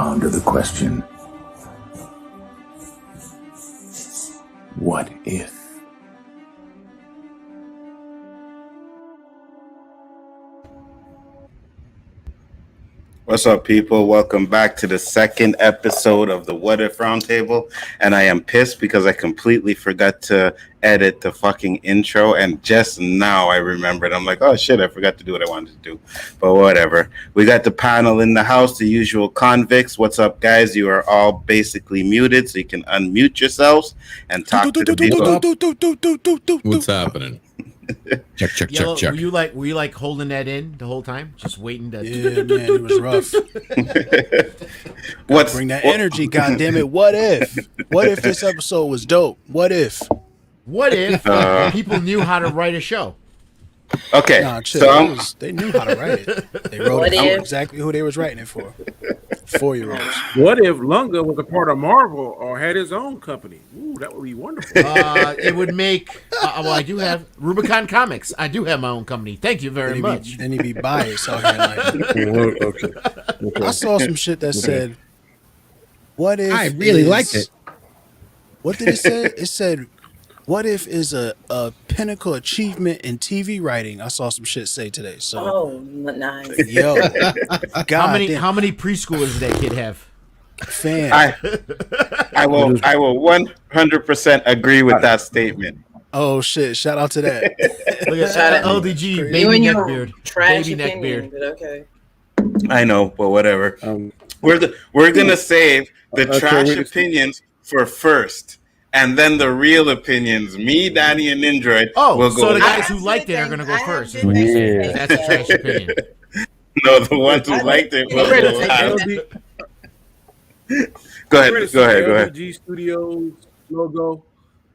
ponder the question, what if? What's up, people? Welcome back to the second episode of the What If Roundtable. And I am pissed because I completely forgot to edit the fucking intro. And just now I remembered. I'm like, oh shit, I forgot to do what I wanted to do. But whatever. We got the panel in the house, the usual convicts. What's up, guys? You are all basically muted, so you can unmute yourselves and talk to the people. What's happening? Check. Were you like holding that in the whole time, just waiting to? Yeah, man, it was rough. Bring that energy, goddammit. What if? What if this episode was dope? What if? What if people knew how to write a show? Okay, they knew how to write it. They wrote it exactly who they was writing it for. 4-year-olds. What if Lunga was a part of Marvel or had his own company? Ooh, that would be wonderful. It would make. Well, I do have Rubicon Comics. I do have my own company. Thank you very much. Then he'd be biased out here. Okay. I saw some shit that said, "What if?" I really liked it. What did it say? It said, "What if is a pinnacle achievement in TV writing?" I saw some shit say today. So, nice. Yo, how many preschoolers did that kid have? Fan. I will 100% agree with that statement. Oh shit! Shout out to that. Look at LDG, baby neckbeard, baby neckbeard. Okay. I know, but whatever. We're gonna save the trash opinions for first. And then the real opinions, me, Danny, and Nindroid, will go. So the guys who liked it are going to go first. Yeah. That's a trash opinion. No, the ones who liked it will go ahead. LDG Studios logo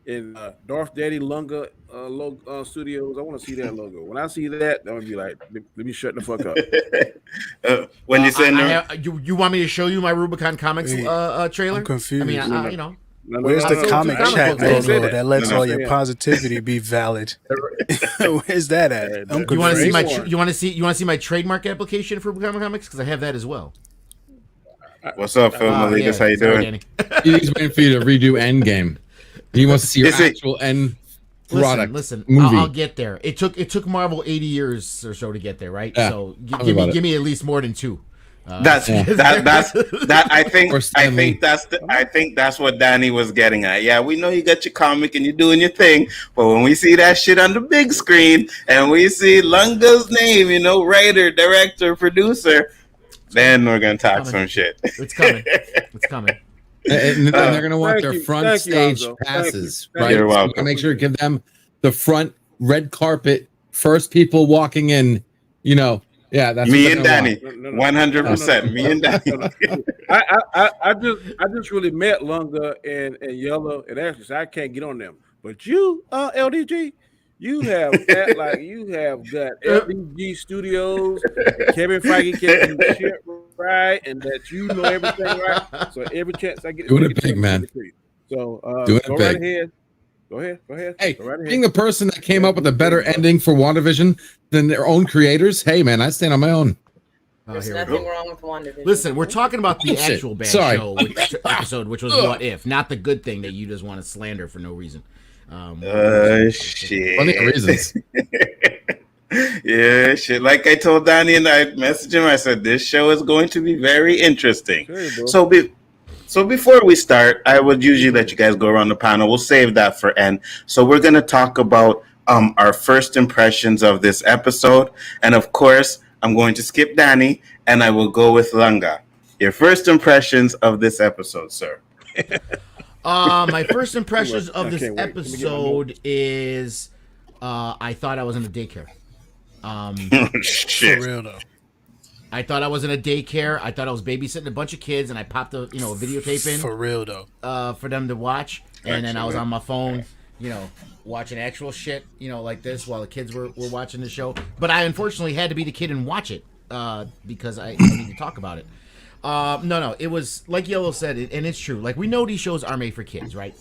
and Darth Daddy Lunga logo, Studios. I want to see that logo. When I see that, I'm going to be like, let me shut the fuck up. When you say you want me to show you my Rubicon Comics trailer? I'm confused. I mean, Where's the comic chat logo that lets all your positivity be valid? Where's that at? You want to see my you want to see my trademark application for Rubicon Comics, because I have that as well. What's up, Phil Maligas? How you doing? He's waiting for you to redo Endgame. He wants to see your actual end product. Listen, movie. I'll get there. It took Marvel 80 years or so to get there, right? Yeah, so give me at least more than 2. I think that's what Danny was getting at. Yeah, we know you got your comic and you're doing your thing, but when we see that shit on the big screen and we see Lunga's name, writer, director, producer, then we're gonna talk some shit. It's coming. And they're gonna want their front stage passes, right? You're welcome. So make sure to give them the front red carpet, first people walking in. Yeah, that's me and Danny, 100%. Me and Danny. I just really met Lunga and Yellow and Ashley, so I can't get on them. But you, LDG, you have got LDG Studios, Kevin Feige getting shit right, and that you know everything right. So every chance I get, doing it big, man. So doing go it right big. ahead. Go ahead. Hey, go right ahead. being the person that came up with a better ending for WandaVision than their own creators, hey, man, I stand on my own. There's nothing wrong with WandaVision. Listen, we're talking about the actual bad show episode, which was What If, not the good thing that you just want to slander for no reason. Shit. Plenty of reasons. Yeah, shit. Like I told Danny and I messaged him, I said, this show is going to be very interesting. So before we start, I would usually let you guys go around the panel. We'll save that for end. So we're going to talk about our first impressions of this episode. And of course, I'm going to skip Danny and I will go with Lunga. Your first impressions of this episode, sir. My first impressions of this episode is I thought I was in a daycare. Shit. For real though. I thought I was in a daycare. I thought I was babysitting a bunch of kids, and I popped a videotape in for real though, for them to watch. And then I was on my phone, watching actual shit, like this while the kids were watching the show. But I unfortunately had to be the kid and watch it because I need to talk about it. No, it was like Yellow said, and it's true. Like, we know these shows are made for kids, right?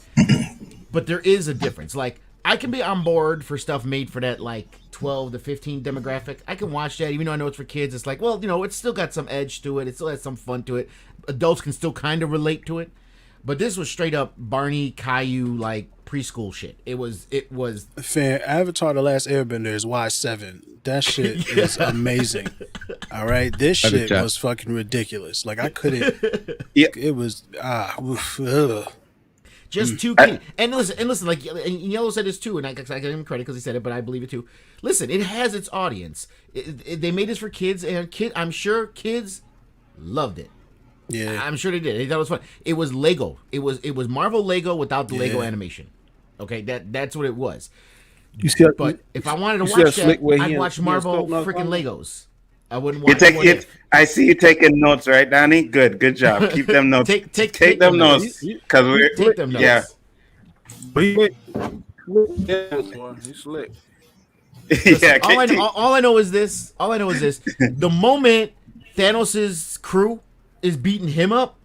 But there is a difference. Like, I can be on board for stuff made for that like 12 to 15 demographic. I can watch that, even though I know it's for kids. It's like, well, it's still got some edge to it. It still has some fun to it. Adults can still kind of relate to it. But this was straight up Barney Caillou like preschool shit. It was Fair. Avatar: The Last Airbender is Y7. That shit is amazing. All right, this shit was fucking ridiculous. Like I couldn't. It was just too key. And listen, like and Yellow said this too, and I give him credit because he said it, but I believe it too. Listen, it has its audience. They made this for kids, and I'm sure kids loved it. Yeah, I'm sure they did. They thought it was fun. It was Lego. It was Marvel Lego without the Lego animation. Okay, that's what it was. But if I wanted to watch that, I'd watch Marvel freaking Legos. I wouldn't watch it. I see you taking notes, right, Donnie? Good job. Keep them notes. take them notes because we're take them notes. Yeah. He's slick. Yeah. All I know is this. The moment Thanos' crew is beating him up,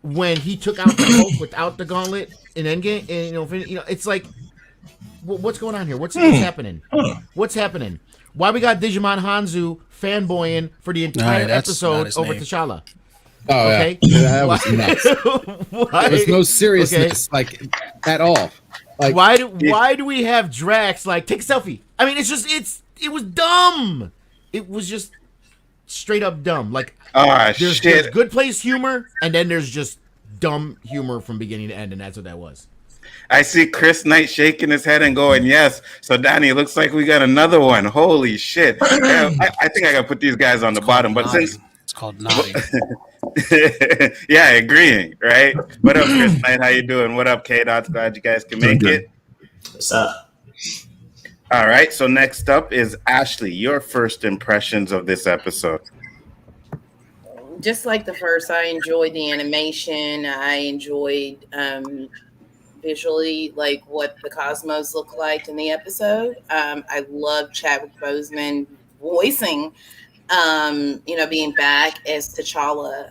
when he took out the Hulk without the gauntlet in Endgame, and it's like, what's going on here? What's happening? What's happening? Why we got Digimon Hanzo fanboying for the entire episode over T'Challa? Oh, okay, that was nuts. There was no seriousness, like at all. Like, why do we have Drax like take a selfie? I mean, it was dumb. It was just straight up dumb. Like, there's good place humor, and then there's just dumb humor from beginning to end, and that's what that was. I see Chris Knight shaking his head and going, yes. So, Donnie, it looks like we got another one. Holy shit. Yeah, I think I got to put these guys on the bottom. But since it's called nodding. Yeah, agreeing, right? What up, Chris Knight? How you doing? What up, K-Dots? Glad you guys can make it. What's up? All right, so next up is Ashley. Your first impressions of this episode. Just like the first, I enjoyed the animation. I enjoyed visually like what the cosmos looked like in the episode. I love Chadwick Boseman voicing, being back as T'Challa.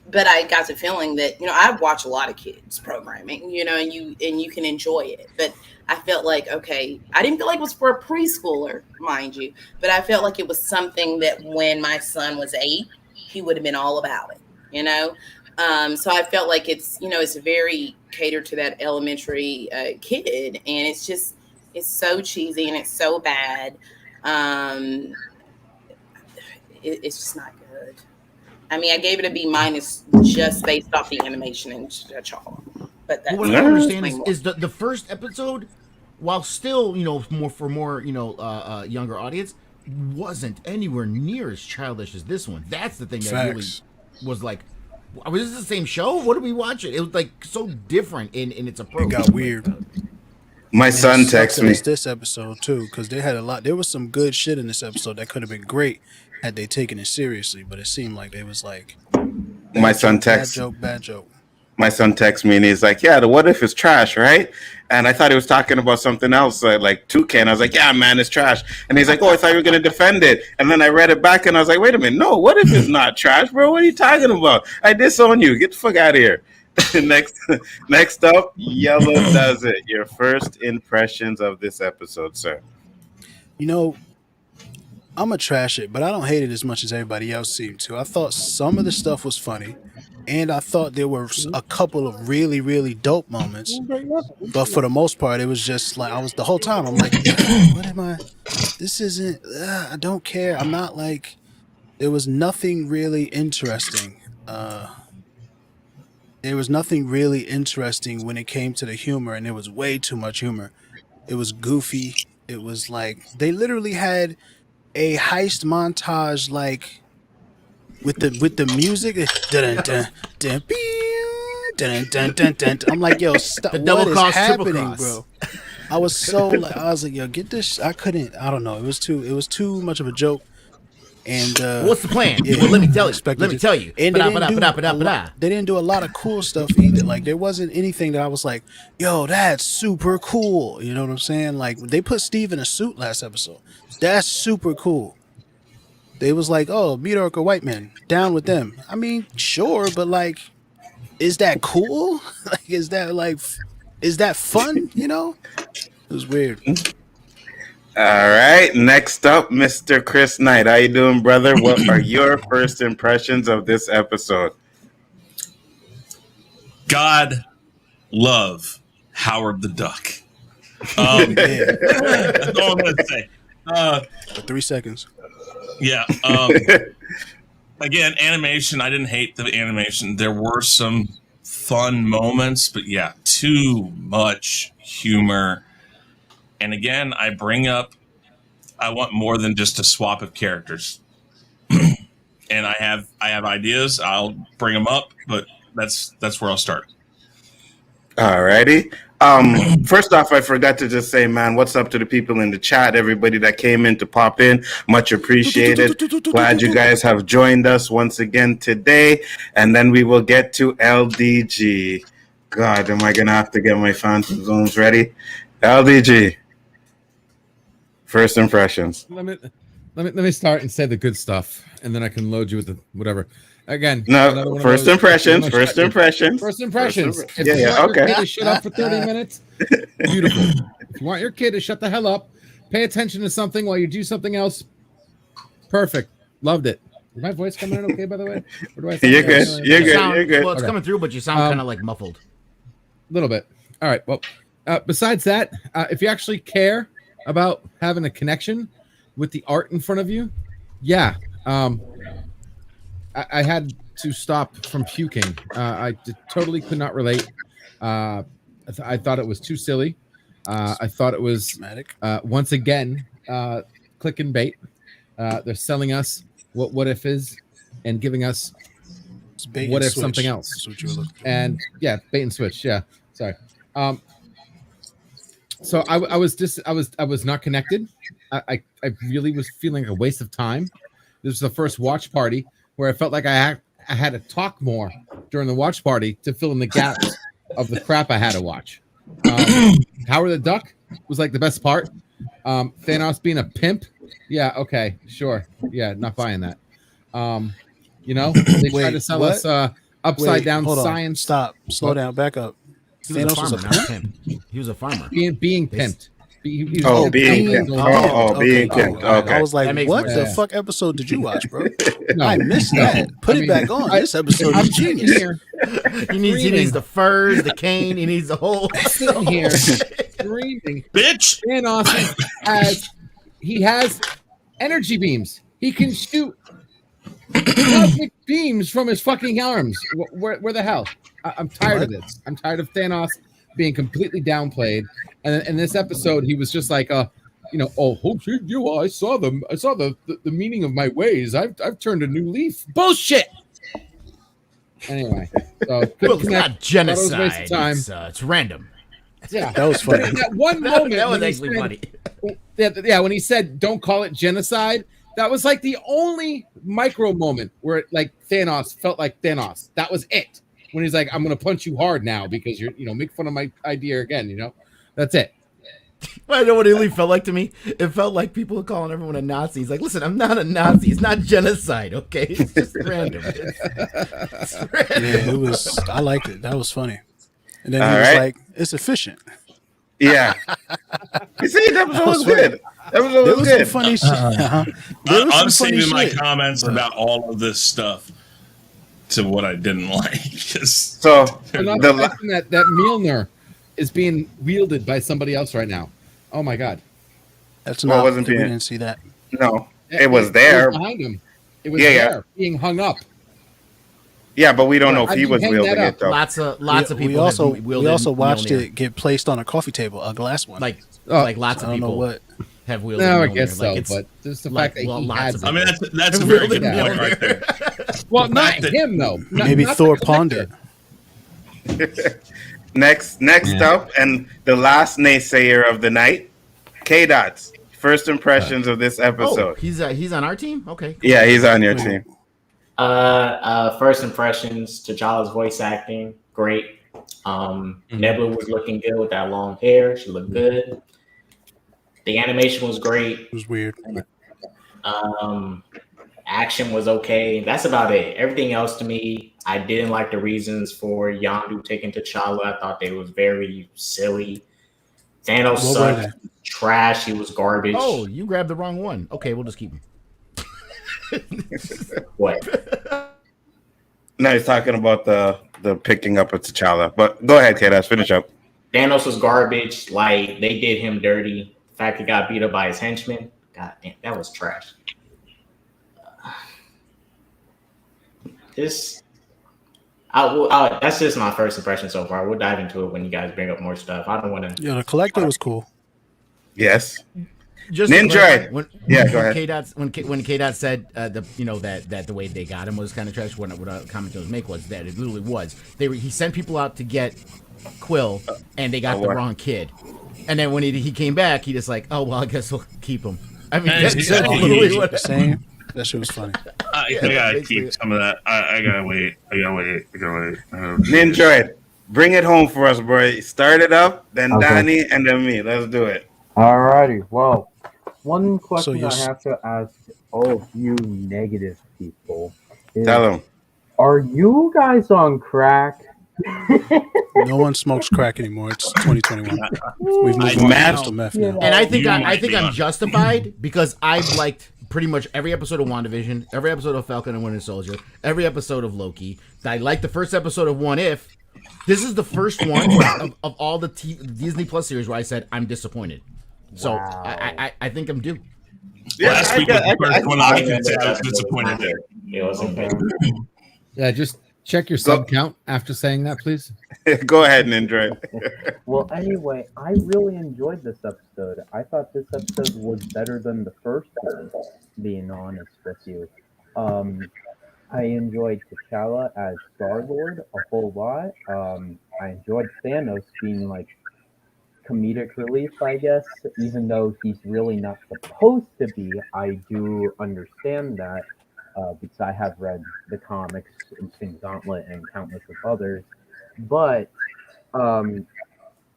But I got the feeling that, I watch a lot of kids programming, and you can enjoy it. But I felt like, okay, I didn't feel like it was for a preschooler, mind you, but I felt like it was something that when my son was 8, he would have been all about it, So I felt like it's very catered to that elementary kid, and it's so cheesy and it's so bad. It's just not good. I mean, I gave it a B- just based off the animation and T'Challa. But what I don't understand is the first episode, while still more younger audience, wasn't anywhere near as childish as this one. That's the thing that really was like, was this the same show? What are we watching? It was like so different in its approach. It got weird. My son texted me this episode too, because they had a lot. There was some good shit in this episode that could have been great had they taken it seriously, but it seemed like they was like, bad joke. My son texts me and he's like, yeah, the what if is trash, right? And I thought he was talking about something else, like Toucan. I was like, yeah, man, it's trash. And he's like, oh, I thought you were going to defend it. And then I read it back and I was like, wait a minute. No, what if it's not trash, bro? What are you talking about? I disown you. Get the fuck out of here. Next up, Yellow Does It. Your first impressions of this episode, sir. I'm going to trash it, but I don't hate it as much as everybody else seemed to. I thought some of the stuff was funny. And I thought there were a couple of really, really dope moments. But for the most part, it was just like, the whole time, I'm like, what am I? This isn't, I don't care. I'm not like, there was nothing really interesting. There was nothing really interesting when it came to the humor, and there was way too much humor. It was goofy. It was like, they literally had a heist montage, like, with the music, I'm like, yo, stop! What is happening, bro? I was like, yo, get this. I don't know. It was too much of a joke. And what's the plan? Yeah, well, let me tell you. And they didn't do a lot of cool stuff either. Like, there wasn't anything that I was like, yo, that's super cool. You know what I'm saying? Like, they put Steve in a suit last episode. That's super cool. They was like, oh, mediocre white men, down with them. I mean, sure, but like, is that cool? Like, is that like, is that fun? You know, it was weird. All right. Next up, Mr. Chris Knight. How you doing, brother? What are your first impressions of this episode? God love Howard the Duck. That's all I'm gonna say. For 3 seconds. Yeah. Again, animation. I didn't hate the animation. There were some fun moments, but yeah, too much humor. And again, I bring up, I want more than just a swap of characters. And I have ideas. I'll bring them up, but that's where I'll start. Alrighty. First off, I forgot to just say, man, what's up to the people in the chat, everybody that came in to pop in. Much appreciated. Glad you guys have joined us once again today. And then we will get to LDG. God, am I going to have to get my phantom zones ready? LDG. First impressions. Let me start and say the good stuff, and then I can load you with the whatever. Again, No, first impressions. First impressions. First impressions. If Yeah, you yeah, want your okay. kid to shut up for 30 minutes, beautiful. If you want your kid to shut the hell up, pay attention to something while you do something else, perfect. Loved it. Is my voice coming in okay, by the way? Or do I sound You're good. like- You're good. Sound- You're good. Well, it's Okay. coming through, but you sound kind of like muffled. A little bit. All right. Well, besides that, if you actually care about having a connection with the art in front of you, yeah. I had to stop from puking. Totally could not relate. I thought it was too silly. I thought it was Dramatic. once again click and bait. They're selling us what if is and giving us It's bait what and if switch. something else. That's what you were looking for. And yeah, bait and switch. Yeah, sorry. So I was not connected. I really was feeling like a waste of time. This was the first watch party where I felt like I had to talk more during the watch party to fill in the gaps of the crap I had to watch. Howard the Duck was like the best part. Thanos being a pimp. Yeah, okay, sure. Yeah, not buying that. You know, they tried to sell us upside down hold on. science. Stop. Slow down. Back up. He was a Thanos was farmer, a not a pimp? pimp. He was a farmer. Being pimped. Being pimped. pimped. Being pimped. Okay. I was like, That makes what more the sense. fuck episode did you watch, bro? No, I missed that. Put I it mean, back on. This episode I'm is genius. here. He needs the furs, the cane. He needs the whole. Sitting here screaming. Bitch! Thanos has energy beams. He can shoot cosmic beams from his fucking arms. Where the hell? I'm tired of this. I'm tired of Thanos being completely downplayed. And in this episode, he was just like, I saw the meaning of my ways. I've turned a new leaf. Bullshit. Anyway, so Well, it's not Thought it was a genocide. waste of time. It's random. yeah, That was funny. that one moment That was when he actually said- funny. yeah, when he said "Don't call it genocide," that was like the only micro moment where like Thanos felt like Thanos. That was it. When he's like, "I'm gonna punch you hard now because you're make fun of my idea again." That's it. I know what it really felt like to me. It felt like people calling everyone a Nazi. He's like, listen, I'm not a Nazi. It's not genocide, okay? It's just random. It's random. Yeah, it was. I liked it. That was funny. And then All he was right. like, "It's efficient." Yeah. You see, that was always good. That was There always was some good. funny shit. There was I'm some funny saving my shit. comments about all of this stuff to what I didn't like. Just So, But not the to mention that Mjolnir is being wielded by somebody else right now. Oh my god! That's Well, not. wasn't We being- didn't see that. no, it was there. behind him. It was Yeah, yeah. there, being hung up. Yeah, but we don't know if How'd he you was hang wielding that up? it though. Lots of people We also have wielded watched Mjolnir. it get placed on a coffee table, a glass one. Like Oh, lots I of don't know people what. have wielded No, I Mjolnir. guess so. Like, it's- But just the like, fact that well, he lots had of I mean, people. that's a very good Wielded point right there. Mjolnir. well, not fact that- him though. Not- Maybe not the Thor collector. pawned it. Next up, and the last naysayer of the night, K-Dots. First impressions of this Oh, episode. he's on our team? Okay. Cool. Yeah, he's on your team. First impressions, T'Challa's voice acting, great. Nebula was looking good with that long hair. She looked good. The animation was great. It was weird. Action was okay. That's about it. Everything else to me, I didn't like the reasons for Yondu taking T'Challa. I thought they was very silly. Thanos What were sucked. Trash. He was garbage. Oh, you grabbed the wrong one. Okay, we'll just keep him. What? No, he's talking about the picking up of T'Challa. But go ahead, K-Dash, finish up. Thanos was garbage. Like, they did him dirty. The fact he got beat up by his henchmen, god damn, that was trash. That's just my first impression so far. We'll dive into it when you guys bring up more stuff. I don't want to. Yeah, the collector was cool. Yes. Just Ninja. When, Yeah, go ahead. When K-Dot said that the way they got him was kind of trash. What a comment to make was that it literally was. He sent people out to get Quill, and they got the wrong kid. And then when he came back, he just like, oh well, I guess we'll keep him. I mean, that's literally what. Same. That shit was funny. I gotta keep some of that. I gotta wait. Ninja, bring it home for us, bro. Start it up, then Okay. Donnie, and then me. Let's do it. Alrighty. Well, one question So I have to ask all of you negative people is: Tell him. are you guys on crack? No one smokes crack anymore. It's 2021. We've moved on mad. to meth Yeah. now. And I think You I might think be I'm on. justified because I've liked pretty much every episode of WandaVision, every episode of Falcon and Winter Soldier, every episode of Loki. I liked the first episode of What If. This is the first one of all the Disney Plus series where I said I'm disappointed. So Wow. I think I'm due. Last week was the first one I was disappointed in. It was okay. Yeah, just check your sub count after saying that, please. Go ahead, Ninja. Well, anyway, I really enjoyed this episode. I thought this episode was better than the first one, being honest with you. I enjoyed T'Challa as Star-Lord a whole lot. I enjoyed Thanos being like comedic relief, I guess, even though he's really not supposed to be. I do understand that because I have read the comics, Instant Gauntlet, and countless of others. But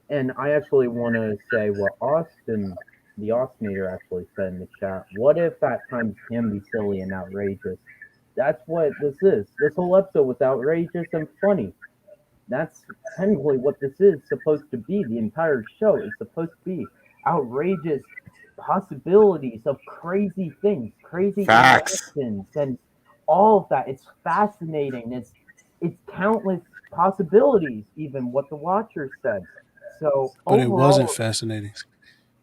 and I actually want to say what Austin, the Austinator, actually said in the chat. What if at times can be silly and outrageous? That's what this is. This whole episode was outrageous and funny. That's technically what this is supposed to be. The entire show is supposed to be outrageous possibilities of crazy things, crazy Facts. interactions, and all of that. It's fascinating. It's countless possibilities, even what the Watcher said. So, But it overall, wasn't fascinating.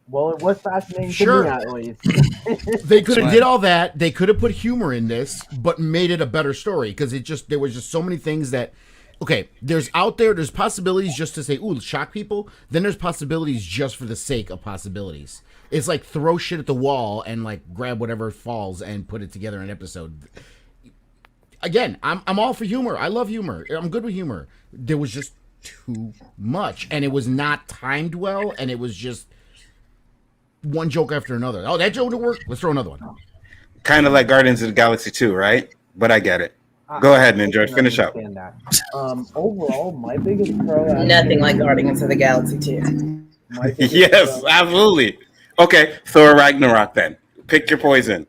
well, it was fascinating Sure. to me at least. They could have Right. did all that. They could have put humor in this, but made it a better story because there was just so many things that. Okay, there's possibilities just to say, ooh, shock people. Then there's possibilities just for the sake of possibilities. It's like throw shit at the wall and like grab whatever falls and put it together in an episode. Again, I'm all for humor. I love humor. I'm good with humor. There was just too much, and it was not timed well, and it was just one joke after another. Oh, that joke didn't work. Let's throw another one. Kind of like Guardians of the Galaxy 2, right? But I get it. Go ahead, Ninja. I can Finish up. understand that. Overall, my biggest pro. Nothing like Guardians of the Galaxy 2. My biggest Yes, pro- absolutely. Okay, Thor Ragnarok then. Pick your poison.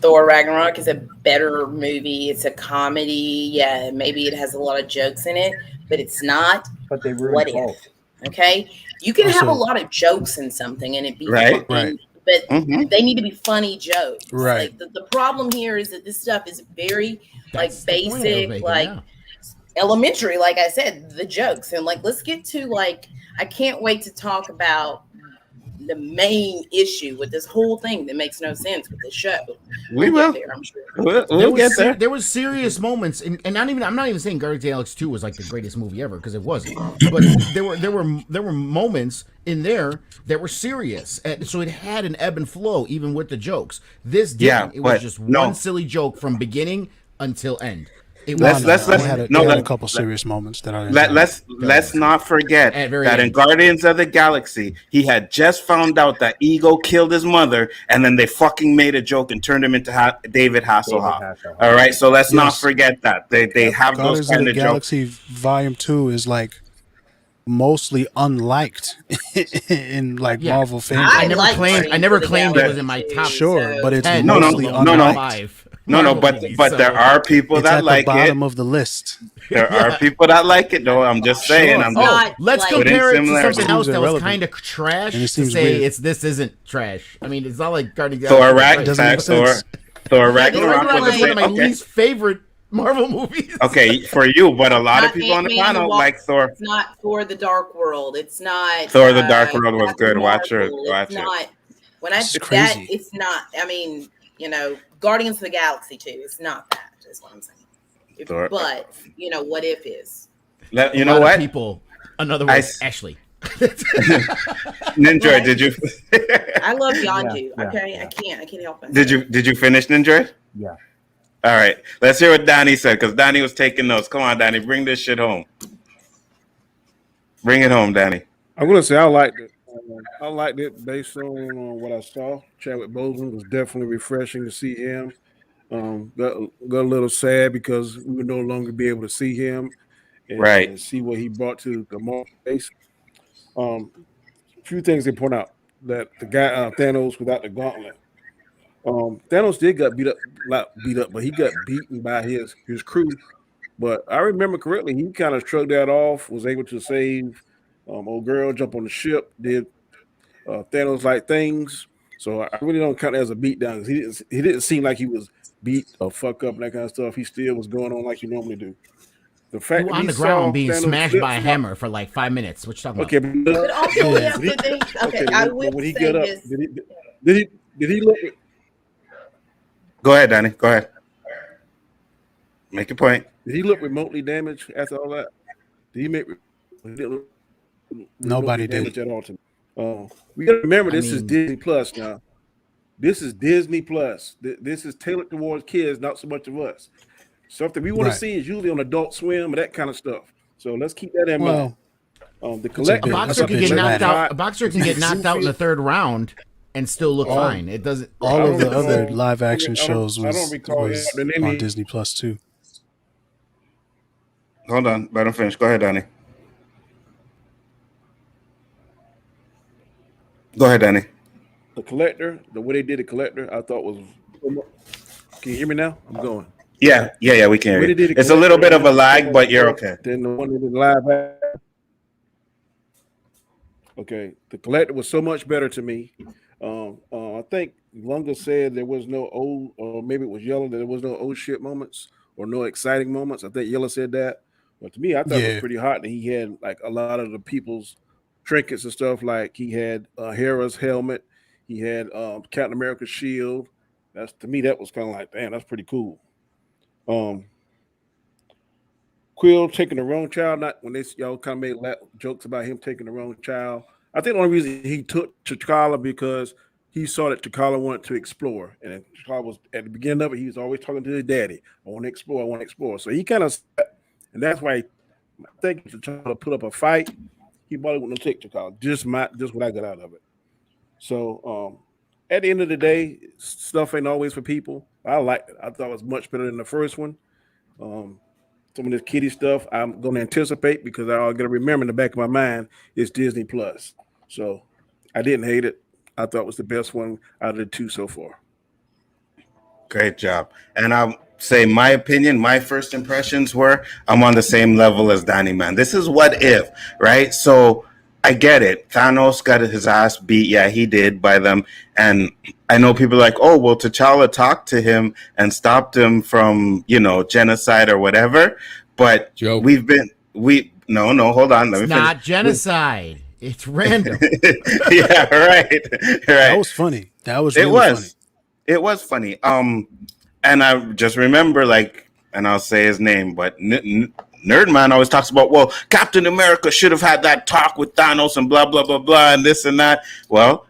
Thor Ragnarok is a better movie. It's a comedy. Yeah, maybe it has a lot of jokes in it, but it's not But they What ruined If. both. Okay? You can have a Also- lot of jokes in something and it be Right, funny, right. but Mhm. they need to be funny jokes. Right. Like the problem here is that this stuff is very That's the point I was basic, making, like yeah. elementary, like I said, the jokes. And like let's get to like I can't wait to talk about the main issue with this whole thing that makes no sense with the show. We We'll will. get there, I'm sure. We'll get there. There was serious moments, and I'm not even saying Guardians of the Galaxy 2 was like the greatest movie ever because it wasn't. But there were moments in there that were serious, and so it had an ebb and flow even with the jokes. This didn't. Yeah, It was but just no. one silly joke from beginning until end. It Let's- was let's- They had a, no, they had a let- couple serious moments that I Let's not forget At very that in end. Guardians of the Galaxy, he had just found out that Ego killed his mother, and then they fucking made a joke and turned him into David Hasselhoff. All right, so let's not Yes. forget that they have those Guardians of kind the of jokes. Galaxy Volume 2 is like mostly unliked in like Yeah. Marvel fandom. I never like claimed. I Guardians never of the claimed it was in my Galaxy, top Sure, but it's 10, No, mostly let no, alone no, unliked. no. 5. No, Marvel but movies, but so- there are people It's that at the like it. bottom of the list. There Yeah. are people that like it, though. I'm just saying. Sure. I'm Oh, just not Let's like- compare it to Similarities. something else Seems that was irrelevant. kind of trash And it to seems say weird. this isn't trash. I mean, it's not like Guardians of Thor the Galaxy. Doesn't make Thor sense. Thor Yeah, this is Ragnarok more was That's a one bit of my okay. least favorite Marvel movies. Okay, for you, but a lot of Not people on the Ant-Man and panel the like Thor. It's not Thor: The Dark World. It's not Thor: The Dark World was Captain good. Watch it. Marvel. Watch It's it. not when I This is that crazy. it's not. I mean, Guardians of the Galaxy too. It's not that. Is what I'm saying. Thor. But what if is? You A know lot of what? people. Another word, Ashley. Ninja, did you? I love Yondu. Yeah, Okay, yeah. I can't help it. Did you finish Ninja? Yeah. All right, let's hear what Donnie said because Donnie was taking notes. Come on, Donnie, bring this shit home. Bring it home, Donnie. I'm gonna say I liked it. I liked it based on what I saw. Chadwick Boseman was definitely refreshing to see him. Got a little sad because we would no longer be able to see him and see what he brought to the marketplace. A few things they point out that the guy Thanos without the gauntlet. Thanos did got beat up, but he got beaten by his crew. But I remember correctly, he kind of shrugged that off, was able to save old girl, jump on the ship, did Thanos like things. So I really don't count it as a beatdown. He didn't seem like he was beat or fuck up and that kind of stuff. He still was going on like he normally do. The fact You that on he the saw ground being Thanos smashed flip by a flop- hammer for like 5 minutes. What you talking about? Okay, But also, we have to think. Okay, I but will when he say get up, this. did he look? Go ahead, Donnie. Go ahead. Make your point. Did he look remotely damaged after all that? Did he make? He didn't look Nobody remotely did. damaged at all to me. We got to remember this is mean- Disney Plus now. This is Disney Plus. This is tailored towards kids, not so much of us. Something we want Right. to see is usually on Adult Swim and that kind of stuff. So let's keep that in Well, mind. The a collector, bit- A that's a boxer can bit get knocked dramatic. out. A boxer can get knocked out in the third round and still look fine. It doesn't. all of the don't other recall- live action I don't- shows I don't was recall the name on of- Disney Plus too. Hold on. Let him finish. Go ahead, Donnie. Go ahead, Donnie. the collector, the way they did the collector, I thought was. Can you hear me now? I'm going. Yeah, we can hear When you. they did It's a little bit of a lag, but you're okay. Then the one that did live. Okay, the collector was so much better to me. I think Lunga said there was no old, or maybe it was Yellow, that there was no old shit moments or no exciting moments. I think Yellow said that, but to me, I thought it Yeah. was pretty hot. And he had like a lot of the people's trinkets and stuff. Like he had Hera's helmet, he had Captain America's shield. That's to me, that was kind of like, damn, that's pretty cool. Quill taking the wrong child, not when y'all kind of made jokes about him taking the wrong child. I think the only reason he took T'Challa because he saw that T'Challa wanted to explore, and T'Challa was at the beginning of it. He was always talking to his daddy. I want to explore. I want to explore. So he kind of, and that's why I think T'Challa put up a fight. He probably wouldn't have taken T'Challa. Just what I got out of it. So at the end of the day, stuff ain't always for people. I liked it. I thought it was much better than the first one. Some of this kiddie stuff I'm going to anticipate because I'm going to remember in the back of my mind it's Disney Plus. So I didn't hate it. I thought it was the best one out of the two so far. Great job. And I'll say my opinion, my first impressions were I'm on the same level as Donnie, man. This is what if, right? So I get it. Thanos got his ass beat. Yeah, he did by them. And I know people are like, oh, well, T'Challa talked to him and stopped him from, genocide or whatever. But Joke. no, hold on. Let me It's finish. not genocide. It's random. Yeah, right. That was funny. That was really funny. It was funny. And I just remember, and I'll say his name, but Nerdman always talks about, well, Captain America should have had that talk with Thanos and blah, blah, blah, blah, and this and that. Well,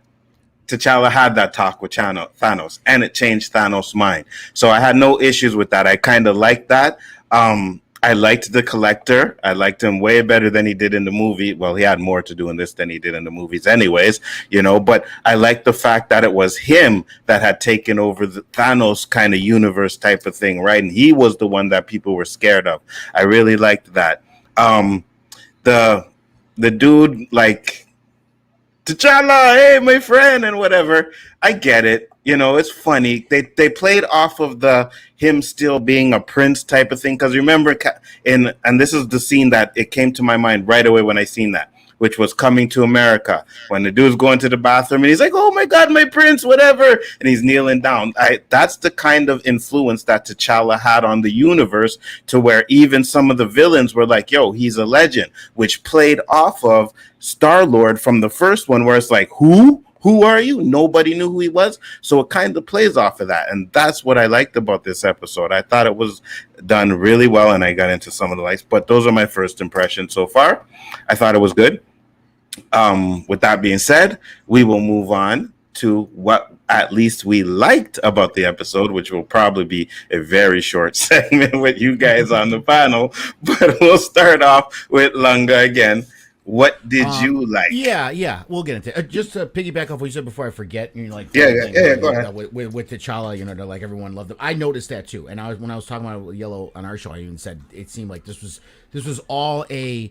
T'Challa had that talk with Thanos, and it changed Thanos' mind. So I had no issues with that. I kind of liked that. I liked the collector. I liked him way better than he did in the movie. Well, he had more to do in this than he did in the movies anyways, but I liked the fact that it was him that had taken over the Thanos kind of universe type of thing, right? And he was the one that people were scared of. I really liked that. The dude, T'Challa, hey, my friend, and whatever. I get it. You know, it's funny. They played off of the him still being a prince type of thing. Because remember, and this is the scene that it came to my mind right away when I seen that, which was Coming to America, when the dude's going to the bathroom and he's like, "Oh my God, my prince," whatever, and he's kneeling down. That's the kind of influence that T'Challa had on the universe, to where even some of the villains were like, "Yo, he's a legend," which played off of Star-Lord from the first one, where it's like, "Who? Who are you?" Nobody knew who he was. So it kind of plays off of that. And that's what I liked about this episode. I thought it was done really well, and I got into some of the likes. But those are my first impressions so far. I thought it was good. With that being said, we will move on to what at least we liked about the episode, which will probably be a very short segment with you guys on the panel. But we'll start off with Lunga again. What did you like? Yeah, we'll get into it. Just to piggyback off what you said before I forget, you're like, go ahead. With T'Challa, you know, they're like everyone loved him. I noticed that too, and when I was talking about Yellow on our show, I even said it seemed like this was all an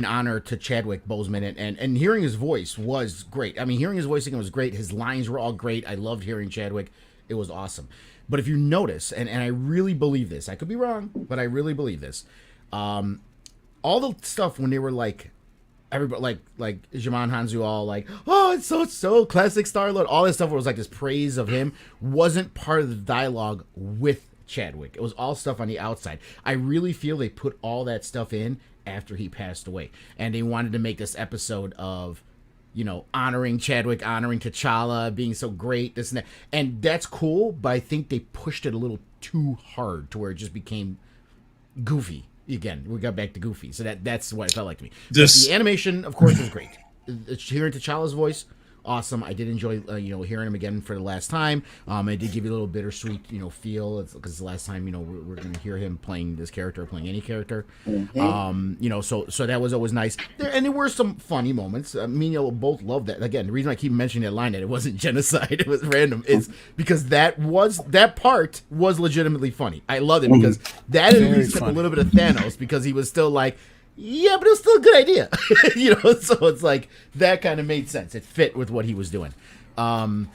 honor to Chadwick Boseman, and hearing his voice was great. I mean, hearing his voice again was great. His lines were all great. I loved hearing Chadwick. It was awesome. But if you notice, and I really believe this, I could be wrong, but I really believe this. All the stuff when they were like, everybody like Jaman Hanzu, all like, "Oh, it's so classic Star-Lord," all this stuff was like this praise of him, wasn't part of the dialogue with Chadwick. It was all stuff on the outside. I really feel they put all that stuff in after he passed away, and they wanted to make this episode of, you know, honoring Chadwick, honoring T'Challa, being so great, this and that, and that's cool. But I think they pushed it a little too hard to where it just became goofy. Again, we got back to goofy, so that's what it felt like to me. The animation, of course, was great. Hearing T'Challa's voice, awesome. I did enjoy, hearing him again for the last time. It did give you a little bittersweet, feel, because the last time, we're going to hear him playing this character, playing any character. Mm-hmm. So that was always nice. There were some funny moments. Me and Yellow both loved that. Again, the reason I keep mentioning that line that it wasn't genocide, it was random, is because that part was legitimately funny. I loved it because that at least took a little bit of Thanos, because he was still like, yeah, but it was still a good idea. So it's like that kind of made sense. It fit with what he was doing. The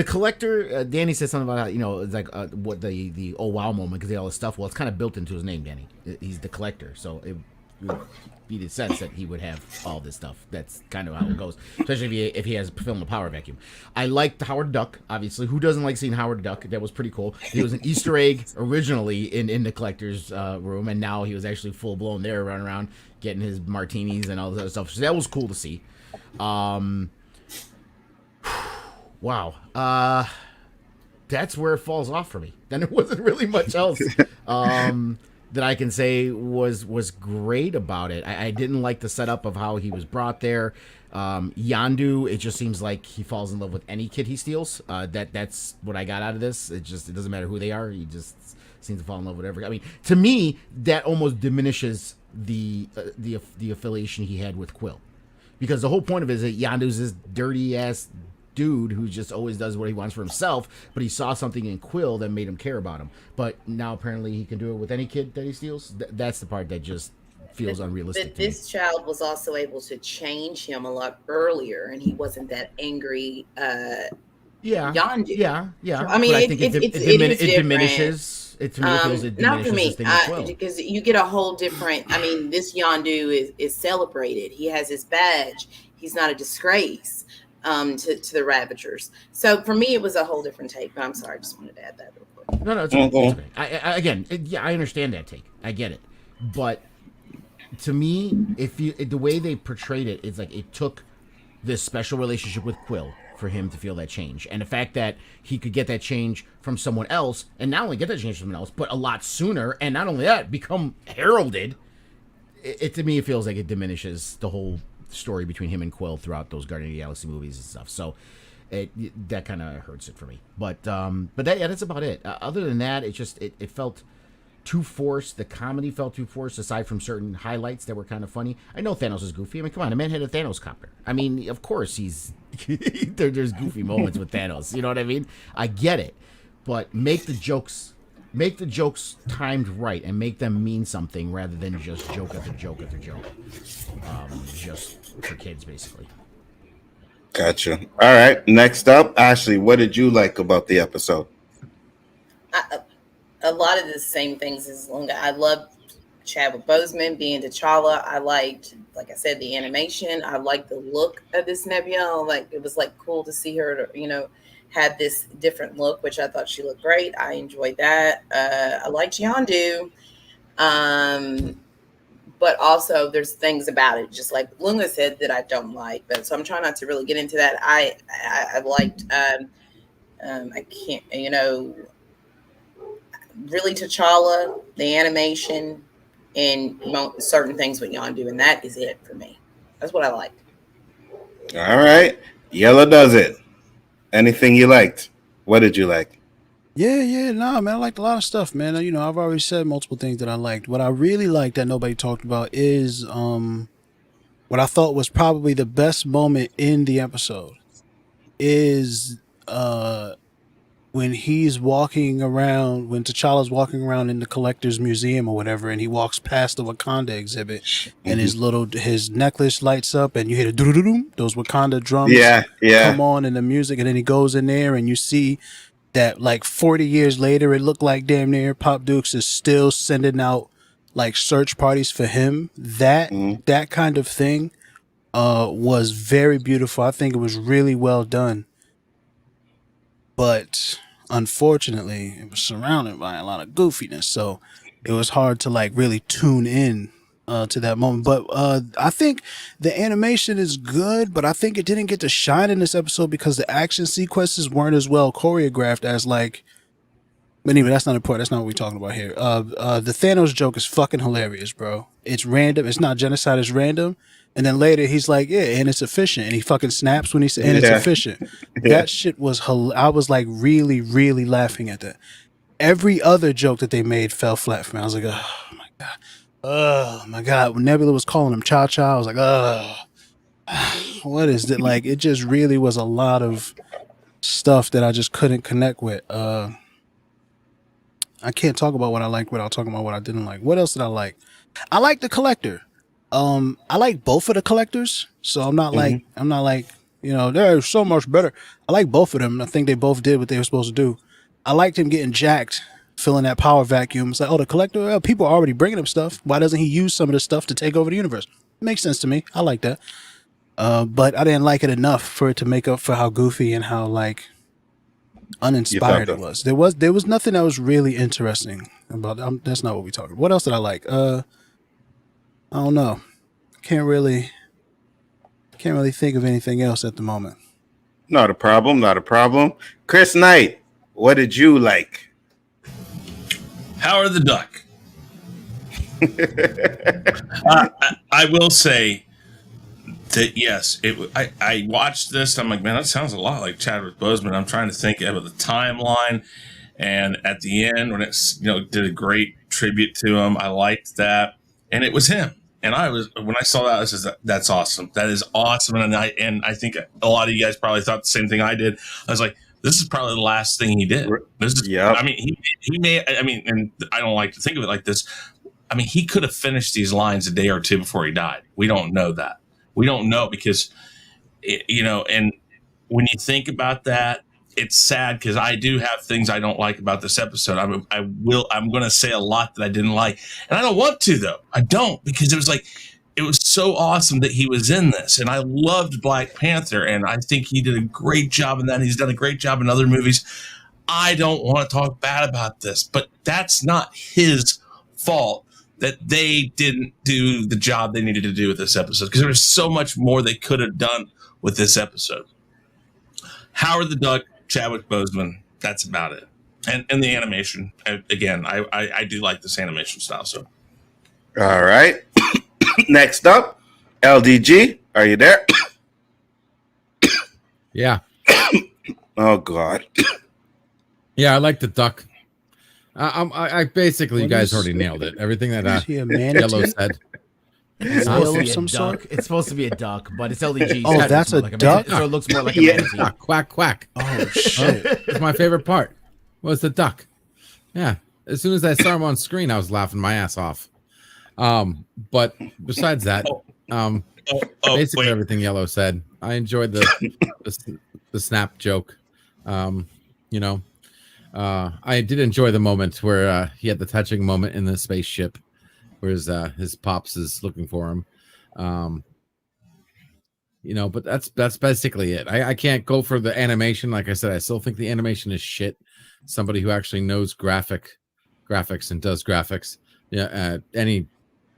collector, Danny said something about how, it's like what the oh wow moment, because they all this stuff. Well, it's kind of built into his name, Danny. He's the collector, so it would be the sense that he would have all this stuff. That's kind of how it goes, especially if he has filmed a power vacuum. I liked Howard Duck, obviously. Who doesn't like seeing Howard Duck? That was pretty cool. He was an Easter egg originally in the collector's room, and now he was actually full blown there, running around getting his martinis and all this other stuff. So that was cool to see. Wow. That's where it falls off for me. Then there wasn't really much else that I can say was great about it. I didn't like the setup of how he was brought there. Yondu, it just seems like he falls in love with any kid he steals. That's what I got out of this. It doesn't matter who they are. He just seems to fall in love with every. I mean, to me, that almost diminishes the affiliation he had with Quill, because the whole point of it is that Yondu's this dirty ass dude who just always does what he wants for himself, but he saw something in Quill that made him care about him. But now apparently he can do it with any kid that he steals. That's the part that just feels unrealistic. But this child was also able to change him a lot earlier, and he wasn't that angry. Yondu. Yeah. I mean, it diminishes. It diminishes. Not for me, because you get a whole different. I mean, this Yondu is celebrated. He has his badge. He's not a disgrace to the Ravagers. So for me, it was a whole different take. But I'm sorry, I just wanted to add that real quick. No, it's okay. I understand that take. I get it, but to me, the way they portrayed it, it's like it took this special relationship with Quill for him to feel that change, and the fact that he could get that change from someone else, and not only get that change from someone else, but a lot sooner, and not only that, become heralded. It to me, it feels like it diminishes the whole story between him and Quill throughout those Guardians of the Galaxy movies and stuff. So that kind of hurts it for me. But that's about it. Other than that, it felt too forced. The comedy felt too forced, aside from certain highlights that were kind of funny. I know Thanos is goofy. I mean, come on, the man had a Thanos copter. I mean, of course he's there's goofy moments with Thanos. You know what I mean? I get it, but make the jokes make the jokes timed right and make them mean something rather than just joke after joke after joke. Just for kids, basically. Gotcha. All right. Next up, Ashley, what did you like about the episode? A lot of the same things as Lunga. I loved Chadwick Boseman being T'Challa. I liked, like I said, the animation. I liked the look of this Nebula. Like, it was like cool to see her, had this different look, which I thought she looked great. I enjoyed that. I liked Yondu. But also there's things about it, just like Lunga said, that I don't like. But so I'm trying not to really get into that. I liked, I can't, really T'Challa, the animation, and certain things with Yondu, and that is it for me. That's what I liked. All right. Yellow does it. Anything you liked? What did you like? Yeah, man, I liked a lot of stuff, man. I've already said multiple things that I liked. What I really liked that nobody talked about is what I thought was probably the best moment in the episode is when he's walking around, when T'Challa's walking around in the Collector's Museum or whatever, and he walks past the Wakanda exhibit, and his necklace lights up, and you hear the doo-doo-doo-doo, those Wakanda drums come on in the music, and then he goes in there, and you see that like 40 years later, it looked like damn near Pop Dukes is still sending out like search parties for him. That kind of thing was very beautiful. I think it was really well done. But unfortunately, it was surrounded by a lot of goofiness, so it was hard to like really tune in to that moment. But I think the animation is good, but I think it didn't get to shine in this episode because the action sequences weren't as well choreographed as like. But anyway, that's not important. That's not what we're talking about here. The Thanos joke is fucking hilarious, bro. It's random. It's not genocide. It's random. And then later he's like, yeah, and it's efficient. And he fucking snaps when he says, and it's efficient. That shit was, I was like really, really laughing at that. Every other joke that they made fell flat for me. I was like, oh my God. Oh my God. When Nebula was calling him Cha Cha, I was like, oh, what is it? Like, it just really was a lot of stuff that I just couldn't connect with. I can't talk about what I liked without talking about what I didn't like. What else did I like? I like the Collector. I like both of the Collectors, so I'm not like they're so much better. I like both of them. I think they both did what they were supposed to do. I liked him getting jacked, filling that power vacuum. It's like, oh, the Collector, people are already bringing him stuff. Why doesn't he use some of the stuff to take over the universe? It makes sense to me. I like that. But I didn't like it enough for it to make up for how goofy and how like uninspired it was. There was nothing that was really interesting about it. That's not what we talking about. What else did I like? I don't know. Can't really think of anything else at the moment. Not a problem. Chris Knight, what did you like? Howard the Duck. I will say that yes, I watched this. I'm like, man, that sounds a lot like Chadwick Boseman. I'm trying to think of the timeline, and at the end when it's did a great tribute to him. I liked that, and it was him. And when I saw that, I said, that's awesome. That is awesome. And I think a lot of you guys probably thought the same thing I did. I was like, this is probably the last thing he did. I mean, he may, and I don't like to think of it like this. I mean, he could have finished these lines a day or two before he died. We don't know that. We don't know because, and when you think about that, it's sad because I do have things I don't like about this episode. I'm going to say a lot that I didn't like, and I don't want to though. I don't, because it was so awesome that he was in this, and I loved Black Panther, and I think he did a great job in that. He's done a great job in other movies. I don't want to talk bad about this, but that's not his fault that they didn't do the job they needed to do with this episode, because there was so much more they could have done with this episode. Howard the Duck, Chadwick Boseman, that's about it. And the animation, again, I do like this animation style. So, all right. Next up, LDG, are you there? Yeah. Oh God. Yeah, I like the duck. I basically, you guys already nailed it. Everything that Yellow said. It's supposed to be a duck. It's supposed to be a duck, but it's LDG. Oh, that's a duck? So it looks more like a manatee. Quack, quack. Oh, shit. It's my favorite part. Was the duck. Yeah. As soon as I saw him on screen, I was laughing my ass off. But besides that, basically wait. everything Yellow said. I enjoyed the snap joke. I did enjoy the moment where he had the touching moment in the spaceship, where his pops is looking for him. But that's basically it. I can't go for the animation. Like I said, I still think the animation is shit. Somebody who actually knows graphics and does graphics, any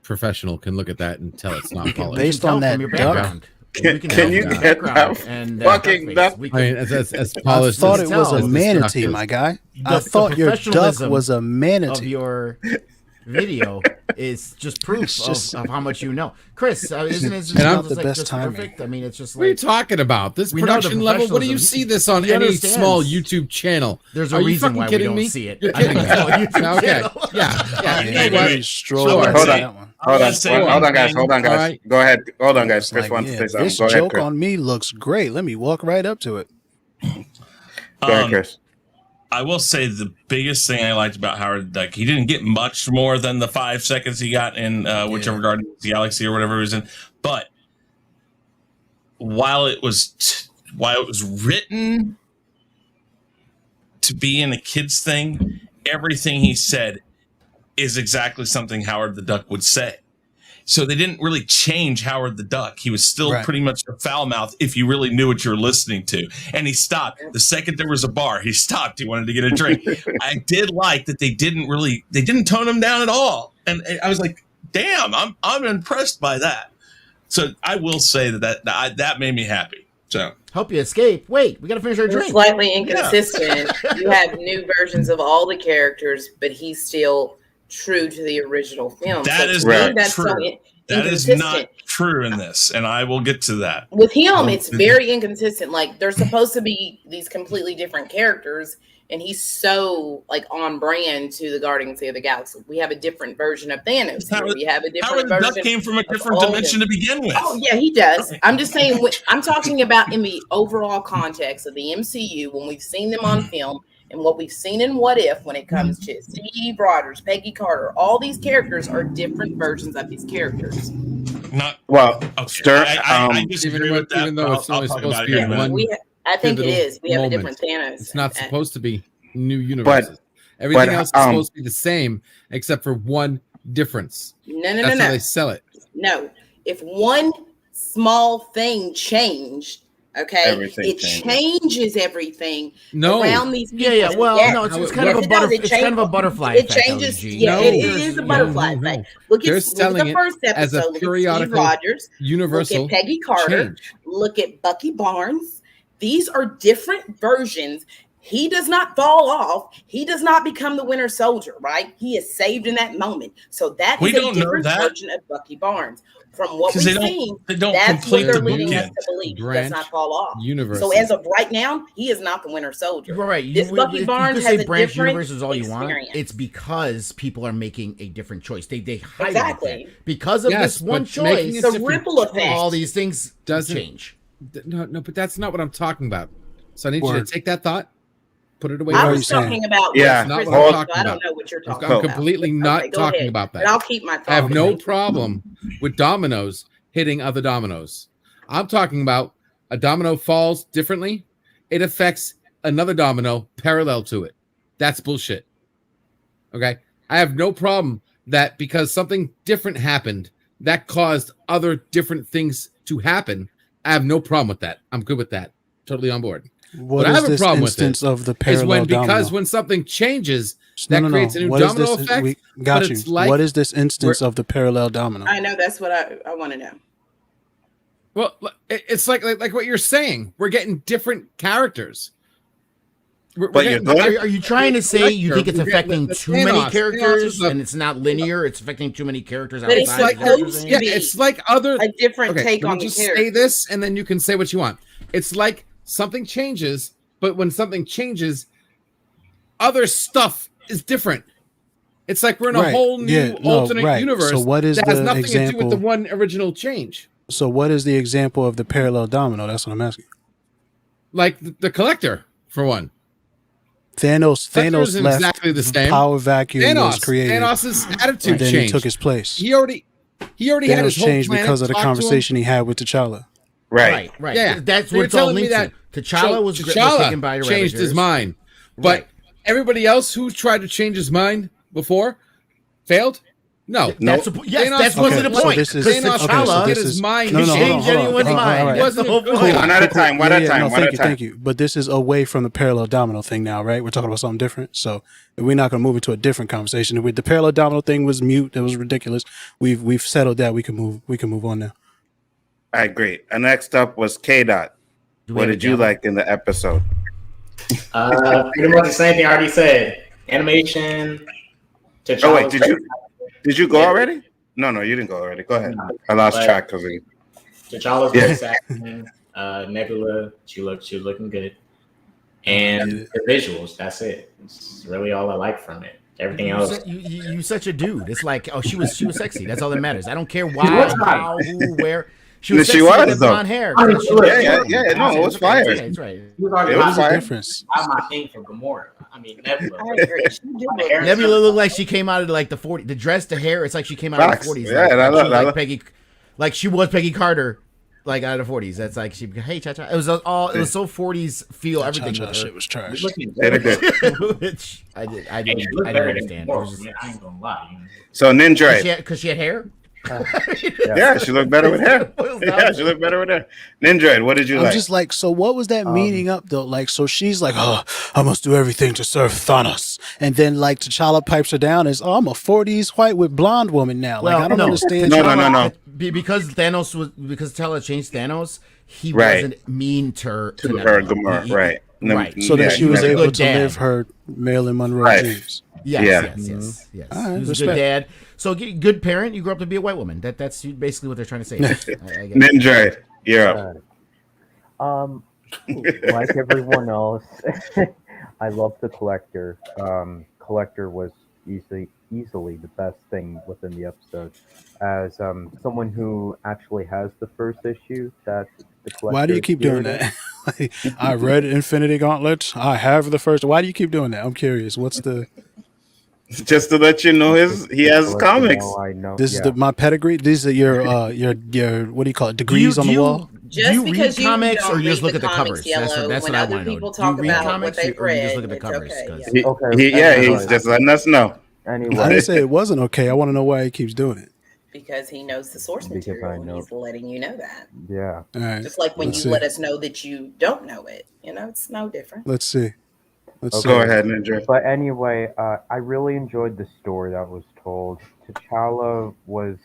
professional can look at that and tell it's not polished. Based on that duck. Can you get that fucking duck? I mean, as I polished. thought as it was a as manatee, this my guy. The- I thought the your duck professionalism was a of manatee. your video is just proof It's just- of how much you know. Chris, isn't it just, And I'm just the like best just timing. perfect? I mean, it's just What are you like talking about? This We know the production level? What do you professionalism. see this on He any understands. small YouTube channel? there's Are a you reason fucking why we kidding don't me? see it. You're I think kidding me. it's all YouTube Okay. channel. Yeah. You know Maybe what? we strolled Sure. past Hold on. that one. Hold on, Say hold on, guys. one Hold on, guys. Alright. Go ahead. Hold on, guys. It's Chris like, wants yeah, to say something. this Go ahead, joke Chris. on me looks great. Let me walk right up to it. Go ahead, Chris. I will say the biggest thing I liked about Howard the Duck, he didn't get much more than the 5 seconds he got in whichever Guardians of the Galaxy or whatever he was in. But while it was written to be in a kid's thing, everything he said is exactly something Howard the Duck would say. So they didn't really change Howard the Duck. He was still Right. pretty much a foul mouth if you really knew what you were listening to. And he stopped. The second there was a bar, he stopped. He wanted to get a drink. I did like that they didn't tone him down at all. And I was like, damn, I'm impressed by that. So I will say that made me happy. So Help you escape. Wait, we got to finish our It's drink. slightly inconsistent. You have new versions of all the characters, but he's still true to the original film. that So is to me, not that's true. so That is inconsistent. not true in this, and I will get to that. With him, it's very inconsistent. Like they're supposed to be these completely different characters, and he's so like on brand to the Guardians of the Galaxy. We have a different version of Thanos. Here. We have a different Howard the version. Duck came from a of different all of dimension them. to begin with. Oh yeah, he does. I'm just saying. I'm talking about in the overall context of the MCU when we've seen them on film and what we've seen in What If when it comes to Steve Rogers, Peggy Carter. All these characters are different versions of these characters. Not Well, okay. Stern, I disagree with that. even though but it's I'll only talk supposed about to it be in a minute. one I think it pivotal is. We have a moment. different Thanos. It's not supposed to be new universes. Everything else is supposed to be the same except for one difference. No, That's how they sell it. No. If one small thing changed, okay, Everything it changes. changes everything No. around these people. Yeah. Well, Yes. no, it's How kind it of a works. it's kind of a butterfly It effect. changes. LG. Yeah, No. it is a butterfly No. effect. Look They're at selling the it first as a episode. Look at Steve periodical Rogers. Universal Look at Peggy Carter. change. Look at Bucky Barnes. These are different versions. He does not fall off. He does not become the Winter Soldier, right? He is saved in that moment. So that We is a don't know different that. version of Bucky Barnes. From what 'Cause we've they don't- seen, they don't that's what complete they're the leading us bookend. to believe. He does Branch not fall off. universes. So as of right now, he is not the Winter Soldier. You're right. This Bucky if Barnes you could has say a branch different universes all you want. experience. It's because people are making a different choice. They highlight Exactly. that. Because of Yes, this one but making choice. it The different ripple effect. all these things Doesn't- change. No, but that's not what I'm talking about. So I need you Word. to take that thought, put it away. What I are was you saying? talking about Yeah, what's not Chris what I'm said, talking so I don't about. know what you're talking I'm about. completely not Okay, go talking ahead. about that. But I'll keep my thought. I have no problem with dominoes hitting other dominoes. I'm talking about a domino falls differently. It affects another domino parallel to it. That's bullshit. Okay. I have no problem that because something different happened that caused other different things to happen. I have no problem with that. I'm good with that. Totally on board. What I is have a this problem with instance of the Is parallel when domino? because when something changes, that creates a new What is domino this? effect. We got but you. it's like- What is this instance of the parallel domino? I know that's what I want to know. Well, it's like what you're saying. We're getting different characters. But you're good. Are you trying to say you think it's We're getting affecting the too many Thanos. Thanos characters is a- and it's not linear? It's affecting too many characters But it's outside like of what you're those- saying? Yeah, be it's like other. A different Okay, take let on me the just say character. this, and then you can say what you want. It's like something changes, but when something changes, other stuff is different. It's like we're in a Right. whole new Yeah, no, alternate right. universe So what is that has the nothing to do with example- the one original change. So what is the example of the parallel domino? That's what I'm asking. Like the collector, for one. Thanos isn't left exactly the same. power vacuum was created. Thanos' attitude and then changed. he took his place. He already had Thanos his whole changed planet because of the talk to him. conversation he had with T'Challa. Right. Yeah. That's So you're what it's all telling me linked to. T'Challa was taken by the changed his Ravagers. mind, but everybody else who tried to change his mind before failed. No, That's Nope. that's Okay, the so point. this is- Because okay, T'Challa so get this his is- mind no, no, changed hold on, anyone's hold on, mind. all right. That's the whole point. One at a time. One at a time. No, One at a thank time. you. But this is away from the parallel domino thing now, right? We're talking about something different. So we're not going to move into a different conversation. With the parallel domino thing was mute. That was ridiculous. We've settled that. We can move on now. All right, great. And next up was K Dot. What did you like in the episode? Pretty much the same thing I already said. Animation. Oh wait, did you go already? No, you didn't go already. Go ahead. I lost track of it. T'Challa's voice acting. Nebula, she was looking good. And the visuals, that's it. It's really all I like from it. Everything else. You such a dude. It's like, oh, she was sexy. That's all that matters. I don't care why, how, who, where. She was sexy with blonde hair. Yeah. No, it was fire. Yeah, that's right. It was fire. Difference. I'm my thing for Gamora. I mean, Nebula. I agree. She did look Nebula looked like she came out of like the 40s. The dress, the hair, it's like she came out Facts. of the 40s. Yeah, and I she was love- like Peggy, like she was Peggy Carter, like out of the 40s. That's like she. Hey, cha-cha. It was so 40s feel. Everything. Cha-cha shit was trash. Which I didn't understand. It was just, I ain't gonna lie. So Ninja. because she had hair. Yeah, she looked better with hair. Yeah, she looked better with hair. Ninja, what did you I'm like? just like, so what was that meaning up though? Like, so she's like, oh, I must do everything to serve Thanos, and then like T'Challa pipes her down as, oh, I'm a 40s white with blonde woman now. Like, I don't understand. No. Because T'Challa changed Thanos, he Right. wasn't mean to her. To her, Gamora, right. Right. So that she was he was a able good to dad. live her Marilyn Monroe Right. dreams. Yes. All right, He was a respect. good dad. So good parent, you grew up to be a white woman. That's basically what they're trying to say. I get it. Ninja, you're up. Like everyone else, I love the collector. Collector was easily the best thing within the episode. As someone who actually has the first issue, that the collector. Why do you keep doing that? Like, I read Infinity Gauntlet. I have the first. What do you keep doing that? I'm curious. What's the? Just to let you know, he has comics. I know. This is my pedigree. These are your what do you call it? Degrees on the wall. Just do you because read comics don't or you just read look at the comics, covers? Yellow, That's when what I other want to know. people Do you talk read about comics what they've or you just read, look at the it's covers? okay, 'Cause- yeah. Okay. He's just letting us know. Anyway, I didn't say it wasn't okay. I want to know why he keeps doing it. Because he knows the source Because material. I And know. he's letting you know that. yeah. All right. Just like when Let's you see. let us know that you don't know it. It's no different. Let's see. Let's see. Go ahead, Ninja. But anyway, I really enjoyed the story that was told. T'Challa was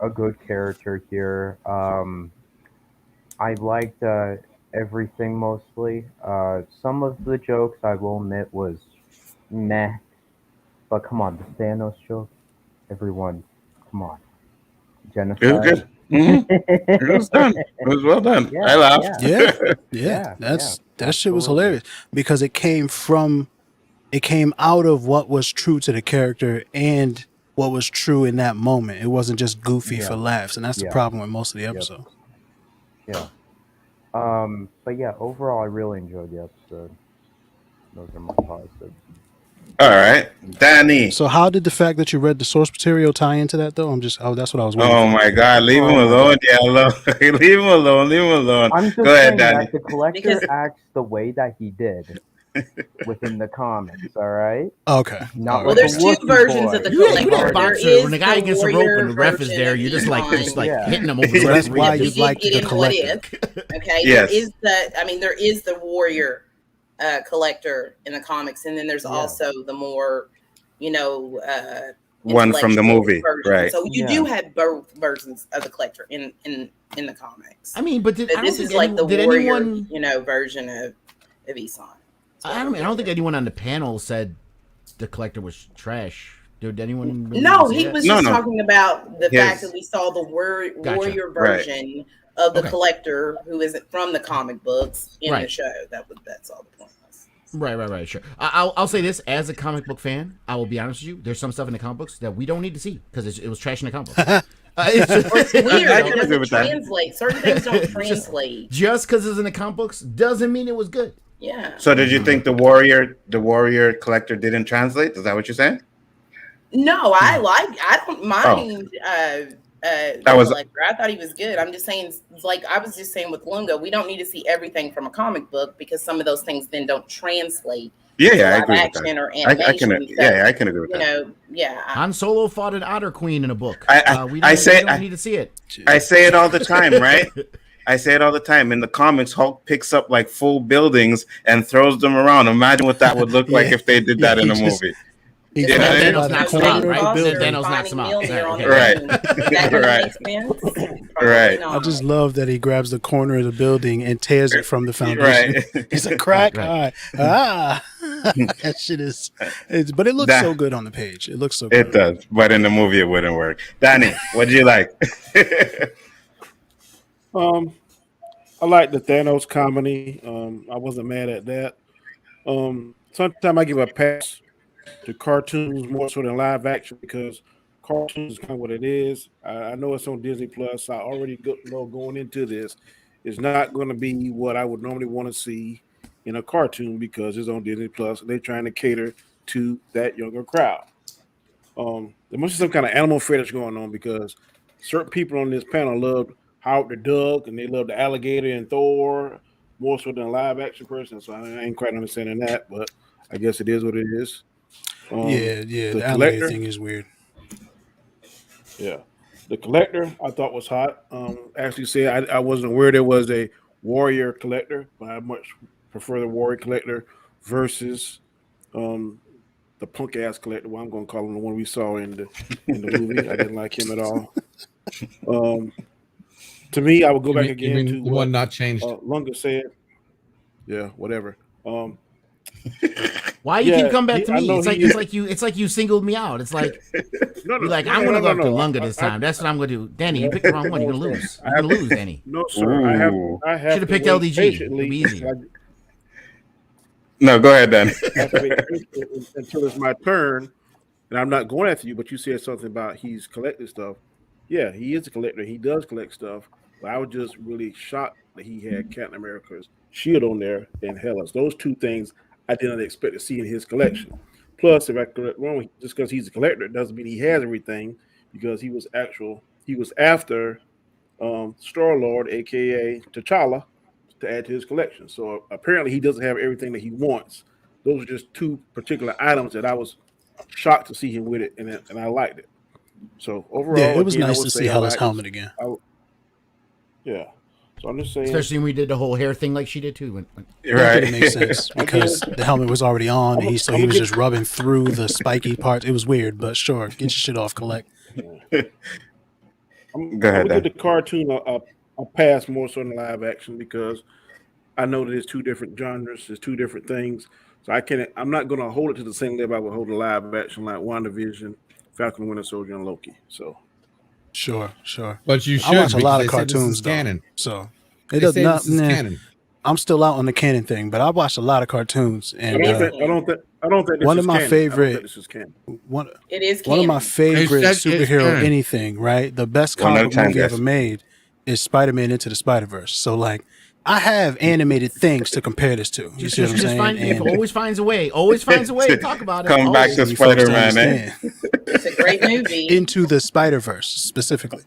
a good character here. I liked everything mostly. Some of the jokes, I will admit, was meh. But come on, the Thanos joke, everyone, come on. Genocide. It was good. It was done. It was well done. Yeah, I laughed. Yeah. That shit was absolutely. hilarious because it came out of what was true to the character and what was true in that moment. It wasn't just goofy for laughs, and that's the Yeah. problem with most of the episodes. Yeah. But yeah, overall, I really enjoyed the episode. Those are my positives. All right, Danny. So how did the fact that you read the source material tie into that though? That's what I was wondering. Oh my God, leave him alone, Yellow. Leave him alone. I'm just Go ahead, saying Danny. that the collector Because- acts the way that he did within the comics, all right? Okay. Not All Well, right. there's the two Wookiee versions boy. of the You collector. that There boxer is when the guy gets the rope warrior and the ref is version there, of you're just like Yeah. hitting him over So the that's referee. why We you did liked get the into what collector. if. Okay, Yes. there is the warrior collector in the comics, and then there's also the more, One from the intellectual movie, version. right. So you do have both versions of the collector in the comics. I mean, but But this is like the did warrior, anyone? version of Eson. I don't think anyone on the panel said the collector was trash. Did anyone? Really No, say he that? was No, just no. talking about the Yes. fact that we saw the Gotcha. warrior Right. version of the Okay. collector who isn't from the comic books in the Right. show. That's all the point was. Right, sure. I'll say this as a comic book fan. I will be honest with you. There's some stuff in the comic books that we don't need to see because it was trash in the comic books. It's It's weird. I It can agree doesn't with that. translate. Certain things don't translate. just because it's in the comic books doesn't mean it was good. Yeah. So did you think the warrior collector didn't translate? Is that what you're saying? No, I don't mind That was collector. I thought he was good. I'm just saying, like I was just saying with Lunga, we don't need to see everything from a comic book because some of those things then don't translate. I to live agree with action that. or animation. I can agree with that. Han Solo fought an otter queen in a book. We don't need to see it. I say it all the time, right? I say it all the time. In the comics, Hulk picks up like full buildings and throws them around. Imagine what that would look like if they did that in a movie. Thanos knocks him out, right? Thanos knocks him out. Right. I just love that he grabs the corner of the building and tears it from the foundation. Right. It's a crack. Right. That shit is. But it looks so good on the page. It looks so good. It does, but in the movie it wouldn't work. Danny, what do you like? I like the Thanos comedy. I wasn't mad at that. Sometimes I give a pass to cartoons more so than live action because cartoons is kind of what it is. I know it's on Disney Plus. I already know going into this, it's not going to be what I would normally want to see in a cartoon because it's on Disney Plus. They're trying to cater to that younger crowd. There must be some kind of animal fetish going on because certain people on this panel loved Howard the Duck and they love the alligator and Thor more so than a live action person. So I ain't quite understanding that, but I guess it is what it is. The alligator thing is weird. Yeah. The collector I thought was hot. Actually said I wasn't aware there was a warrior collector, but I much prefer the warrior collector versus the punk ass collector. Well, I'm gonna call him the one we saw in the movie. I didn't like him at all. To me, I would go back again to the one not changed. Lunga said. Yeah, whatever. Why you keep coming back to me? It's like you singled me out. It's like I'm gonna go after Lunga this time. That's what I'm gonna do. Danny, you picked the wrong one. You're gonna lose. You're gonna lose, Danny. No, sir. I have should have picked LDG. It'd be easy. No, go ahead, Danny. Until it's my turn, and I'm not going after you. But you said something about he's collecting stuff. Yeah, he is a collector. He does collect stuff. But I was just really shocked that he had Captain America's shield on there and Hela's. Those two things I did not expect to see in his collection. Plus, if I correct wrong, just because he's a collector doesn't mean he has everything because he was after Star-Lord, aka T'Challa, to add to his collection. So apparently he doesn't have everything that he wants. Those are just two particular items that I was shocked to see him with it, and I liked it. So overall, it was nice to see Hela's helmet again. So I'm just saying, especially when we did the whole hair thing like she did too. Right, it makes sense because the helmet was already on, and he was just rubbing through the spiky parts. It was weird, but sure, get your shit off, collect. I'm gonna give the cartoon a pass more so than live action because I know that it's two different genres, it's two different things. So I'm not gonna hold it to the same level I would hold a live action like WandaVision, Falcon, Winter Soldier, and Loki. So. Sure. But you should. I watch a lot of cartoons, canon. So it does not. Canon. I'm still out on the canon thing, but I watched a lot of cartoons, and I don't think this one is of my canon. favorite. It is one of my favorite superhero anything. Right, the best comic movie ever made is Spider-Man Into the Spider-Verse. So like, I have animated things to compare this to. You see what I'm saying? It always finds a way. Always finds a way to talk about it. Come back to Spider-Man, eh? It's a great movie. Into the Spider-Verse specifically.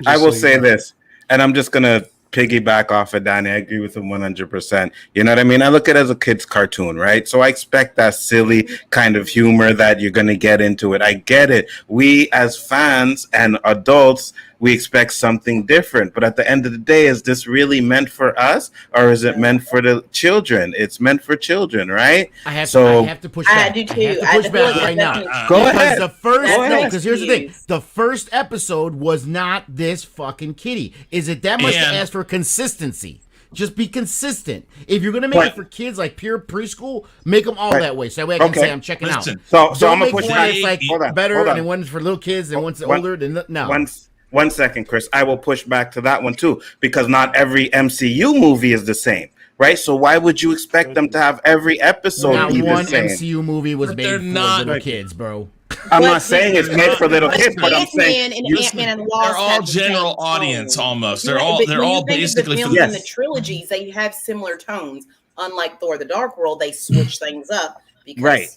I will say this, and I'm just gonna piggyback off of Danny. I agree with him 100%. You know what I mean? I look at it as a kid's cartoon, right? So I expect that silly kind of humor that you're gonna get into it. I get it. We as fans and adults, we expect something different. But at the end of the day, is this really meant for us or is it meant for the children? It's meant for children, right? I have to push back. I do too. I have to push back right now. Go ahead. Because here's the thing. The first episode was not this fucking kitty. Is it that much to ask for consistency? Just be consistent. If you're gonna make it for kids like pure preschool, make them all that way. So that way I can say I'm checking out. So I'm gonna push back. It's like better, and one's for little kids, and one's older. No. 1 second, Chris. I will push back to that one too, because not every MCU movie is the same, right? So why would you expect them to have every episode be the same? MCU movie was made for little kids, bro. I'm not saying it's made for little kids, but I'm saying they're all general audience almost. They're all basically for the films and the trilogies. They have similar tones. unlike Thor: The Dark World, they switch things up because Right.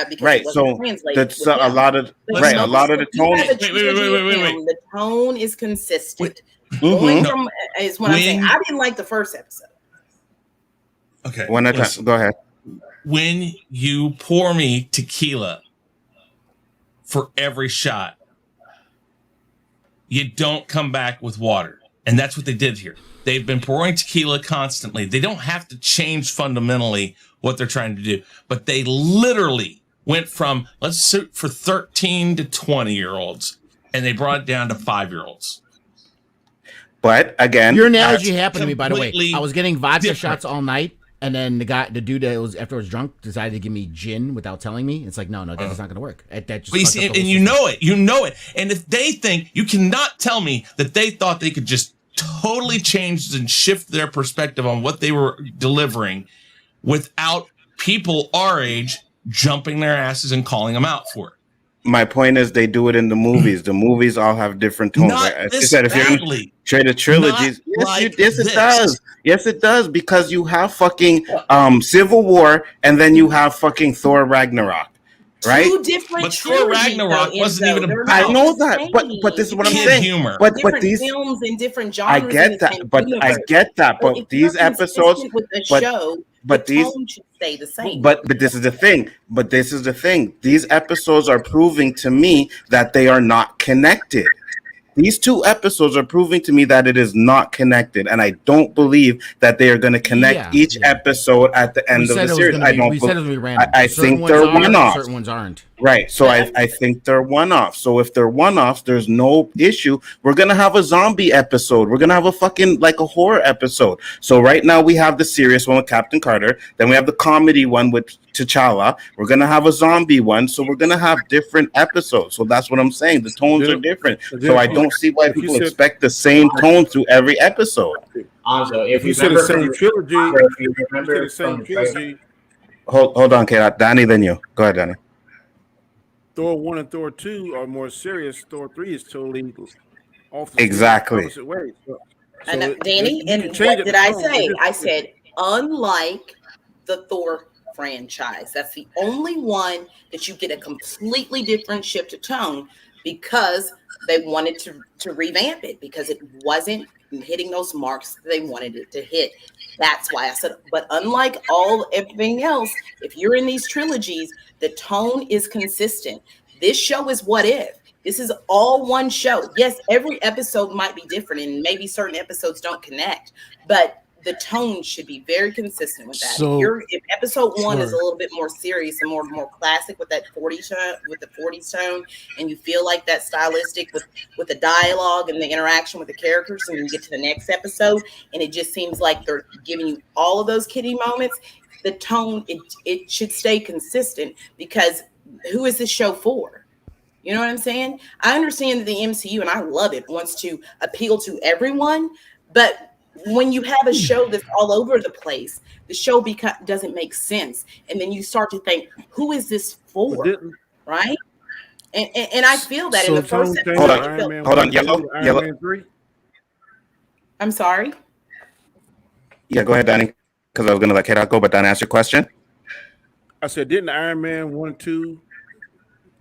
Because it wasn't So translated. that's with a them. lot of But right. A most lot of the of you tone. have a Wait, trilogy with wait. him, the tone is consistent. Mhm. Going from is what I'm saying. When- I didn't like the first episode. Okay. One at a listen. time. Go ahead. When you pour me tequila for every shot, you don't come back with water. And that's what they did here. They've been pouring tequila constantly. They don't have to change fundamentally what they're trying to do, but they literally went from, let's shoot for 13 to 20-year-olds, and they brought it down to 5-year-olds. But again, Your analogy happened to me, by the way. completely I was getting vodka different. shots all night, and then the dude that was after I was drunk decided to give me gin without telling me. It's like, no, that's not going to work. That just But you fucked see, up the and whole you system. know it. And if they think, you cannot tell me that they thought they could just totally change and shift their perspective on what they were delivering without people our age jumping their asses and calling them out for it. my point is they do it in the movies. The movies all have different tones. Not Like I this said, if you're in badly. trade trilogies, Not like yes, it this. does. Yes, it does, because you have fucking Civil War, and then you have fucking Thor Ragnarok, right? Two different But Thor trilogies, Ragnarok though, wasn't Enzo. even They're about- I not know the that, but same. this is what I'm Kid saying. humor. But Different these, films and different I genres. in get the that, same but universe. I get that. So But if these you're episodes, consistent with the but- show, but the these- tone should stay the same. But this is the thing. But this is the thing. These episodes are proving to me that they are not connected. These two episodes are proving to me that it is not connected, and I don't believe that they are going to connect each episode at the end of the series. I don't. We said it was going to be random. I Certain think ones they're are, one-offs. certain ones aren't. Right. So I think they're one-offs. So if they're one-offs, there's no issue. We're gonna have a zombie episode. We're gonna have a fucking like a horror episode. So right now we have the serious one with Captain Carter. Then we have the comedy one with T'Challa. We're gonna have a zombie one. So we're gonna have different episodes. So that's what I'm saying. The tones are different. So I don't see why people expect the same tone through every episode. Also, If you said the same trilogy, Hold on, Kate. Danny, then you. Go ahead, Danny. Thor 1 and Thor 2 are more serious. Thor 3 is totally off the opposite way. And Danny, and what did I say? I said, unlike the Thor franchise, that's the only one that you get a completely different shift of tone because they wanted to revamp it because it wasn't hitting those marks that they wanted it to hit. That's why I said, but unlike everything else, if you're in these trilogies, the tone is consistent. This show is What If. This is all one show. Yes, every episode might be different and maybe certain episodes don't connect, but the tone should be very consistent with that. So, if episode one is a sure. little bit more serious and more classic with that 40s tone, and you feel like that stylistic with the dialogue and the interaction with the characters, and you get to the next episode, and it just seems like they're giving you all of those kiddie moments, the tone, it should stay consistent because who is this show for? You know what I'm saying? I understand that the MCU, and I love it, wants to appeal to everyone, but when you have a show that's all over the place, the show doesn't make sense. And then you start to think, who is this for? Right? And I feel that in the first episode. Hold on, Yellow. I'm sorry? Yeah, go ahead, Danny, because I was going to let Kate go, but Danny, ask your question. I said, didn't Iron Man 1 and 2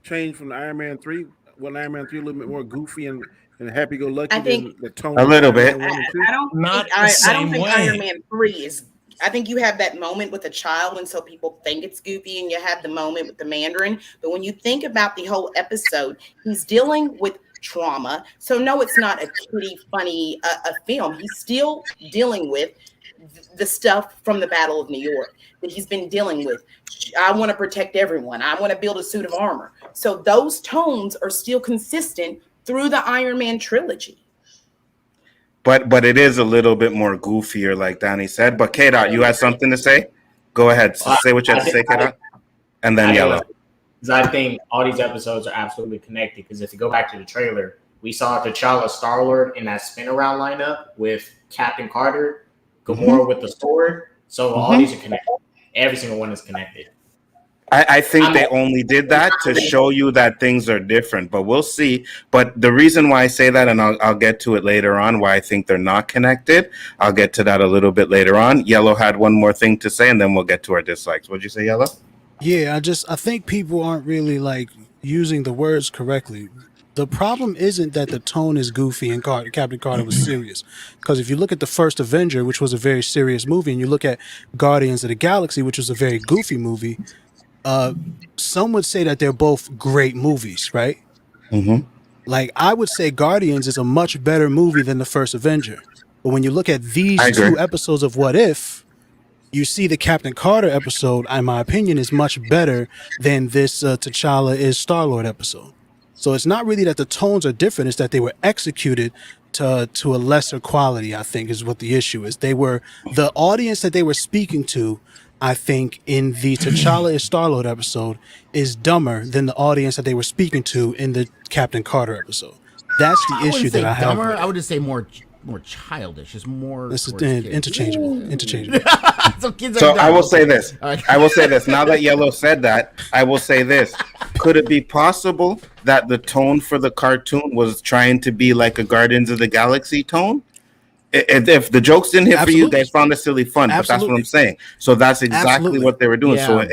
change from the Iron Man 3? Well, Iron Man 3 a little bit more goofy and happy-go-lucky. I think than the tone a little bit. I don't think Iron Man 3 is. I think you have that moment with a child, and so people think it's goofy, and you have the moment with the Mandarin. But when you think about the whole episode, he's dealing with trauma. So no, it's not a kiddie, funny a film. He's still dealing with the stuff from the Battle of New York that he's been dealing with. I want to protect everyone. I want to build a suit of armor. So those tones are still consistent through the Iron Man trilogy. But it is a little bit more goofier, like Danny said. But K-Dot, you had something to say? Go ahead. Say what you had to say, K-Dot. And then Yellow. Because I think all these episodes are absolutely connected. Because if you go back to the trailer, we saw T'Challa, Star-Lord in that spin-around lineup with Captain Carter, Gamora with the sword. So all these are connected. Every single one is connected. I think they only did that to show you that things are different, but we'll see. But the reason why I say that, and I'll get to it later on, why I think they're not connected, I'll get to that a little bit later on. Yellow had one more thing to say, and then we'll get to our dislikes. What'd you say, Yellow? Yeah, I think people aren't really like using the words correctly. The problem isn't that the tone is goofy and Captain Carter was serious. Because if you look at the first Avenger, which was a very serious movie, and you look at Guardians of the Galaxy, which was a very goofy movie, some would say that they're both great movies, right? Mm-hmm. Like, I would say Guardians is a much better movie than the first Avenger. But when you look at these two episodes of What If, you see the Captain Carter episode, in my opinion, is much better than this T'Challa is Star-Lord episode. So it's not really that the tones are different, it's that they were executed to a lesser quality, I think, is what the issue is. They were, the audience that they were speaking to, I think, in the T'Challa is Star-Lord episode is dumber than the audience that they were speaking to in the Captain Carter episode. That's the issue that I have. Dumber, I would just say more childish. It's more. This is interchangeable. So I will say this. I will say this. Now that Yellow said that, I will say this. Could it be possible that the tone for the cartoon was trying to be like a Guardians of the Galaxy tone? If the jokes didn't hit for you, guys found it silly fun. But that's what I'm saying. So that's exactly what they were doing. Yeah. So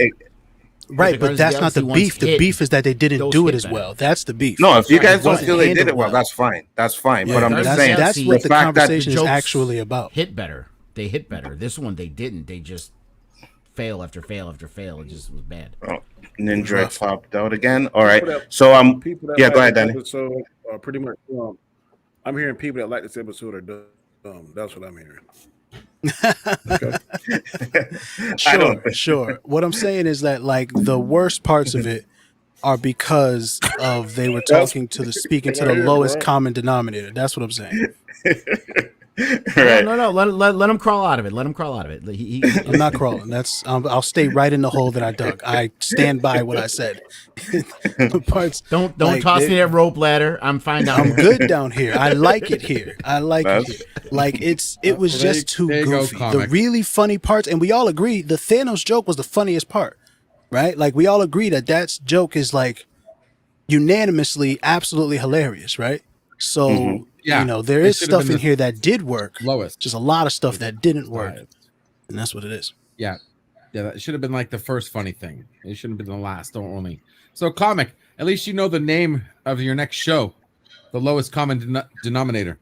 right, but that's not the beef. The beef is that they didn't do it as well. That's the beef. No, if you guys don't feel they did it well, that's fine. That's fine. But I'm just saying that's what the conversation is jokes actually about. Hit better. They hit better. This one they didn't. They just fail after fail after fail. It just was bad. Oh, Ninja popped out again. All right. So yeah, go ahead, Danny. So pretty much, I'm hearing people that like this episode are dumb. That's what I'm hearing. Sure. What I'm saying is that like the worst parts of it are because of they were speaking to the lowest common denominator. That's what I'm saying. Right. No. Let him crawl out of it. I'm not crawling. I'll stay right in the hole that I dug. I stand by what I said. Don't toss me that rope ladder. I'm fine down. I'm good down here. I like it here. Like it was just too goofy. The really funny parts, and we all agree the Thanos joke was the funniest part, right? Like we all agree that joke is like unanimously absolutely hilarious, right? So there is stuff in here that did work. Lowest. Just a lot of stuff that didn't work. And that's what it is. Yeah. That should have been like the first funny thing. It shouldn't have been the last, only. So comic, at least you know the name of your next show. The lowest common denominator.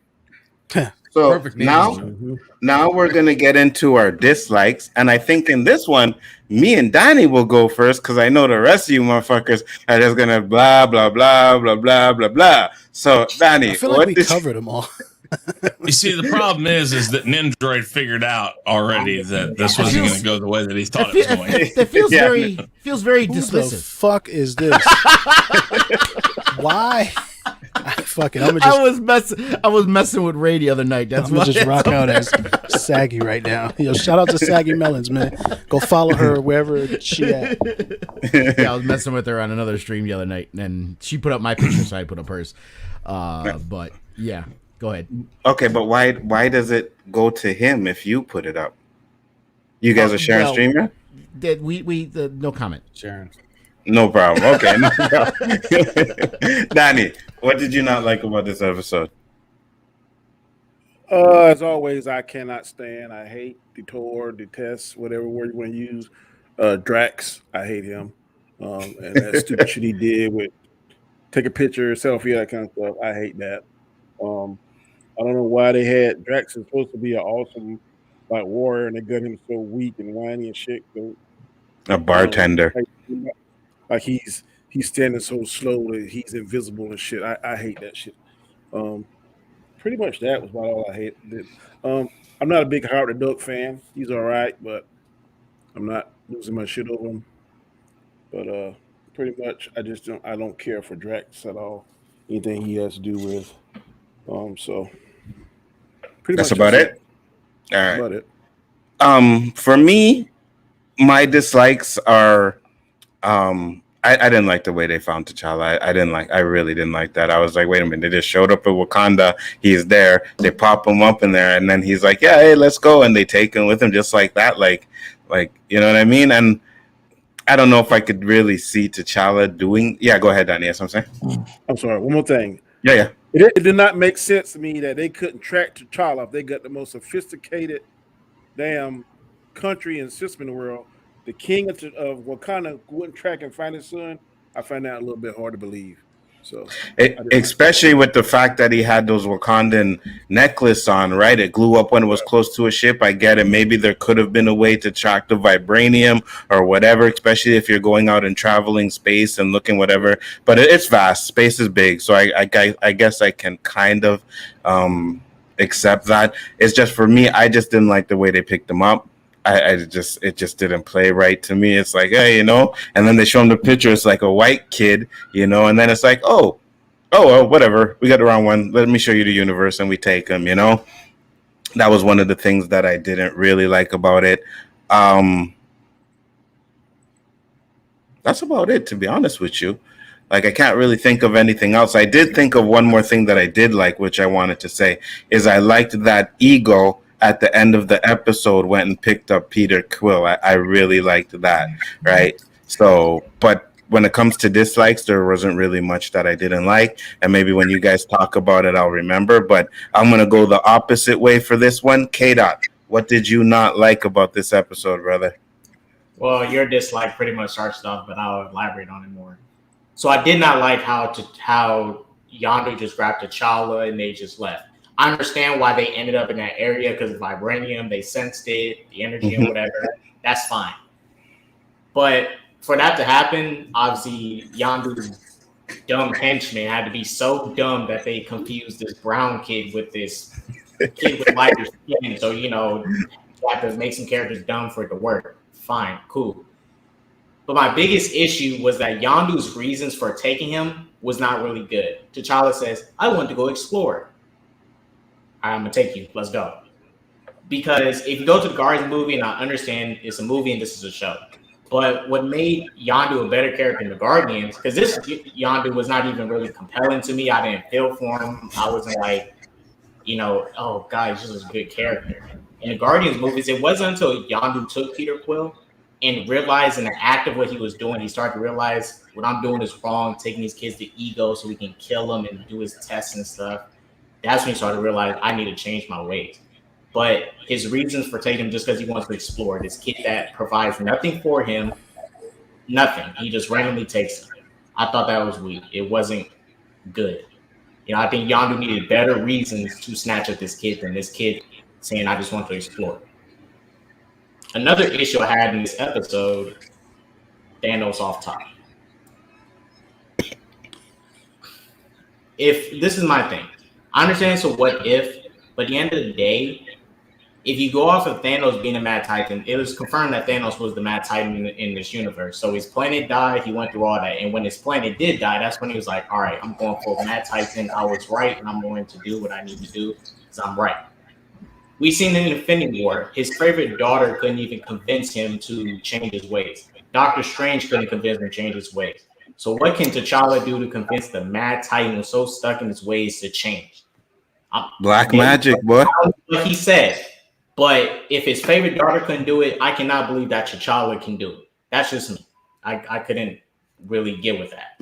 So perfect name. Now we're gonna get into our dislikes, and I think in this one, me and Danny will go first because I know the rest of you motherfuckers are just gonna blah blah blah blah blah blah blah. So Danny, I feel like we covered them all. You see, the problem is that Nindroid figured out already that this wasn't going to go the way that he thought it was going. That feels very dismissive. The fuck is this? Why? I was messing with Ray the other night. That's I'm gonna just rock out as Saggy right now. Shout out to Saggy Melons, man. Go follow her wherever she at. Yeah, I was messing with her on another stream the other night, and she put up my picture, so I put up hers. But yeah, go ahead. Okay, but why does it go to him if you put it up? You guys are sharing stream here? No comment. Sharon. No problem. Okay. No problem. Danny, what did you not like about this episode? As always, I cannot stand. I hate, detest, whatever word you want to use. Drax, I hate him. And that stupid shit he did with take a picture, selfie, that kind of stuff. I hate that. I don't know why they had Drax is supposed to be an awesome like warrior, and they got him so weak and whiny and shit. So, a bartender. Like he's standing so slow that he's invisible and shit. I hate that shit. Pretty much that was about all I hated. I'm not a big Howard the Duck fan. He's all right, but I'm not losing my shit over him. But pretty much I don't care for Drax at all. Anything he has to do with. So pretty that's much about it. All right. About it. For me, my dislikes are I didn't like the way they found T'Challa. I really didn't like that. I was like, wait a minute, they just showed up at Wakanda, he's there, they pop him up in there, and then he's like, yeah, hey, let's go, and they take him with him just like that, like you know what I mean? And I don't know if I could really see T'Challa doing. Yeah, go ahead, Danny. That's what I'm saying. I'm sorry. One more thing. Yeah. It did not make sense to me that they couldn't track T'Challa if they got the most sophisticated damn country and system in the world. The king of Wakanda wouldn't track and find his son. I find that a little bit hard to believe. So, Especially with the fact that he had those Wakandan necklace on, right? It glue up when it was close to a ship. I get it. Maybe there could have been a way to track the vibranium or whatever, especially if you're going out and traveling space and looking whatever. But it's vast. Space is big. So I guess I can kind of accept that. It's just for me, I just didn't like the way they picked him up. It just didn't play right to me. It's like, hey, and then they show him the picture. It's like a white kid, and then it's like, oh, whatever. We got the wrong one. Let me show you the universe, and we take him. That was one of the things that I didn't really like about it. That's about it, to be honest with you. Like, I can't really think of anything else. I did think of one more thing that I did like, which I wanted to say, is I liked that Ego at the end of the episode went and picked up Peter Quill. I really liked that, right? So, but when it comes to dislikes, there wasn't really much that I didn't like. And maybe when you guys talk about it, I'll remember. But I'm going to go the opposite way for this one. K-Dot, what did you not like about this episode, brother? Well, your dislike pretty much starts off, but I'll elaborate on it more. So I did not like how Yondu just grabbed T'Challa and they just left. I understand why they ended up in that area because of vibranium. They sensed it, the energy and whatever. That's fine. But for that to happen, obviously, Yondu's dumb henchmen had to be so dumb that they confused this brown kid with this kid with lighter skin. So, you have to make some characters dumb for it to work. Fine, cool. But my biggest issue was that Yondu's reasons for taking him was not really good. T'Challa says, I want to go explore. I'm going to take you. Let's go. Because if you go to the Guardians movie, and I understand it's a movie and this is a show, but what made Yondu a better character in the Guardians, because this Yondu was not even really compelling to me. I didn't feel for him. I wasn't like, oh, God, he's just a good character. In the Guardians movies, it wasn't until Yondu took Peter Quill and realized in the act of what he was doing, he started to realize what I'm doing is wrong, taking these kids to Ego so we can kill them and do his tests and stuff. That's when he started to realize I need to change my ways. But his reasons for taking him just because he wants to explore, this kid that provides nothing for him, nothing. He just randomly takes him. I thought that was weak. It wasn't good. I think Yondu needed better reasons to snatch at this kid than this kid saying, I just want to explore. Another issue I had in this episode, Thanos off top. If this is my thing, I understand it's a what if, but at the end of the day, if you go off of Thanos being a Mad Titan, it was confirmed that Thanos was the Mad Titan in this universe. So his planet died, he went through all that. And when his planet did die, that's when he was like, all right, I'm going for Mad Titan. I was right, and I'm going to do what I need to do because I'm right. We've seen in Infinity War, his favorite daughter couldn't even convince him to change his ways. Doctor Strange couldn't convince him to change his ways. So what can T'Challa do to convince the Mad Titan who's so stuck in his ways to change? Black magic, boy. What he said. But if his favorite daughter couldn't do it, I cannot believe that T'Challa can do it. That's just me. I couldn't really get with that.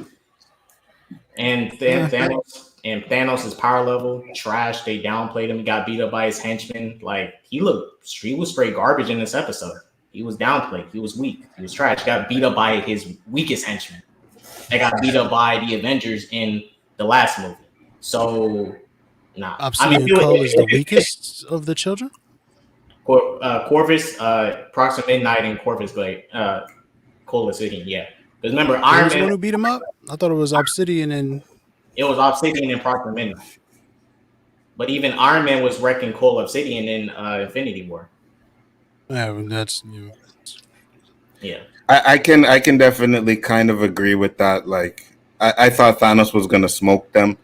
And Thanos' power level, trash. They downplayed him. He got beat up by his henchmen. Like, he was straight garbage in this episode. He was downplayed. He was weak. He was trash. Got beat up by his weakest henchman. They got beat up by the Avengers in the last movie. So, nah. Obsidian Cole is the weakest of the children? Corvus, Proxima Midnight, and Corvus Glade. Cole is sitting, yeah. Because remember, Iron Man. The one who beat him up? I thought it was Obsidian and. It was Obsidian and Proxima Midnight. But even Iron Man was wrecking Cole Obsidian in Infinity War. Yeah, that's. Yeah. I can definitely kind of agree with that. Like, I thought Thanos was going to smoke them,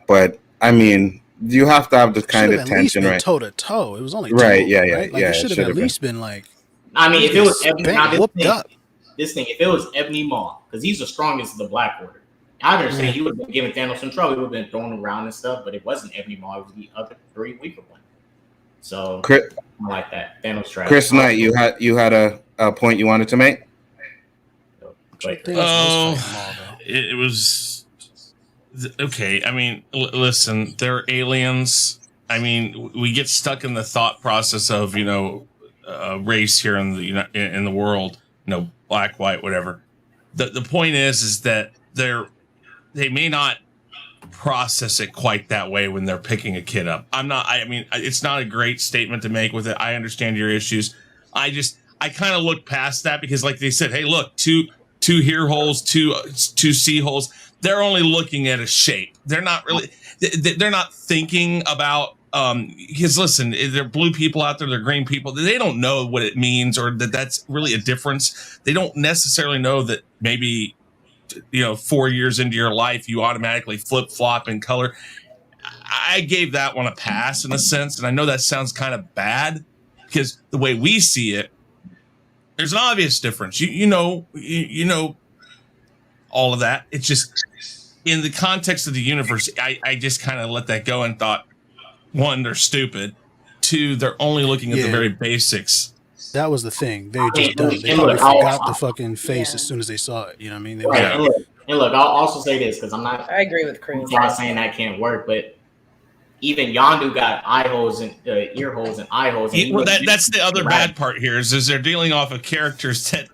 but I mean, you have to have this kind of tension, right? Toe to toe. It was only right. Yeah. Right? Like, it should have at least been like. I mean, if it was if it was Ebony Maw, because he's the strongest of the Black Order. I understand he would have been giving Thanos some trouble. He would have been thrown around and stuff, but it wasn't Ebony Maw. It was the other three weaker ones. So I like that. Thanos trash. Chris Knight, you had a point you wanted to make? But it was okay. I mean, listen, they're aliens. I mean, we get stuck in the thought process of race here in the world. Black, white, whatever. The point is that they may not process it quite that way when they're picking a kid up. I mean, it's not a great statement to make with it. I understand your issues. I kind of look past that because, like they said, hey, look, two ear holes, two sea holes. They're only looking at a shape. They're not really. They're not thinking about. Because listen, there are blue people out there, there are green people. They don't know what it means or that's really a difference. They don't necessarily know that maybe 4 years into your life you automatically flip flop in color. I gave that one a pass in a sense, and I know that sounds kind of bad because the way we see it, there's an obvious difference. You know all of that. It's just in the context of the universe, I just kind of let that go and thought, one, they're stupid. Two, they're only looking at the very basics. That was the thing. They were just dumb. They probably forgot the fucking face as soon as they saw it. You know what I mean? And look, I'll also say this because I agree with Chris. I'm not saying that can't work, but even Yondu got eye holes and ear holes and eye holes. And that's the other bad part here is they're dealing off of characters that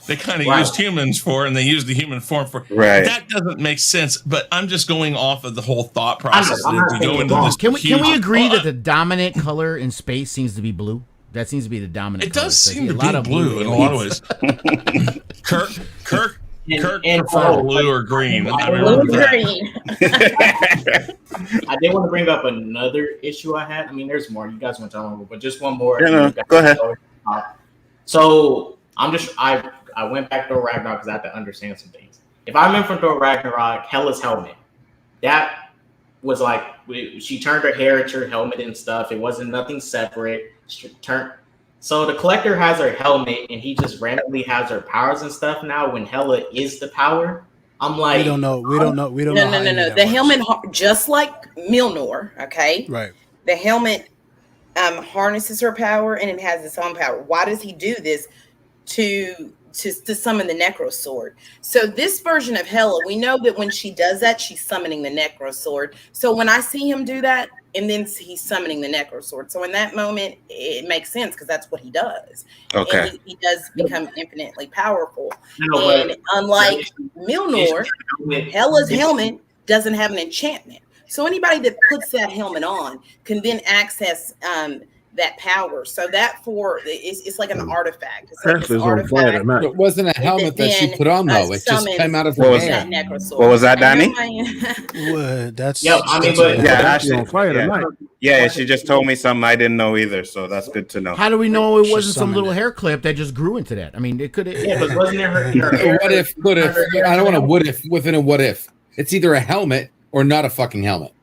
they kind of used humans for, and they used the human form for. Right. That doesn't make sense. But I'm just going off of the whole thought process. Can we agree that the dominant color in space seems to be blue? That seems to be the dominant. It does color. seem to be blue in a lot of ways. Kirk prefer blue or green. I did want to bring up another issue I had. I mean, there's more. You guys want to tell me, but just one more. Go ahead. So I went back to Thor Ragnarok because I had to understand some things. If I remember from Thor Ragnarok, Hela's helmet, that was like she turned her hair into her helmet and stuff. It wasn't nothing separate. So the Collector has her helmet, and he just randomly has her powers and stuff now. When Hela is the power, I'm like, we don't know. No. The helmet, just like Mjolnir, okay? Right. The helmet harnesses her power, and it has its own power. Why does he do this? To summon the Necro Sword. So this version of Hela, we know that when she does that, she's summoning the Necro Sword. So when I see him do that, and then he's summoning the Necro Sword. So in that moment, it makes sense because that's what he does. Okay. And he does become infinitely powerful. And unlike Mjolnir, Hela's helmet doesn't have an enchantment. So anybody that puts that helmet on can then access that power. So that it's like an artifact. It's like this artifact. It wasn't a helmet that she put on though. It just came out of her hair. What was that, Danny? That's Ashley on fire tonight. Yeah, she just told me something I didn't know either, so that's good to know. How do we know it wasn't some little hair clip that just grew into that? I mean, it could have. Yeah, but wasn't there her what if? I don't want to what if within a what if. It's either a helmet or not a fucking helmet.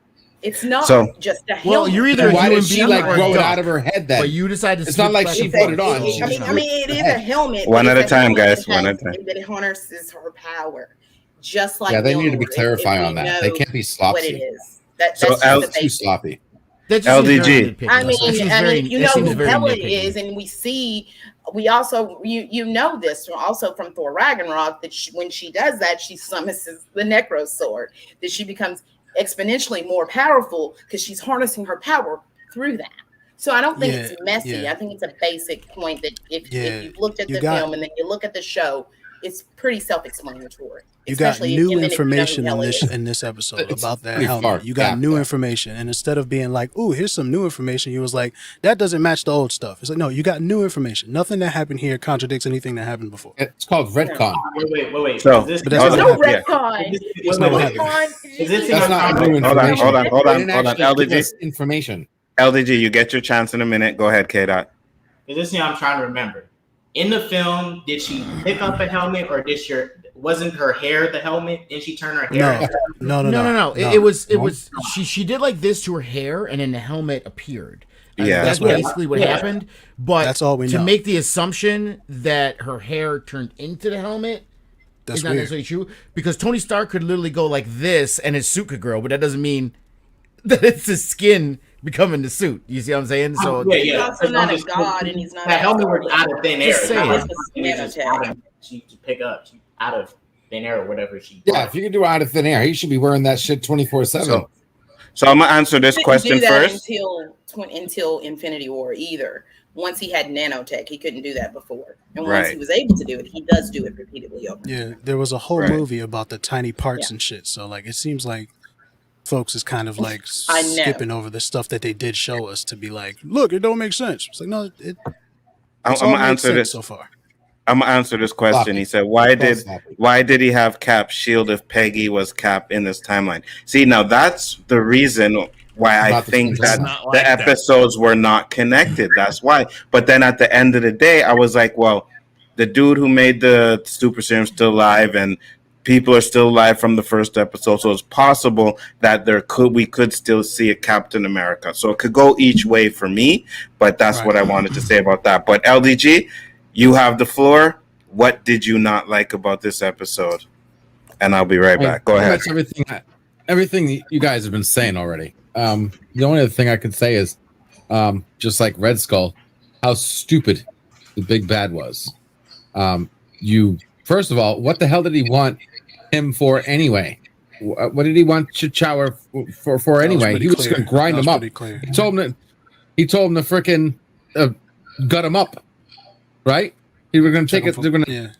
It's not just a helmet. Well, you're either why did she grow it out of her head then? But you decided to. It's not like she put it on. I mean, it is a helmet. One at a time, guys. One at a time. That harnesses her power, just like. Yeah, they need to be clarifying on that. They can't be sloppy. What it is. That's too sloppy. LDG. I mean, you know who Hela is, and we also you know this also from Thor Ragnarok that when she does that, she summons the Necro Sword, that she becomes exponentially more powerful because she's harnessing her power through that. So I don't think it's messy. I think it's a basic point that if you've looked at the film and then you look at the show, it's pretty self-explanatory. You got new information in this episode about that helmet. You got new information, and instead of being like, "Ooh, here's some new information," you was like, "That doesn't match the old stuff." It's like, no, you got new information. Nothing that happened here contradicts anything that happened before. It's called retcon. Wait. So there's no retcon. That's not new information. Hold on. LDG information. LDG, you get your chance in a minute. Go ahead, K-Dot. This thing I'm trying to remember. In the film, did she pick up a helmet, or wasn't her hair the helmet? Did she turn her hair? No. It was she did like this to her hair, and then the helmet appeared. That's basically what happened. But that's all we know. To make the assumption that her hair turned into the helmet is not necessarily true, because Tony Stark could literally go like this, and his suit could grow, but that doesn't mean that it's his skin becoming the suit. You see what I'm saying? So he's also not a god, and he's not. That helmet was out of thin air. Just saying. She pick up. out of thin air or whatever she. Yeah, if you can do it out of thin air, he should be wearing that shit 24/7. So I'm gonna answer this question do that first. Until Infinity War either. Once he had nanotech, he couldn't do that before. And once Right. he was able to do it, he does do it repeatedly over. Yeah, there was a whole Right. movie about the tiny parts Yeah. and shit. So like, it seems like folks is kind of like I know. skipping over the stuff that they did show us to be like, look, it don't make sense. It's like, no, it's I'm all gonna made answer sense this. so far. I'm gonna answer this question. Sloppy. He said, Sloppy. why did he have Cap's shield if Peggy was Cap in this timeline? See, now that's the reason why I About the think same that It's not the like that. episodes were not connected. That's why. But then at the end of the day, I was like, well, the dude who made the super serum still alive, and people are still alive from the first episode. So it's possible that we could still see a Captain America. So it could go each way for me. But that's Right. what I wanted to say about that. But LDG, you have the floor. What did you not like about this episode? And I'll be right back. Go Pretty ahead. much everything you guys have been saying already. The only other thing I could say is, just like Red Skull, how stupid the big bad was. First of all, what the hell did he want him for anyway? What did he want T'Challa for anyway? He was going to grind him up. Clear. He told him to freaking gut him up, right? He was going to take it. They're going to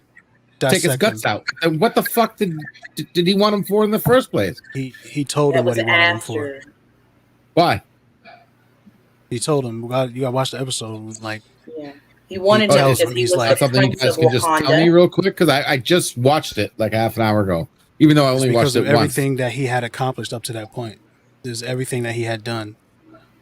take his guts out. And what the fuck did he want him for in the first place? He told That him what was he wanted him for. after. Why? He told him, you got to watch the episode. Like, Yeah. He wanted Oh, to tells because him, he he's was like- the That's something you Prince guys of can just tell me Wakanda. real quick because I just watched it like half an hour ago, even though I it's only because watched of it once. everything that he had accomplished up to that point. There's everything that he had done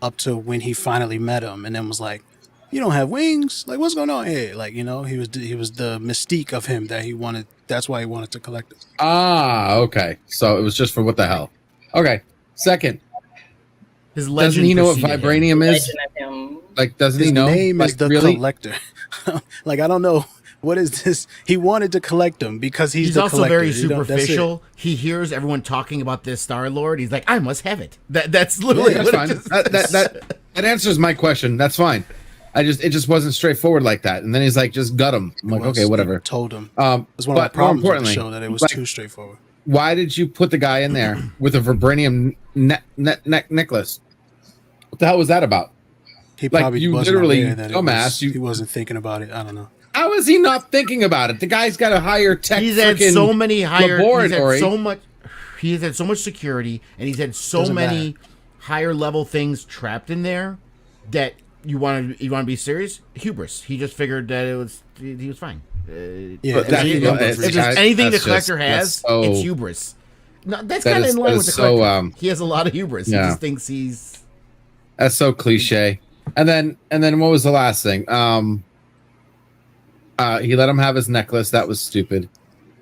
up to when he finally met him, and then was like, "You don't have wings? Like, what's going on here?" Like, he was the mystique of him that he wanted. That's why he wanted to collect it. Ah, okay. So it was just for what the hell? Okay. Second, His legend doesn't he know what preceded him. vibranium is? Legend of him. Like, doesn't His he know? name is Like, the really? Collector. Like, I don't know. What is this? He wanted to collect them because he's the also collector. very You know, that's it. superficial. He hears everyone talking about this Star Lord. He's like, I must have it. That's literally Yeah, that's what it fine. just- That answers my question. That's fine. It just wasn't straightforward like that. And then he's like, just gut him. I'm like, Was- okay, whatever. Told him. Um, That's one of my but more problems with the importantly, show, that it was like, too straightforward. why did you put the guy in there with a vibranium necklace? What the hell was that about? He like, probably you wasn't literally, aware that dumbass, he wasn't thinking about it. I don't know. How is he not thinking about it? The guy's got a higher tech. He's had frickin' so many higher. laboratory. He's had so much security, and he's had so Doesn't many matter. higher level things trapped in there that you want to be serious. Hubris. He just figured that he was fine. Yeah, But that- if it's- there's guys, anything the that's collector just- has, that's so- it's hubris. No, that's that kind of is- in line that with the is so, collector. He has a lot of hubris. yeah. He just thinks he's. That's so cliche. And then what was the last thing? He let him have his necklace. That was stupid.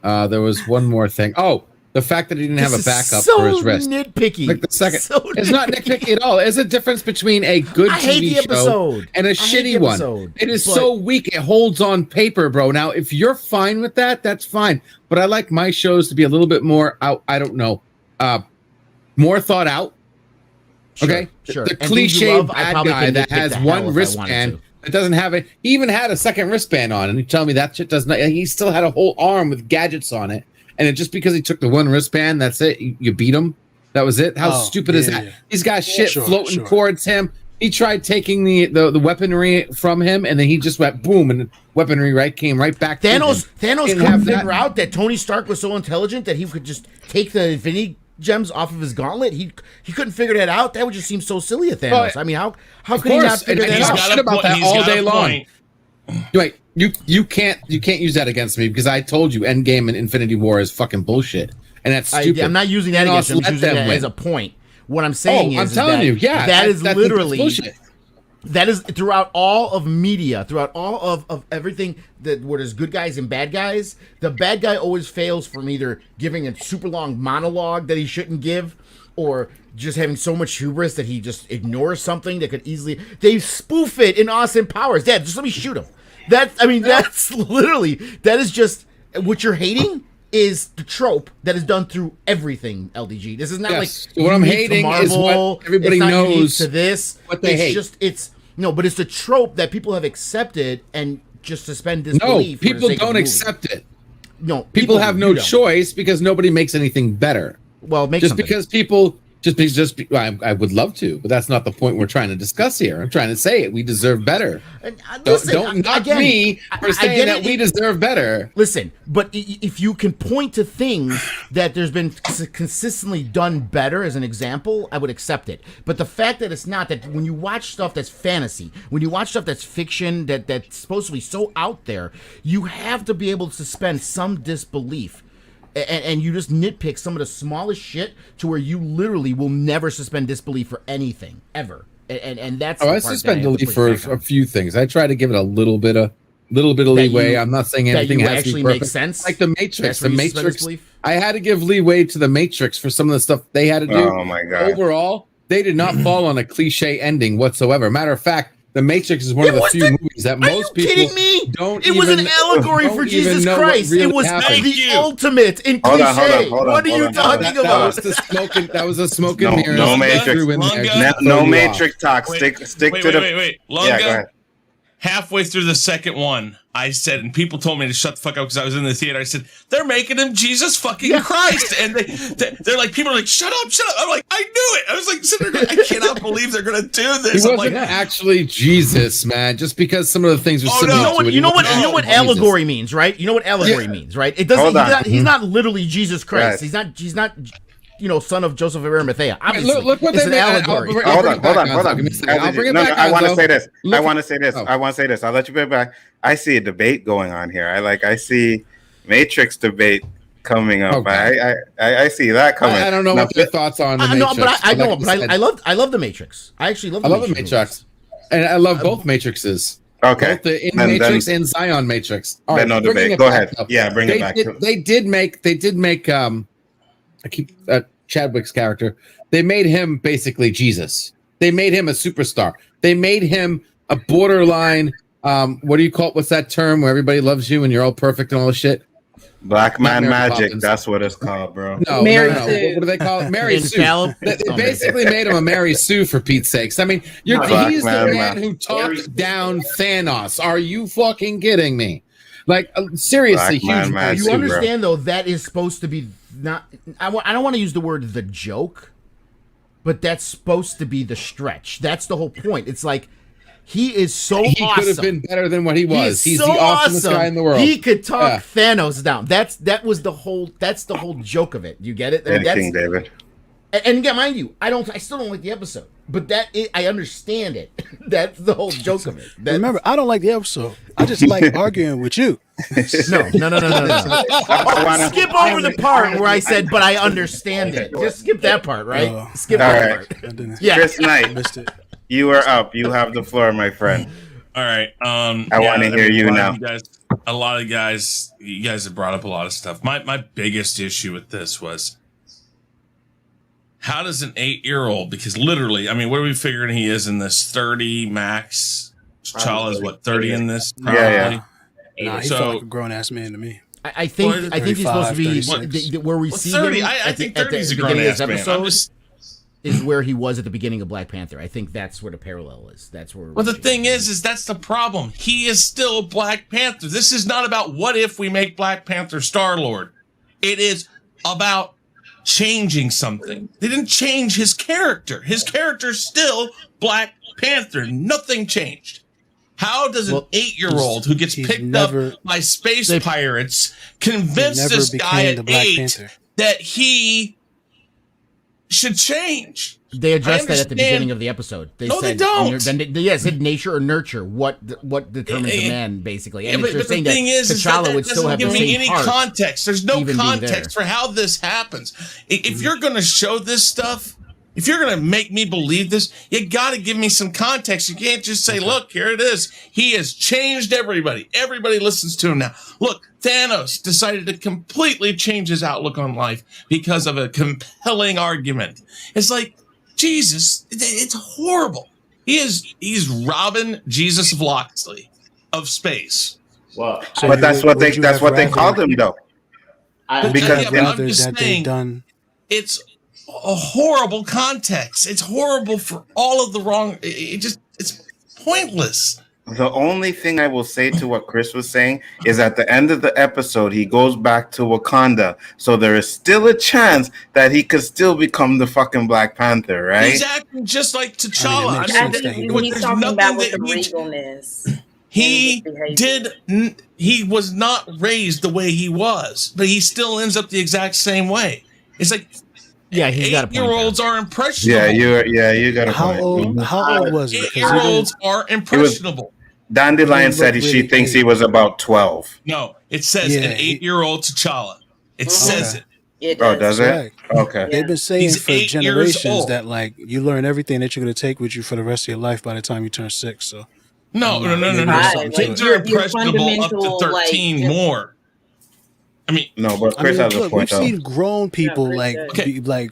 There was one more thing. Oh, the fact that he didn't have a This is backup so for his wrist. Nitpicky. Like the second, So it's not nitpicky at all. There's a difference between a good I hate TV the show episode. and a I hate shitty the one. episode, It is but- so weak. It holds on paper, bro. Now, if you're fine with that, that's fine. But I like my shows to be a little bit more out. I don't know, more thought out. Sure, Okay, sure. The And things cliche you love, I bad probably guy could that nitpick has the hell one if I wanted wristband to. that doesn't have it. He even had a second wristband on, and you tell me that shit does not. He still had a whole arm with gadgets on it, and it just because he took the one wristband, that's it. You beat him. That was it. How Oh, stupid is yeah, that? yeah. He's got shit Sure, floating sure. towards him. He tried taking the weaponry from him, and then he just went boom, and the weaponry came right back. to him. Thanos Didn't couldn't have that. figure out that Tony Stark was so intelligent that he could just take the Infinity Gems off of his gauntlet. He couldn't figure that out. That would just seem so silly of Thanos. Well, I mean, how of could he not course, figure and that he's out? got shit about that he's all got a day long. point. Wait, you can't use that against me because I told you Endgame and Infinity War is fucking bullshit, and that's stupid. I'm not using that Thanos against him. I'm let using them that win. as a point. What I'm saying I'm is telling that you, yeah, that is that's literally bullshit. that is throughout all of media, throughout all of everything that where there's good guys and bad guys. The bad guy always fails from either giving a super long monologue that he shouldn't give, or just having so much hubris that he just ignores something that could easily. They spoof it in Austin Powers. Dad, just let me shoot him. That's literally that is just what you're hating. Is the trope that is done through everything, LDG. This is not Yes. like What I'm unique to hating is what Marvel. everybody It's not unique knows to this. what they hate. But it's a trope that people have accepted and just suspend No, disbelief. for the people sake of don't the movie. accept it. no, People have no you don't. choice because nobody makes anything better. Well, make Just something. because people, I would love to, but that's not the point we're trying to discuss here. I'm trying to say it. We deserve better. And, Don't knock me for saying that we deserve better. Listen, but if you can point to things that there's been consistently done better as an example, I would accept it. But the fact that it's not, that when you watch stuff that's fantasy, when you watch stuff that's fiction, that's supposed to be so out there, you have to be able to suspend some disbelief. And you just nitpick some of the smallest shit to where you literally will never suspend disbelief for anything ever. And that's I suspend disbelief for a few things. I try to give it a little bit of leeway. I'm not saying anything has actually to be perfect. makes sense. Like the Matrix. The Matrix. I had to give leeway to the Matrix for some of the stuff they had to do. Oh my god! Overall, they did not fall on a cliche ending whatsoever. Matter of fact, The Matrix is one of the few movies that most people kidding me? don't. It was an allegory for Jesus Christ. It was the ultimate in cliche. What are you talking about? That was a smoke and mirrors. No Matrix. No Matrix talk. Stick to the. Wait. Lunga, Yeah, go ahead. Halfway through the second one, I said, and people told me to shut the fuck up because I was in the theater. I said, they're making him Jesus fucking Christ. And they're like, people are like, shut up. I'm like, I knew it. I was like, sitting there, I cannot believe they're going to do this. He I'm wasn't like, actually Jesus, man, just because some of the things are similar to it. You know what allegory means, right? You know what allegory means, right? It doesn't. He's not literally Jesus Christ. Right. He's not. Son of Joseph of Arimathea. Obviously, look what it's they an made. allegory. Hold on. I'll bring it back. I want to say this. Look- I want to say this. I'll let you get back. I see a debate going on here. I see Matrix debate coming up. Okay. I see that coming. I don't know what your thoughts are on the Matrix. I love the Matrix. I actually love. I love the Matrix, and I love both Matrixes. Okay. Both the In Matrix and Zion Matrix. All right, no debate. Go ahead. Yeah, bring it back. They did make. Chadwick's character. They made him basically Jesus. They made him a superstar. They made him a borderline. What do you call it? What's that term where everybody loves you and you're all perfect and all this shit? Black man magic. Poppins. That's what it's called, bro. No. What do they call it? Mary Sue. They basically made him a Mary Sue for Pete's sakes. I mean, he's the man who talked down Thanos. Are you fucking kidding me? Like seriously, huge. You understand though that is supposed to be not. I don't want to use the word the joke, but that's supposed to be the stretch. That's the whole point. It's like he is so he awesome. Could have been better than what he was. He's so the awesomest guy in the world. He could talk Thanos down. That's the whole joke of it. You get it? King David. And again, mind you, I still don't like the episode, but I understand it. That's the whole joke of it. Remember, I don't like the episode. I just like arguing with you. No. Skip over the part where I said, but I understand it. Just skip that part, right? Skip that part. Yeah. Chris Knight, missed it. You are up. You have the floor, my friend. All right. I want to hear you now. A lot of guys, you guys have brought up a lot of stuff. My biggest issue with this was, how does an 8-year-old, because literally, I mean, what are we figuring he is in this? 30 max? T'Challa is what, 30 in this? Probably? Yeah. Nah, he felt like a grown-ass man to me. I think he's supposed to be where we see 30. him I think 30 is a grown-ass man. Is where he was at the beginning of Black Panther. I think that's where the parallel is. That's where. Well, the thing is that's the problem. He is still Black Panther. This is not about what if we make Black Panther Star-Lord. It is about changing something. They didn't change his character. His character's still Black Panther. Nothing changed. How does an 8-year-old who gets picked up by space pirates convince this guy at 8 that he should change? They addressed that at the beginning of the episode. They said nature or nurture. What determines a man, basically? And but the thing is T'Challa would still have the same give me any heart, context. There's no context for how this happens. If you're going to show this stuff, if you're going to make me believe this, you got to give me some context. You can't just say, "Look, here it is. He has changed everybody. Everybody listens to him now." Look, Thanos decided to completely change his outlook on life because of a compelling argument. It's like, Jesus, it's horrible. He's Robin Jesus of Loxley of space. Well, but that's what they called him though. Because I'm just saying, it's a horrible context. It's horrible for all of the wrong. It's pointless. The only thing I will say to what Chris was saying is at the end of the episode, he goes back to Wakanda. So there is still a chance that he could still become the fucking Black Panther, right? He's acting just like I mean, T'Challa. it makes I sense think that he he's would. talking about with the that regalness. he and his behavior. he was not raised the way he was, but he still ends up the exact same way. It's like Yeah, he's got a point there. 8-year-olds are impressionable. You got a How point. old? How old was he? 'Cause he didn't- 8-year-olds are impressionable. Dandelion He said looked she really thinks he aged. was about 12. No, it says Yeah, an 8-year-old T'Challa. It says Okay. it. It Oh, does. does it? Correct. Okay. They've been saying He's for 8 years generations old. that like you learn everything that you're going to take with you for the rest of your life by the time you turn 6. So No. Maybe there's Right. something to Kids it. are Your impressionable up to fundamental, 13 just- more. I mean, No, but I Chris mean, has a look, point we've though. seen grown people Chris like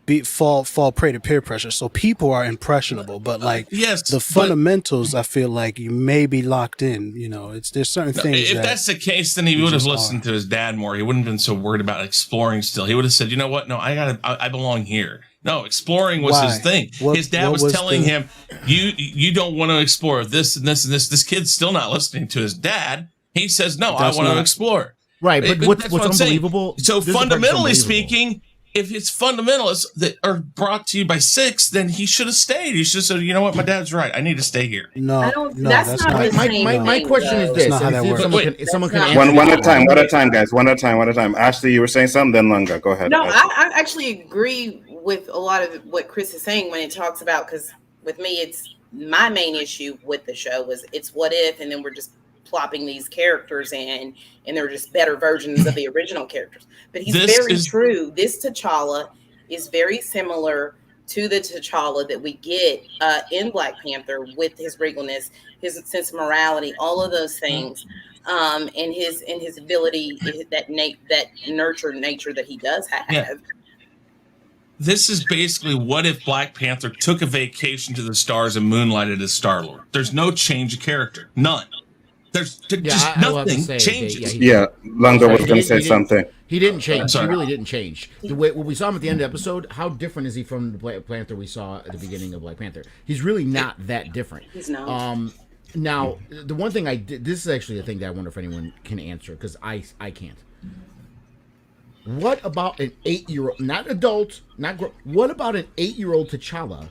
does. fall prey to peer pressure. So people are impressionable, but like yes, the but fundamentals, I feel like you may be locked in. You know, there's certain things if that that's the case, then he you would have just listened are. to his dad more. He wouldn't have been so worried about exploring still. He would have said, you know what? No, I belong here. No, exploring was his Why? thing. What- His dad what was telling the- him, you don't want to explore this and this and this. This kid's still not listening to his dad. He says, no, I That's want to not- explore. Right, but That's what's what I'm saying. unbelievable? So this is the part that's fundamentally unbelievable. speaking, if it's fundamentalists that are brought to you by 6, then he should have stayed. He should have said, you know what, my dad's right. I need to stay here. No, I don't- no, that's that's not not. the My, same my, my thing, question is though. this: That's not how that if works. someone Wait, can, someone can that's answer One this at a time, question. one at a time, guys. One at a time. Ashley, you were saying something, then Lunga. Go ahead. No, Ashley. I actually agree with a lot of what Chris is saying when it talks about, because with me, it's my main issue with the show was it's what if, and then we're just plopping these characters in, and they're just better versions of the original characters. But he's This very is- true. This T'Challa is very similar to the T'Challa that we get in Black Panther with his regalness, his sense of morality, all of those things, and his ability, that nurture nature that he does have. Yeah. This is basically what if Black Panther took a vacation to the stars and moonlighted as Star-Lord. There's no change of character. None. There's just I will have to nothing say, changes. Yeah, Lunga was He going to didn't- say he didn't- something. He didn't change. He sorry. really didn't change. The way when we saw him at the end of the episode, how different is he from the Black Panther we saw at the beginning of Black Panther? He's really not that different. He's not. Now, the one thing I did, this is actually a thing that I wonder if anyone can answer, because I can't. What about an 8-year-old, not adult, not grown, what about an 8-year-old T'Challa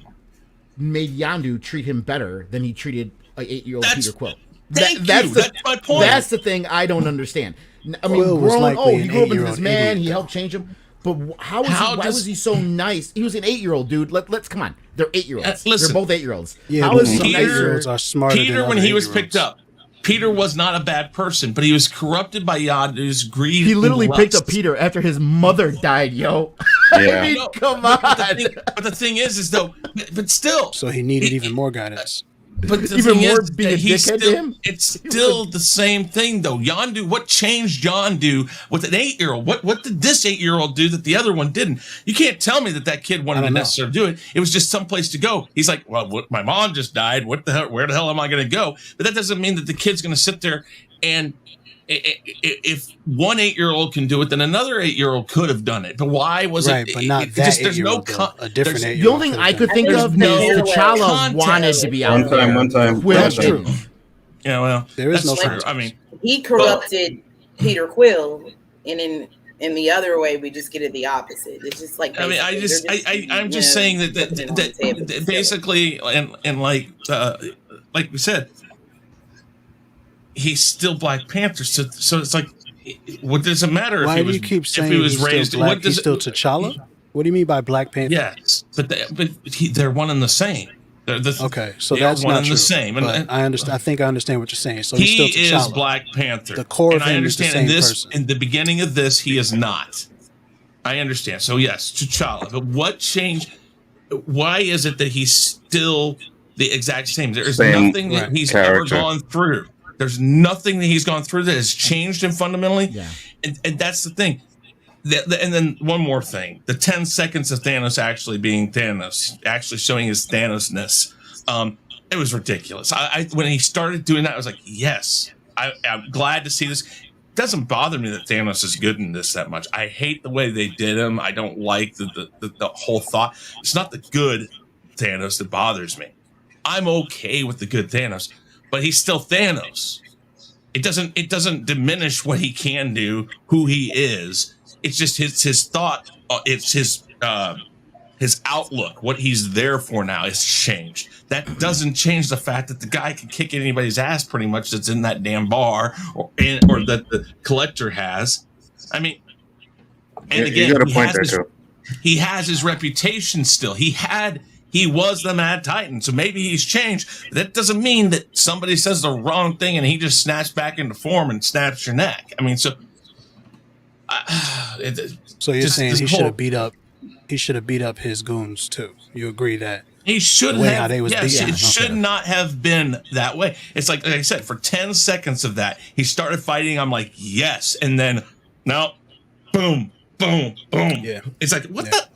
made Yondu treat him better than he treated an 8-year-old That's- Peter Quill? Thank That's you. the- That's my point. That's the thing I don't understand. I mean, Quill was grown, likely he an grew up into 8-year-old this man, idiot, he though. helped change him. But why does- was he so nice? He was an 8-year-old dude. Let's come on. They're 8-year-olds. Listen. They're both 8-year-olds. Yeah, How but is he some Peter- nicer? 8-year-olds are smarter Peter, than when other he was 8-year-olds. picked up, Peter was not a bad person, but he was corrupted by Yondu's greed. He literally and picked lust. up Peter after his mother died, yo. Yeah. I mean, No, come but on. the thing is though, but still, So he needed even more guidance. but the Even thing more is being that a he's dickhead to still, him? it's still the same thing though. Yondu, what changed Yondu with an 8-year-old? What did this 8-year-old do that the other one didn't? You can't tell me that kid wanted I to don't know. necessarily do it. It was just someplace to go. He's like, well, my mom just died. What the hell? Where the hell am I going to go? But that doesn't mean that the kid's going to sit there and. If one 8-year-old can do it, then another 8-year-old could have done it. But why was Right, it? but not it that just, there's no 8-year-old, though. A different there's- 8-year-old. The only thing I could think There's of no is T'Challa context. wanted to be out One time, there. one time. Quill That's didn't. true. Yeah, well, There is that's no true. context. I mean, He corrupted Peter Quill, and in the other way, we just get it the opposite. It's just like I mean, I'm just saying that basically, and like we said, he's still Black Panther. So it's like, what does it matter Why if he do was you keep saying if he was he's raised? still black? What does He's still T'Challa? What do you mean by Black Panther? Yes, but they're one and the same. Okay, so they are that's one not and true. the same. But And I understand. I think I understand what you're saying. So he he's still is T'Challa. Black Panther. The core and of I him is the understand same in this person. in the beginning of this, he is not. I understand. So yes, T'Challa. But what changed? Why is it that he's still the exact same? There is Same nothing that he's character. ever gone through. There's nothing that he's gone through that has changed him fundamentally. Yeah. And that's the thing. And then one more thing: the 10 seconds of Thanos actually being Thanos, actually showing his Thanosness. It was ridiculous. I when he started doing that, I was like, yes, I'm glad to see this. It doesn't bother me that Thanos is good in this that much. I hate the way they did him. I don't like the whole thought. It's not the good Thanos that bothers me. I'm okay with the good Thanos. but he's still Thanos. It doesn't diminish what he can do, who he is. It's just his thought. It's his outlook. What he's there for now is changed. That doesn't change the fact that the guy can kick anybody's ass pretty much that's in that damn bar or that the collector has. I mean, and again, he has his reputation still. He was the Mad Titan, so maybe he's changed. But that doesn't mean that somebody says the wrong thing and he just snaps back into form and snaps your neck. I mean, so you're saying he should have beat up? He should have beat up his goons too. You agree that he should have? Yes, it should not have been that way. It's like I said, for 10 seconds of that, he started fighting. I'm like, yes, and then no, boom, boom, boom. Yeah, it's like what the.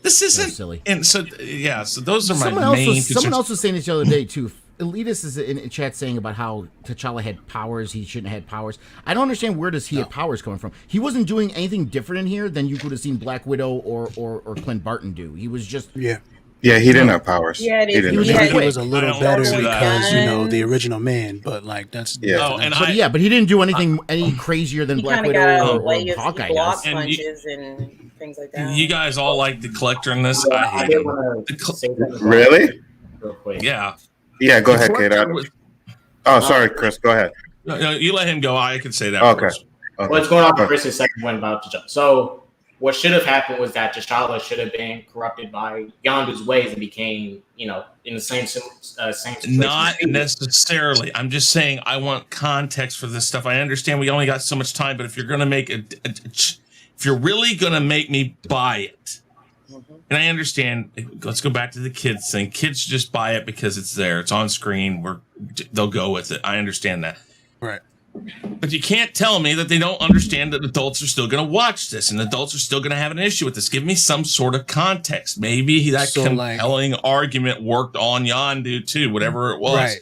This isn't silly. And so, so those are my main concerns. Someone else was saying this the other day, too. Elitist is in chat saying about how T'Challa had powers. He shouldn't have had powers. I don't understand where does he have powers coming from. He wasn't doing anything different in here than you could have seen Black Widow or Clint Barton do. He was just... Yeah, he didn't have powers. Yeah, he was a little better because, the original man, but that's... Yeah. But he didn't do anything any crazier than Black Widow or Hawkeye does. Punches and things like that. You guys all like the collector in this? I hate him. Really? Real quick. Yeah. Yeah, go ahead, Kate. Sorry, Chris. Go ahead. No, you let him go. I can say that. Okay. What's going on with Chris's second one about T'Challa? So what should have happened was that T'Challa should have been corrupted by Yondu's ways and became, in the same situation. Not necessarily. I'm just saying I want context for this stuff. I understand we only got so much time, but if you're going to make if you're really going to make me buy it, and I understand, let's go back to the kids thing. Kids just buy it because it's there. It's on screen. They'll go with it. I understand that. Right. But you can't tell me that they don't understand that adults are still going to watch this and adults are still going to have an issue with this. Give me some sort of context. Maybe that compelling argument worked on Yondu too, whatever it was. Right.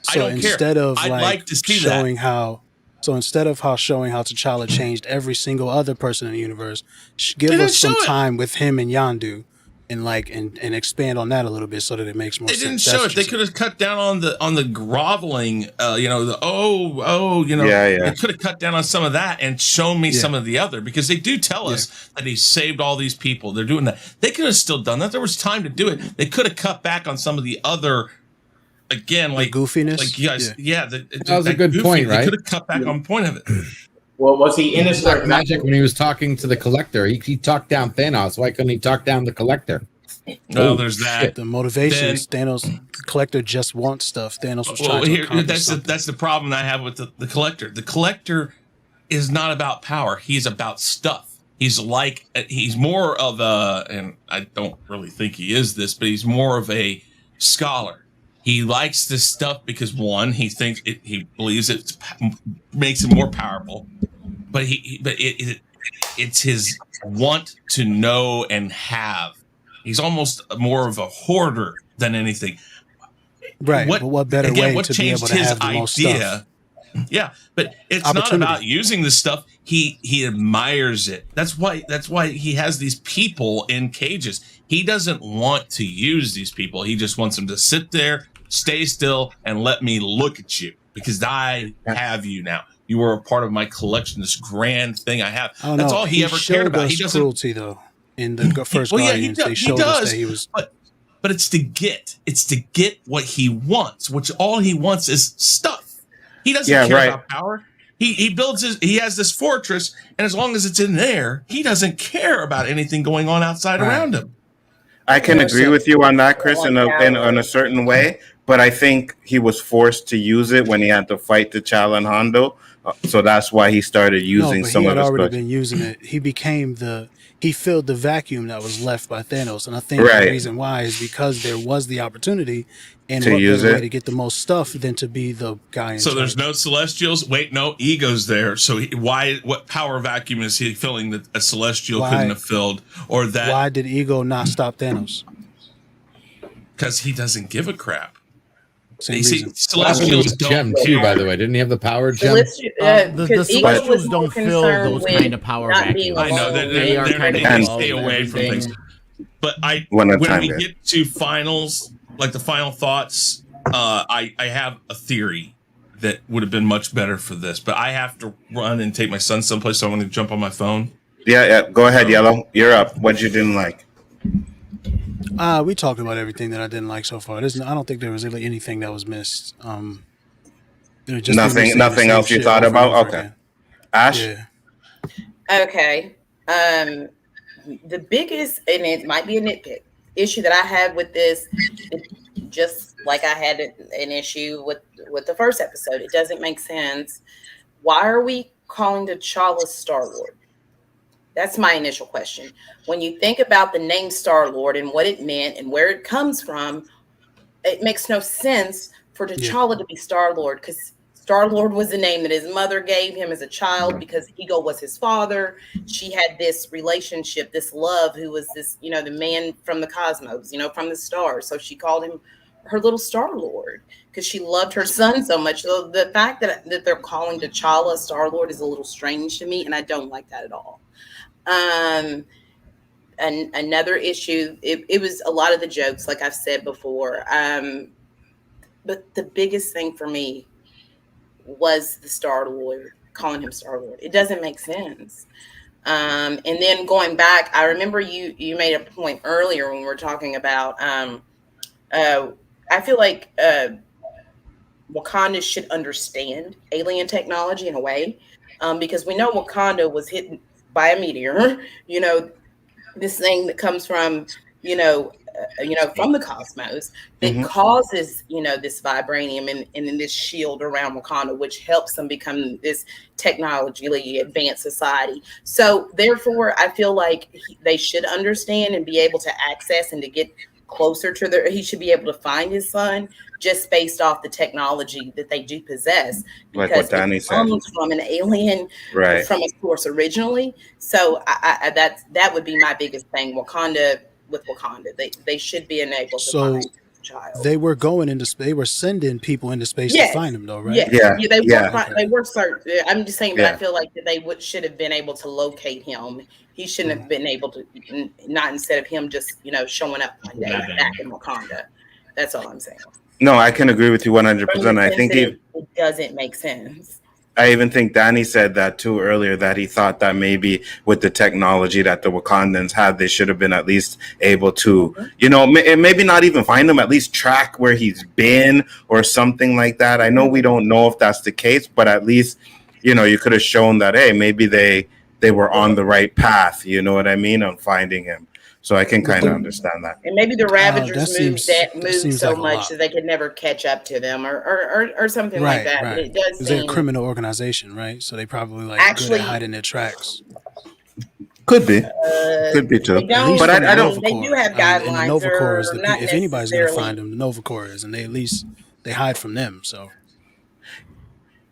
So I don't instead care. of I'd like to see showing that. how... So instead of showing how T'Challa changed every single other person in the universe, give us some time with him and Yondu, and expand on that a little bit so that it makes more sense. They didn't show it. They could have cut down on the groveling. They could have cut down on some of that and shown me some of the other, because they do tell us that he saved all these people. They're doing that. They could have still done that. There was time to do it. They could have cut back on some of the other. Again, like goofiness, like you guys, that was a good point, right? They could have cut back on point of it. Well, was he in his magic when he was talking to the collector? He talked down Thanos. Why couldn't he talk down the collector? No, there's that. The motivations. Thanos, the collector just wants stuff. Thanos was trying to accomplish something. That's the problem I have with the collector. The collector is not about power. He's about stuff. He's more of a, and I don't really think he is this, but he's more of a scholar. He likes this stuff because one, he thinks he believes it makes him more powerful, but it's his want to know and have. He's almost more of a hoarder than anything. Right. But what better way to be able to have the most stuff? Yeah, but it's not about using the stuff. He admires it. That's why he has these people in cages. He doesn't want to use these people. He just wants them to sit there, stay still, and let me look at you, because I have you now. You are a part of my collection, this grand thing I have. That's all he ever cared about. He doesn't cruelty though. In the first Guardians, they showed us that he was. But it's to get what he wants, which all he wants is stuff. He doesn't care about power. He has this fortress, and as long as it's in there, he doesn't care about anything going on outside around him. I can agree with you on that, Chris, in a certain way, but I think he was forced to use it when he had to fight T'Challa and Hondo, so that's why he started using some of the stuff. He had already been using it. He filled the vacuum that was left by Thanos, and I think the reason why is because there was the opportunity, and what better way to get the most stuff than to be the guy in charge. There's no Celestials? Wait, no, Ego's there. So what power vacuum is he filling that a Celestial couldn't have filled? Or that? Why did Ego not stop Thanos? Because he doesn't give a crap. Celestials don't too, by the way. Didn't he have the power gem? The Celestials don't fill those kind of power vacuums. I know they are kind of stay away from things. But when we get to finals, like the final thoughts, I have a theory that would have been much better for this, but I have to run and take my son someplace, so I'm going to jump on my phone. Yeah. Go ahead, Yellow. You're up. What you didn't like? We talked about everything that I didn't like so far. I don't think there was really anything that was missed. Just Nothing else you thought about? Okay. Again. Ash? Yeah. Okay. The biggest, and it might be a nitpick, issue that I had with this, just like I had an issue with the first episode, it doesn't make sense. Why are we calling T'Challa Star-Lord? That's my initial question. When you think about the name Star-Lord and what it meant and where it comes from, it makes no sense for T'Challa to be Star-Lord, because Star-Lord was the name that his mother gave him as a child because Ego was his father. She had this relationship, this love, who was this, the man from the cosmos, from the stars. So she called him her little Star-Lord because she loved her son so much. So the fact that they're calling T'Challa Star-Lord is a little strange to me, and I don't like that at all. And another issue, it was a lot of the jokes, like I've said before. But the biggest thing for me was the Star-Lord, calling him Star-Lord. It doesn't make sense. And then going back, I remember you made a point earlier when we were talking about, I feel like Wakanda should understand alien technology in a way, because we know Wakanda was hit by a meteor, this thing that comes from, from the cosmos that causes, this vibranium and this shield around Wakanda, which helps them become this technologically advanced society. So therefore, I feel like they should understand and be able to access and to get closer to he should be able to find his son just based off the technology that they do possess. Like what Danny said. Comes from an alien, right, from a source originally. So that would be my biggest thing. Wakanda, they should be enabled to find the child. They were going into space. They were sending people into space to find him, though, right? They were certain. I'm just saying, but I feel like that they should have been able to locate him. He shouldn't have been able to, not instead of him just showing up one day back in Wakanda. That's all I'm saying. No, I can agree with you 100%. I think it doesn't make sense. I even think Danny said that too earlier, that he thought that maybe with the technology that the Wakandans had, they should have been at least able to, maybe not even find him, at least track where he's been or something like that. I know we don't know if that's the case, but at least, you could have shown that, hey, maybe they were on the right path, you know what I mean, on finding him. So I can kind of understand that. And maybe the Ravagers moved so much that they could never catch up to them or something like that. Right. But it does seem... They're a criminal organization, right? So they probably good at hiding their tracks. Could be too. But I don't... They do have guidelines. And the Nova Corps is if anybody's going to find them, the Nova Corps is. And they hide from them, so...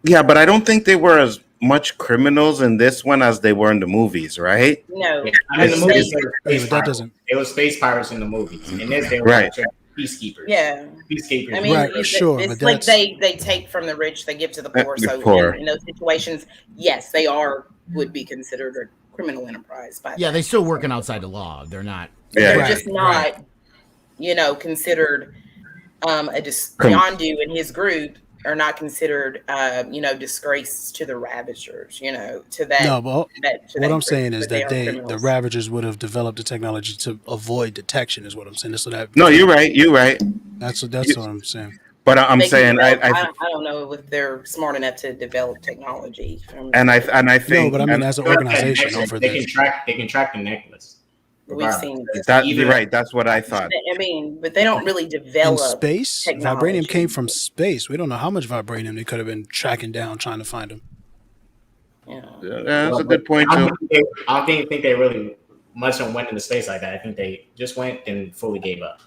Yeah, but I don't think they were as much criminals in this one as they were in the movies, right? No. In the movies, it was space pirates in the movies. In this, they were peacekeepers. Yeah. Peacekeepers. I mean, it's like they take from the rich, they give to the poor. So in those situations, yes, they would be considered a criminal enterprise. But they're still working outside the law. They're not. They're just not, considered Yondu and his group are not considered, disgrace to the Ravagers, to that. No, but what I'm saying is that the Ravagers would have developed the technology to avoid detection, is what I'm saying. So that you're right. That's what I'm saying. But I'm saying I don't know if they're smart enough to develop technology. I think no, but I mean as an organization they can track the necklace. We've seen that. You're right. That's what I thought. I mean, but they don't really develop in space. Technology. Vibranium came from space. We don't know how much vibranium they could have been tracking down, trying to find them. Yeah, that's a good point too. I don't think they really much went into space like that. I think they just went and fully gave up.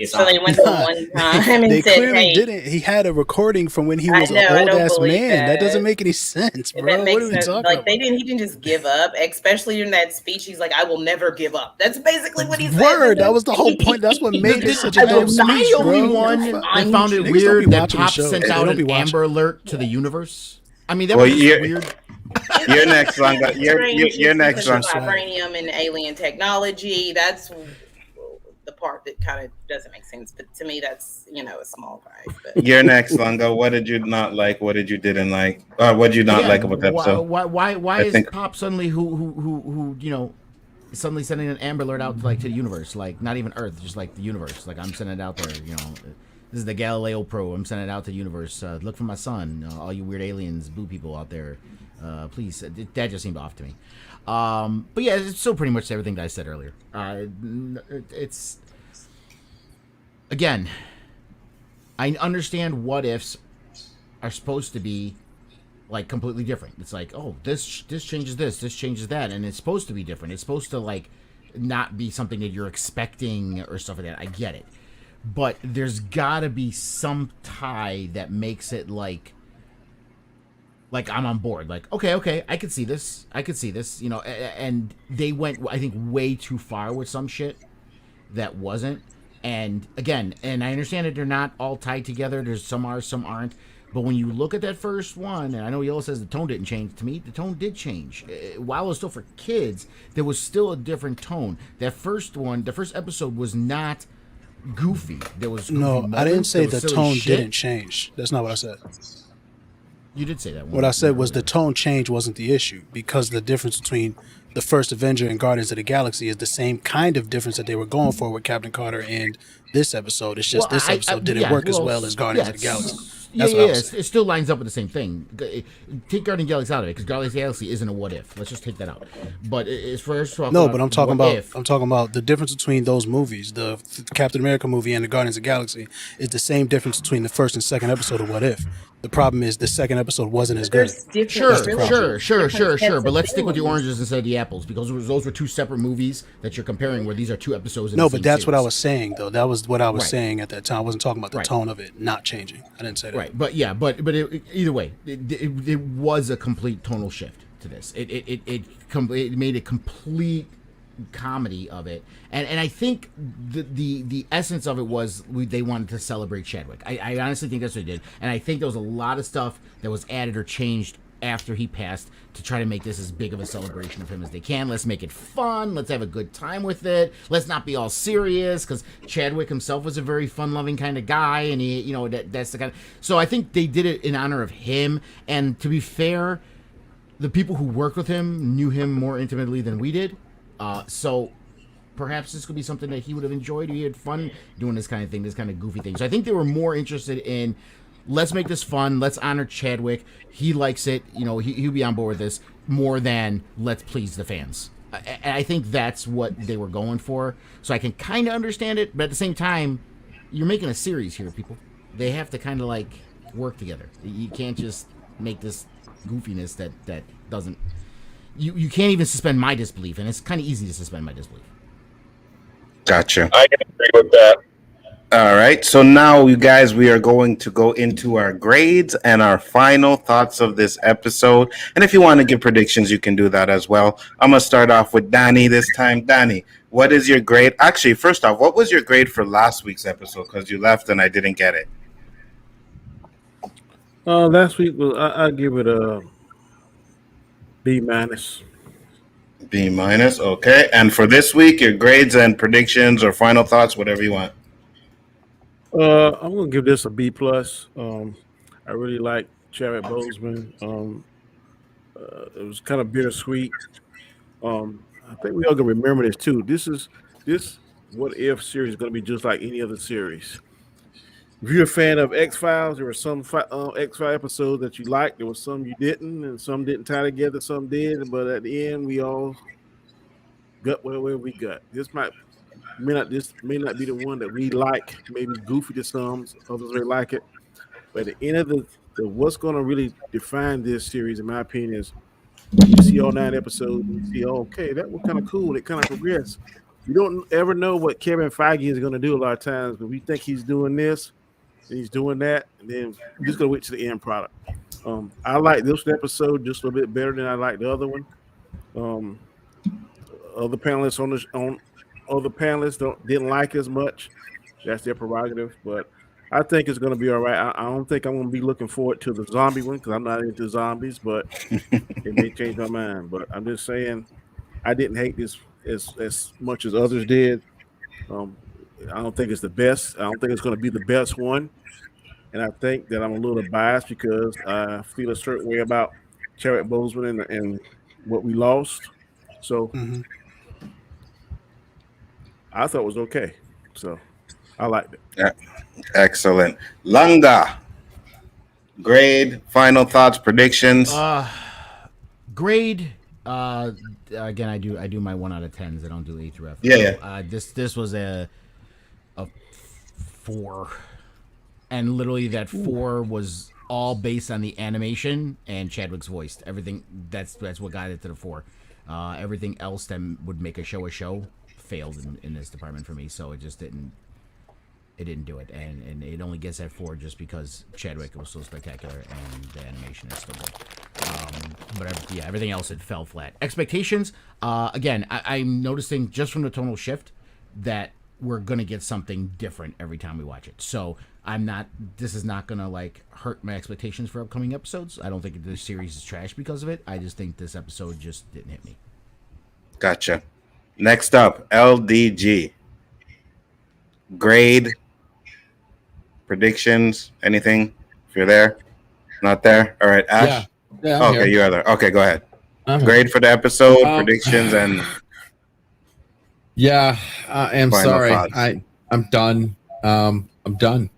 So they went to one time and they said, clearly didn't. He had a recording from when he was an old ass man. That doesn't make any sense, bro. What are we talking about? He didn't just give up, especially in that speech. He's like, I will never give up. That's basically what he said. Word, that was the whole point. That's what made this such a dope speech, bro. I found it weird that Pop sent out an Amber Alert to the universe. I mean, that was weird. You're next, Longa. You're next, Longa. Vibranium and alien technology. That's the part that kind of doesn't make sense. But to me, that's a small gripe. But You're next, Lunga. What did you not like? What did you didn't like? What did you not like about the episode? Why I is think- Pop suddenly who suddenly sending an Amber Alert out to the universe, like not even Earth, just like the universe. Like I'm sending it out there, This is the Galileo Pro. I'm sending it out to the universe. Look for my son. All you weird aliens, blue people out there. Please. That just seemed off to me. But yeah, it's still pretty much everything that I said earlier. It's again, I understand what ifs are supposed to be like completely different. It's like, oh, this changes this changes that, and it's supposed to be different. It's supposed to like not be something that you're expecting or stuff like that. I get it, but there's gotta be some tie that makes it like I'm on board. Like, okay, I could see this, and they went, I think, way too far with some shit that wasn't. And again, and I understand that they're not all tied together. There's some are, some aren't. But when you look at that first one, and I know Yellow says the tone didn't change. To me, the tone did change. While it was still for kids, there was still a different tone. That first one, the first episode was not goofy. There was goofy moments, I didn't say there was the silly tone shit. didn't change. That's not what I said. You did say that one. What I said was the tone change wasn't the issue, because the difference between the first Avenger and Guardians of the Galaxy is the same kind of difference that they were going for with Captain Carter and this episode. It's just this episode didn't work as well as Guardians of the Galaxy. That's what I was saying. It still lines up with the same thing. Take Guardians of the Galaxy out of it, because Guardians of the Galaxy isn't a what if. Let's just take that out. But it's first. No, but I'm talking about the difference between those movies, the Captain America movie and the Guardians of the Galaxy, is the same difference between the first and second episode of What If. The problem is the second episode wasn't as good. Sure. But let's stick with the oranges instead of the apples, because those were two separate movies that you're comparing, where these are two episodes. In No, the but same that's series. what I was saying, though. That was what I was Right. saying at that time. I wasn't talking about the Right. tone of it not changing. I didn't say that. Right, but either way, it was a complete tonal shift to this. It made a complete comedy of it, and I think the essence of it was they wanted to celebrate Chadwick. I honestly think that's what they did, and I think there was a lot of stuff that was added or changed after he passed to try to make this as big of a celebration of him as they can. Let's make it fun. Let's have a good time with it. Let's not be all serious, because Chadwick himself was a very fun-loving kind of guy, and he, that's the kind of. So I think they did it in honor of him. And to be fair, the people who worked with him knew him more intimately than we did. So perhaps this could be something that he would have enjoyed. He had fun doing this kind of thing, this kind of goofy thing. So I think they were more interested in, let's make this fun. Let's honor Chadwick. He likes it. He'll be on board with this, more than let's please the fans. And I think that's what they were going for. So I can kind of understand it, but at the same time, you're making a series here, people. They have to kind of like work together. You can't just make this goofiness that doesn't. You can't even suspend my disbelief, and it's kind of easy to suspend my disbelief. Gotcha. I can agree with that. All right. So now, you guys, we are going to go into our grades and our final thoughts of this episode. And if you want to give predictions, you can do that as well. I'm going to start off with Danny this time. Danny, what is your grade? Actually, first off, what was your grade for last week's episode? Because you left and I didn't get it. Last week, I give it a B minus. B minus. Okay. And for this week, your grades and predictions or final thoughts, whatever you want. I'm gonna give this a B plus. I really like Chadwick Boseman. It was kind of bittersweet. I think we all gonna remember this too. This What If series is gonna be just like any other series. If you're a fan of X-Files, there were some X-Files episodes that you liked. There was some you didn't, and some didn't tie together. Some did, but at the end, we all got whatever we got. This may not be the one that we like. Maybe goofy to some, others may like it. But at the end of the what's going to really define this series, in my opinion, is you see all 9 episodes, and you see, okay, that was kind of cool. It kind of progressed. You don't ever know what Kevin Feige is going to do a lot of times, but we think he's doing this, and he's doing that, and then we're just going to wait to the end product. I like this episode just a little bit better than I like the other one. Other panelists didn't like as much. That's their prerogative, but I think it's going to be all right. I don't think I'm going to be looking forward to the zombie one because I'm not into zombies, but it may change my mind. But I'm just saying I didn't hate this as much as others did. I don't think it's the best. I don't think it's going to be the best one. And I think that I'm a little biased because I feel a certain way about Chadwick Boseman and what we lost. So Mhm. I thought it was okay. So I liked it. Yeah. Excellent. Lunga. Grade, final thoughts, predictions. Grade. Again, I do my 1 out of 10s. I don't do A through F. Yeah. This was a 4, and literally that 4 was all based on the animation and Chadwick's voice. Everything that's what got it to the 4. Everything else that would make a show failed in this department for me. So it just didn't do it, and it only gets at 4 just because Chadwick was so spectacular and the animation is still good. But everything else it fell flat. Expectations, again, I'm noticing just from the tonal shift that we're gonna get something different every time we watch it. So this is not gonna like hurt my expectations for upcoming episodes. I don't think this series is trash because of it. I just think this episode just didn't hit me. Gotcha. Next up, LDG. Grade, predictions, anything? If you're there, not there. All right, Ash. Yeah, okay, here. you are there. Okay, go ahead. I'm here. Grade for the episode, predictions, and yeah, I am final sorry. thoughts. I'm done. I'm done.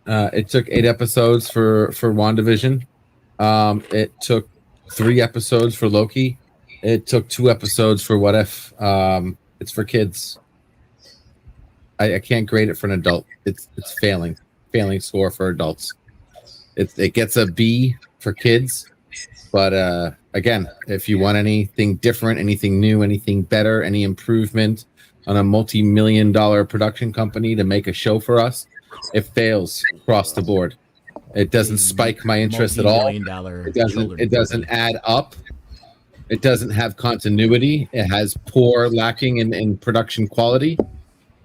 It took 8 episodes for WandaVision. It took 3 episodes for Loki. It took 2 episodes for What If. It's for kids. I can't grade it for an adult. It's failing score for adults. It gets a B for kids, but again, if you want anything different, anything new, anything better, any improvement on a multi-million-dollar production company to make a show for us, it fails across the board. It doesn't spike my interest at all. It doesn't add up. It doesn't have continuity. It has poor lacking in production quality.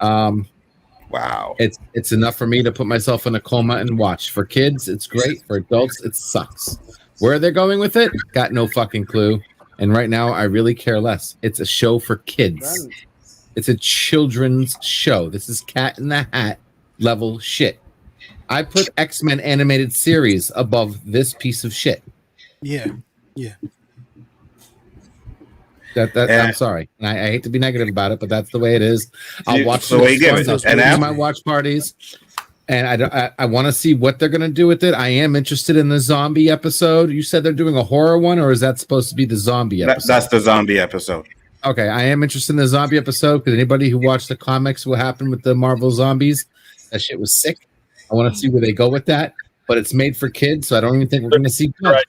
Wow. It's enough for me to put myself in a coma and watch. For kids, it's great. For adults, it sucks. Where they're going with it, got no fucking clue. And right now, I really care less. It's a show for kids. It's a children's show. This is Cat in the Hat level shit. I put X-Men animated series above this piece of shit. Yeah. I'm sorry. And I hate to be negative about it, but that's the way it is. I'll watch my watch parties, and I want to see what they're going to do with it. I am interested in the zombie episode. You said they're doing a horror one, or is that supposed to be the zombie episode? That's the zombie episode. Okay, I am interested in the zombie episode because anybody who watched the comics, what happened with the Marvel zombies, that shit was sick. I want to see where they go with that, but it's made for kids, so I don't even think we're going to see much.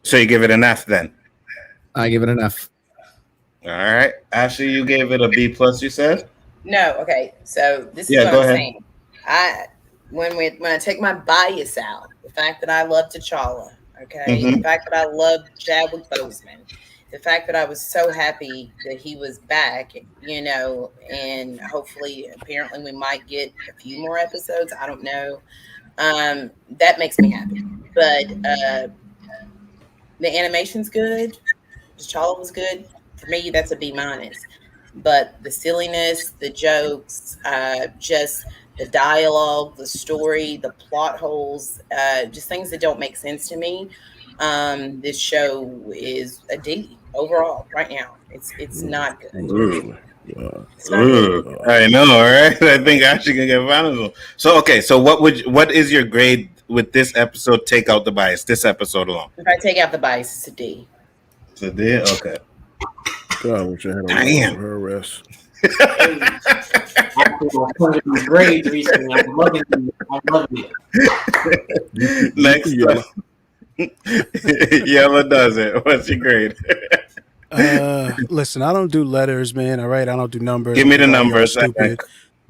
So you give it an F then? I give it an F. All right. Ashley, you gave it a B+, you said? No, okay. So this is what I'm saying. When I take my bias out, the fact that I love T'Challa, okay, the fact that I love Chadwick Boseman, the fact that I was so happy that he was back, and hopefully, apparently, we might get a few more episodes. I don't know. That makes me happy. But the animation's good. T'Challa was good. For me, that's a B-. But the silliness, the jokes, just the dialogue, the story, the plot holes, just things that don't make sense to me. This show is a D overall right now. It's not good. It's not good. I know, right? I think Ashley can get final. So okay, so what is your grade with this episode? Take out the bias. This episode alone. If I take out the bias, it's a D. It's a D. Okay. God, I wish I had Damn. her rest. Great recently. I'm loving it. Next up. Yellow does it. What's your grade? Listen, I don't do letters, man. All right, I don't do numbers. Give me the numbers. Stupid.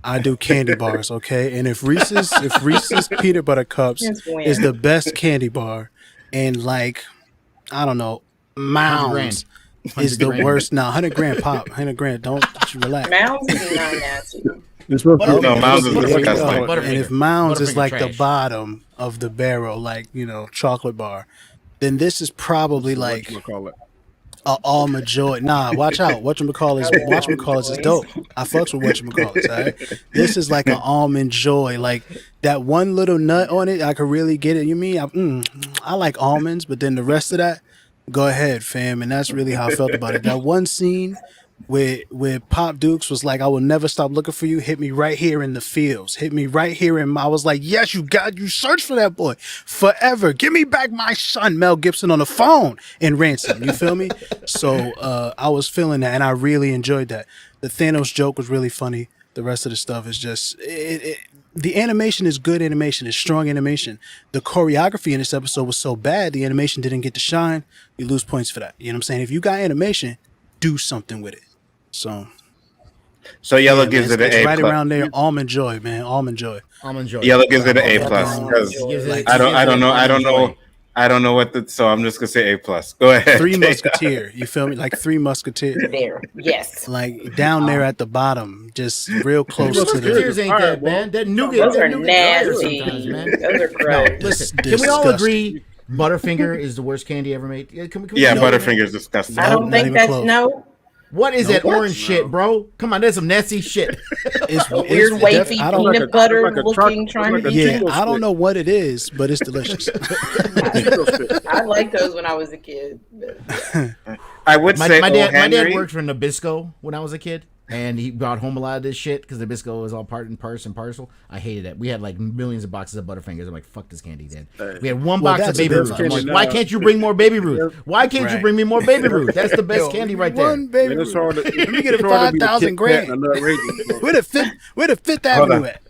I do candy bars, okay? And if Reese's peanut butter cups is the best candy bar, and like, I don't know, Mounds is the worst. Now, 100 grand pop, 100 grand. Don't relax. Mounds is not nasty. No, Mounds is disgusting. And if Mounds is like the bottom of the barrel, like chocolate bar, then this is probably like Alma Joy. Nah, watch out. Whatchamacallit is dope. I fucks with whatchamacallit, all right? This is like an almond joy. Like that one little nut on it, I could really get it. You mean I like almonds, but then the rest of that, go ahead, fam. And that's really how I felt about it. That one scene where Pop Dukes was like, I will never stop looking for you, hit me right here in the fields. Hit me right here I was like, yes, you search for that boy forever. Give me back my son, Mel Gibson, on the phone in Ransom. You feel me? So I was feeling that, and I really enjoyed that. The Thanos joke was really funny. The rest of the stuff is just the animation is good animation. It's strong animation. The choreography in this episode was so bad, the animation didn't get to shine. You lose points for that. You know what I'm saying? If you got animation, do something with it. So Yellow gives it an it's A right plus. around there. Almond Joy, man. Almond Joy. Yellow gives it an A plus because I don't know what so I'm just gonna say A plus. Go ahead. Three Musketeer. You feel me? Like Three Musketeer. There, yes. Like down there at the bottom, just real close to Musketeers the. ain't that, man. That nougat. Those are nasty. nasty. Man. Those are gross. Listen, can we all agree Butterfinger is the worst candy ever made? Can we Butterfinger's disgusting. I don't think that's no. What is that orange shit, bro? Come on, that's some nasty shit. It's Weird wafy peanut butter looking trying to be. Yeah, I don't know what it is, but it's delicious. I liked those when I was a kid. I would say my dad worked for Nabisco when I was a kid, and he brought home a lot of this shit because Nabisco was all part and parcel. I hated it. We had like millions of boxes of Butterfingers. I'm like, fuck this candy, Dad. We had one box of Baby Ruth. I'm like, why can't you bring more Baby Ruth? Why can't you bring me more Baby Ruth? That's the best candy right there. One Baby Ruth. Let me get a 5,000 grand. Where the Fifth Avenue at?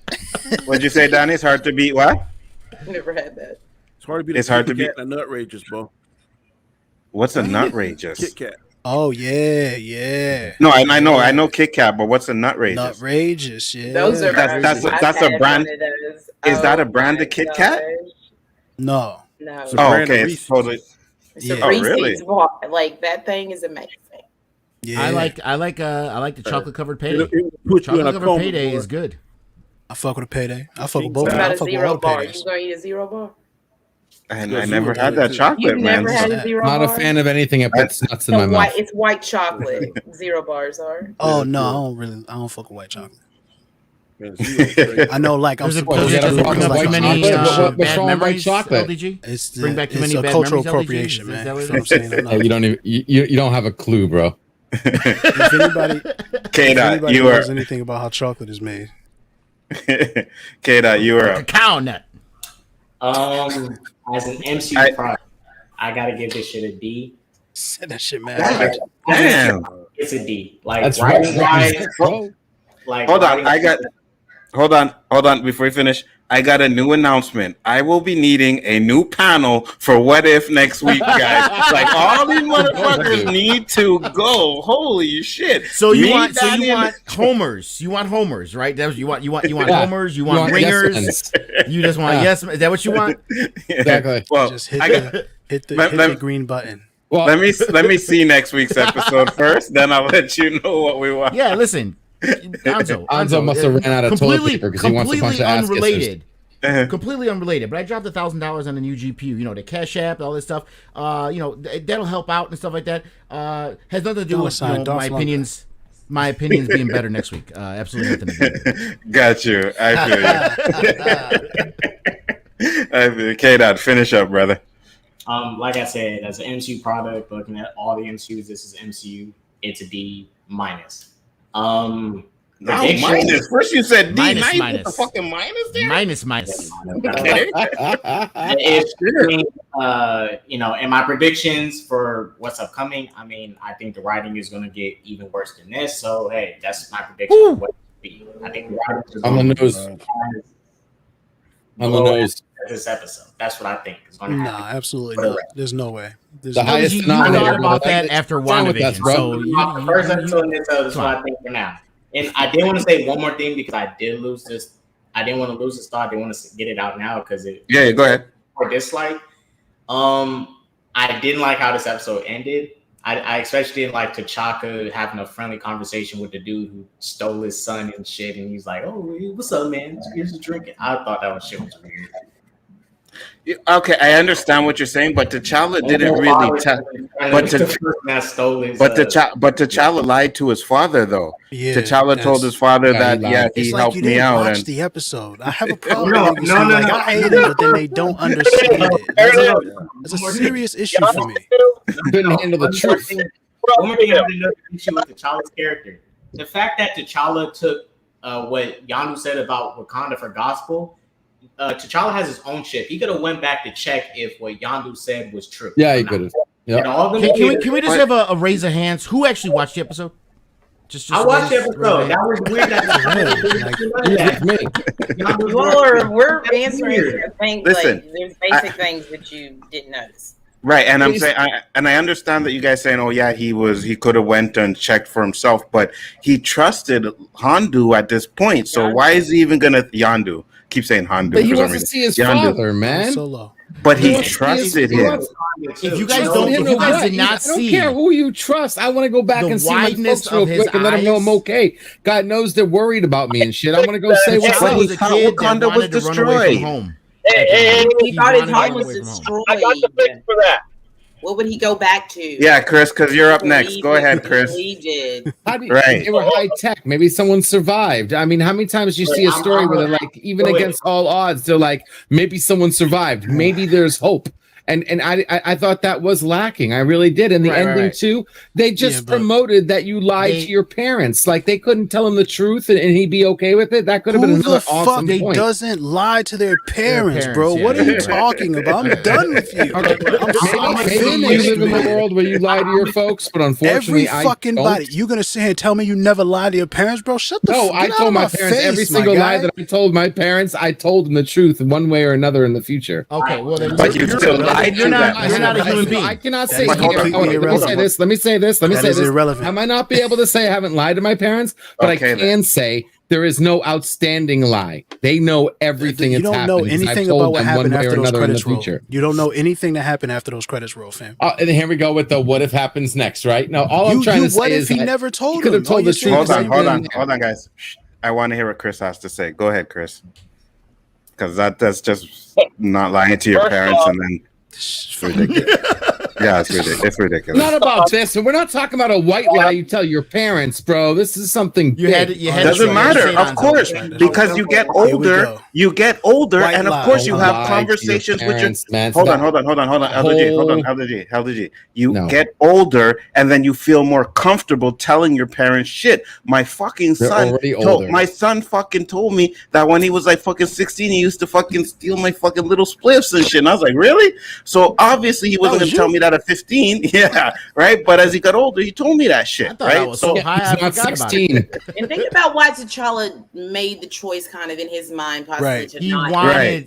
What'd you say, Donnie? It's hard to beat what? Never had that. It's hard to beat. It's hard to beat a Nutrageous, bro. What's a Nutrageous? Kit Kat. Oh yeah. No, I know Kit Kat, but what's a Nutrageous? Nutrageous, yeah. Those are that's a brand. Is that a brand of Kit Kat? No. Oh, okay. It's totally. Oh, really? Like that thing is amazing. Yeah. I like the chocolate covered payday. Chocolate covered payday is good. I fuck with a payday. I fuck with both. What about I a fuck with zero all bar? paydays. You gonna eat a zero bar? And I never had that chocolate, You've man. never had a zero Not bar? a fan of anything that puts nuts in my mouth. It's white chocolate. Zero bars are. Oh no, I don't fuck with white chocolate. I know, like I'm supposed to bring up too many What's bad wrong with memories. chocolate? LDG? Bring back too it's many a bad cultural memories, LDG? appropriation, man. Is That's what I'm saying. You don't even you don't have a clue, bro. If anybody knows anything about how chocolate is made, K-Dot, you were up. Cacao nut. As an MCU product, I gotta give this shit a D. Said that shit, man. Damn. It's a D. Like That's writing right. wise, like Hold on, writing- hold on. Before you finish, I got a new announcement. I will be needing a new panel for What If next week, guys. Like all these motherfuckers need to go. Holy shit! So you want homers? You want homers, right? That was, you want homers. You want ringers. Yes, you just want yes. Is that what you want? exactly. Well, Just hit the green button. Well, let me see next week's episode first. Then I'll let you know what we want. Yeah, listen. Anzo must have ran out of toilet paper because he wants a bunch of ass unrelated. Completely unrelated, but I dropped $1,000 on the new GPU. You know, the Cash App, all this stuff. That'll help out and stuff like that. Has nothing to do with my opinions. My opinions being better next week. Absolutely nothing to do with it. Got you. I feel you. K-Dot, finish up, brother. Like I said, as an MCU product, looking at all the MCUs, this is MCU. It's a D minus. Minus. First you said D. Minus, now you minus. put the fucking minus there. Minus. Okay. It's and my predictions for what's upcoming. I mean, I think the writing is going to get even worse than this. So hey, that's my prediction. Of what it will be. I think the writing is on the nose. On the nose. This episode. That's what I think is going to happen. Nah, absolutely not. There's no way. The highest you denominator. thought about that after WandaVision. So The first episode in this episode is what I think for now. And I did want to say one more thing because I did lose this. I didn't want to lose this thought. I didn't want to get it out now because it. Yeah, go ahead. Or dislike. I didn't like how this episode ended. I especially didn't like T'Chaka having a friendly conversation with the dude who stole his son and shit. And he's like, "Oh, what's up, man? Here's a drink." I thought that was shit was weird. Okay, I understand what you're saying, but T'Challa didn't really tell. But T'Challa lied to his father, though. Yeah, T'Challa told his father that it's he like helped you me didn't out. watch And the episode. I have a problem. I hate it, but then they don't understand it. That's a serious issue for me. Couldn't handle the truth. One more thing I have another issue with T'Challa's character. The fact that T'Challa took what Yondu said about Wakanda for gospel. T'Challa has his own ship. He could have went back to check if what Yondu said was true. Yeah, he could have. Yep. Can we just have a raise of hands? Who actually watched the episode? I watched the episode. That was weird. We're answering things. Listen, like there's basic things that you didn't notice. Right, and I'm saying, I understand that you guys saying, oh yeah, he could have went and checked for himself, but he trusted Yondu at this point. So why is he even gonna Yondu? Keep saying Yondu. But he wants to see his father, man. Solo. But he trusted him. If you guys did not see, I don't care who you trust. I want to go back and see my folks real quick and let them know I'm okay. God knows they're worried about me and shit. I want to go say what's up. Wakanda was destroyed. Hey, he thought his home was destroyed. I got the fix for that. What would he go back to? Yeah, Chris, because you're up next. Go ahead, Chris. He did. Right. They were high tech. Maybe someone survived. I mean, how many times do you see a story where they're like, even against all odds, they're like, maybe someone survived. Maybe there's hope. And I thought that was lacking. I really did. And the ending too, they just promoted that you lied to your parents. Like they couldn't tell him the truth and he'd be okay with it. That could have been another awesome point. Doesn't lie to their parents, bro. What are you talking about? I'm done with you. Maybe you live in a world where you lie to your folks, but unfortunately, every fucking body. You gonna sit here and tell me you never lied to your parents, bro? Shut the fuck up. No, I told my parents every single lie that I told my parents. I told them the truth one way or another in the future. Okay, well then, but you still lied. You're not a human being. I cannot say here. Let me say this. Irrelevant. I might not be able to say I haven't lied to my parents, but I can say there is no outstanding lie. They know everything that's happened. You don't know anything about what happened after those credits roll. Future. You don't know anything that happened after those credits roll, fam. And here we go with the what if happens next, right? Now, all I'm trying to say is he never told him. Could have told the truth. Hold on, guys. I want to hear what Chris has to say. Go ahead, Chris. Because that's just not lying to your parents and then. It's ridiculous. Yeah, it's ridiculous. Not about this. We're not talking about a white lie you tell your parents, bro. This is something doesn't matter, of course, because you get older, white and of course you have conversations with your. Hold on, LDG. You get older, and then you feel more comfortable telling your parents shit. My fucking son, my son fucking told me that when he was like fucking 16, he used to fucking steal my fucking little spliffs and shit. And I was like, really? So obviously he wasn't gonna tell me that at 15, yeah, right. But as he got older, he told me that shit, right? So high, he's not 16. And think about why T'Challa made the choice, kind of in his mind, possibly to he wanted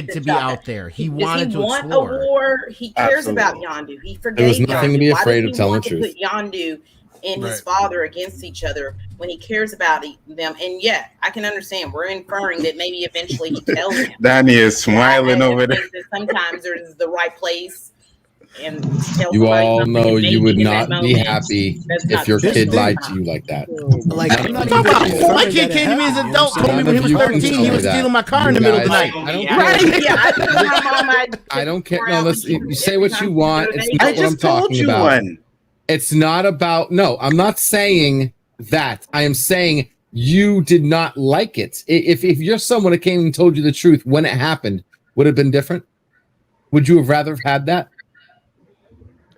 to be out there. He wanted to want explore. a war. He cares about Yondu. He forgave. There was nothing Yondu. to be Why afraid does of he telling want the to truth. put Yondu and his father against each other when he cares about them? And yeah, I can understand. We're inferring that maybe eventually he tells him. Danny is smiling over there. Sometimes there's the right place. And you all know you would not be happy if your kid lied to you like that. Like, my kid came to me as an adult, told me when he was 13 he was stealing my car in the middle of the night. I don't care. No, listen, you say what you want. It's not what I'm talking about. It's not about. No, I'm not saying that. I am saying you did not like it. If you're someone that came and told you the truth when it happened, would it have been different? Would you have rather had that?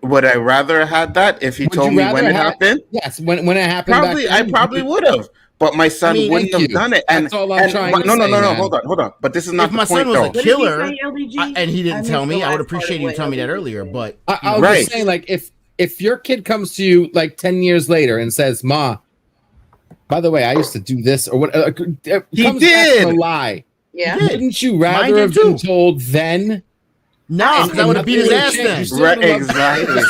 Would I rather have had that if he told me when it happened? Yes, when it happened. I probably would have, but my son wouldn't have done it. And that's all I'm trying to say. No, hold on. But this is not if my son was a killer and he didn't tell me, I would appreciate you telling me that earlier. But I was just saying, like, if your kid comes to you like 10 years later and says, "Ma, by the way, I used to do this," or what? He did a lie. Yeah. Didn't you rather have been told then? No, because I would have beat his ass then. Right, exactly.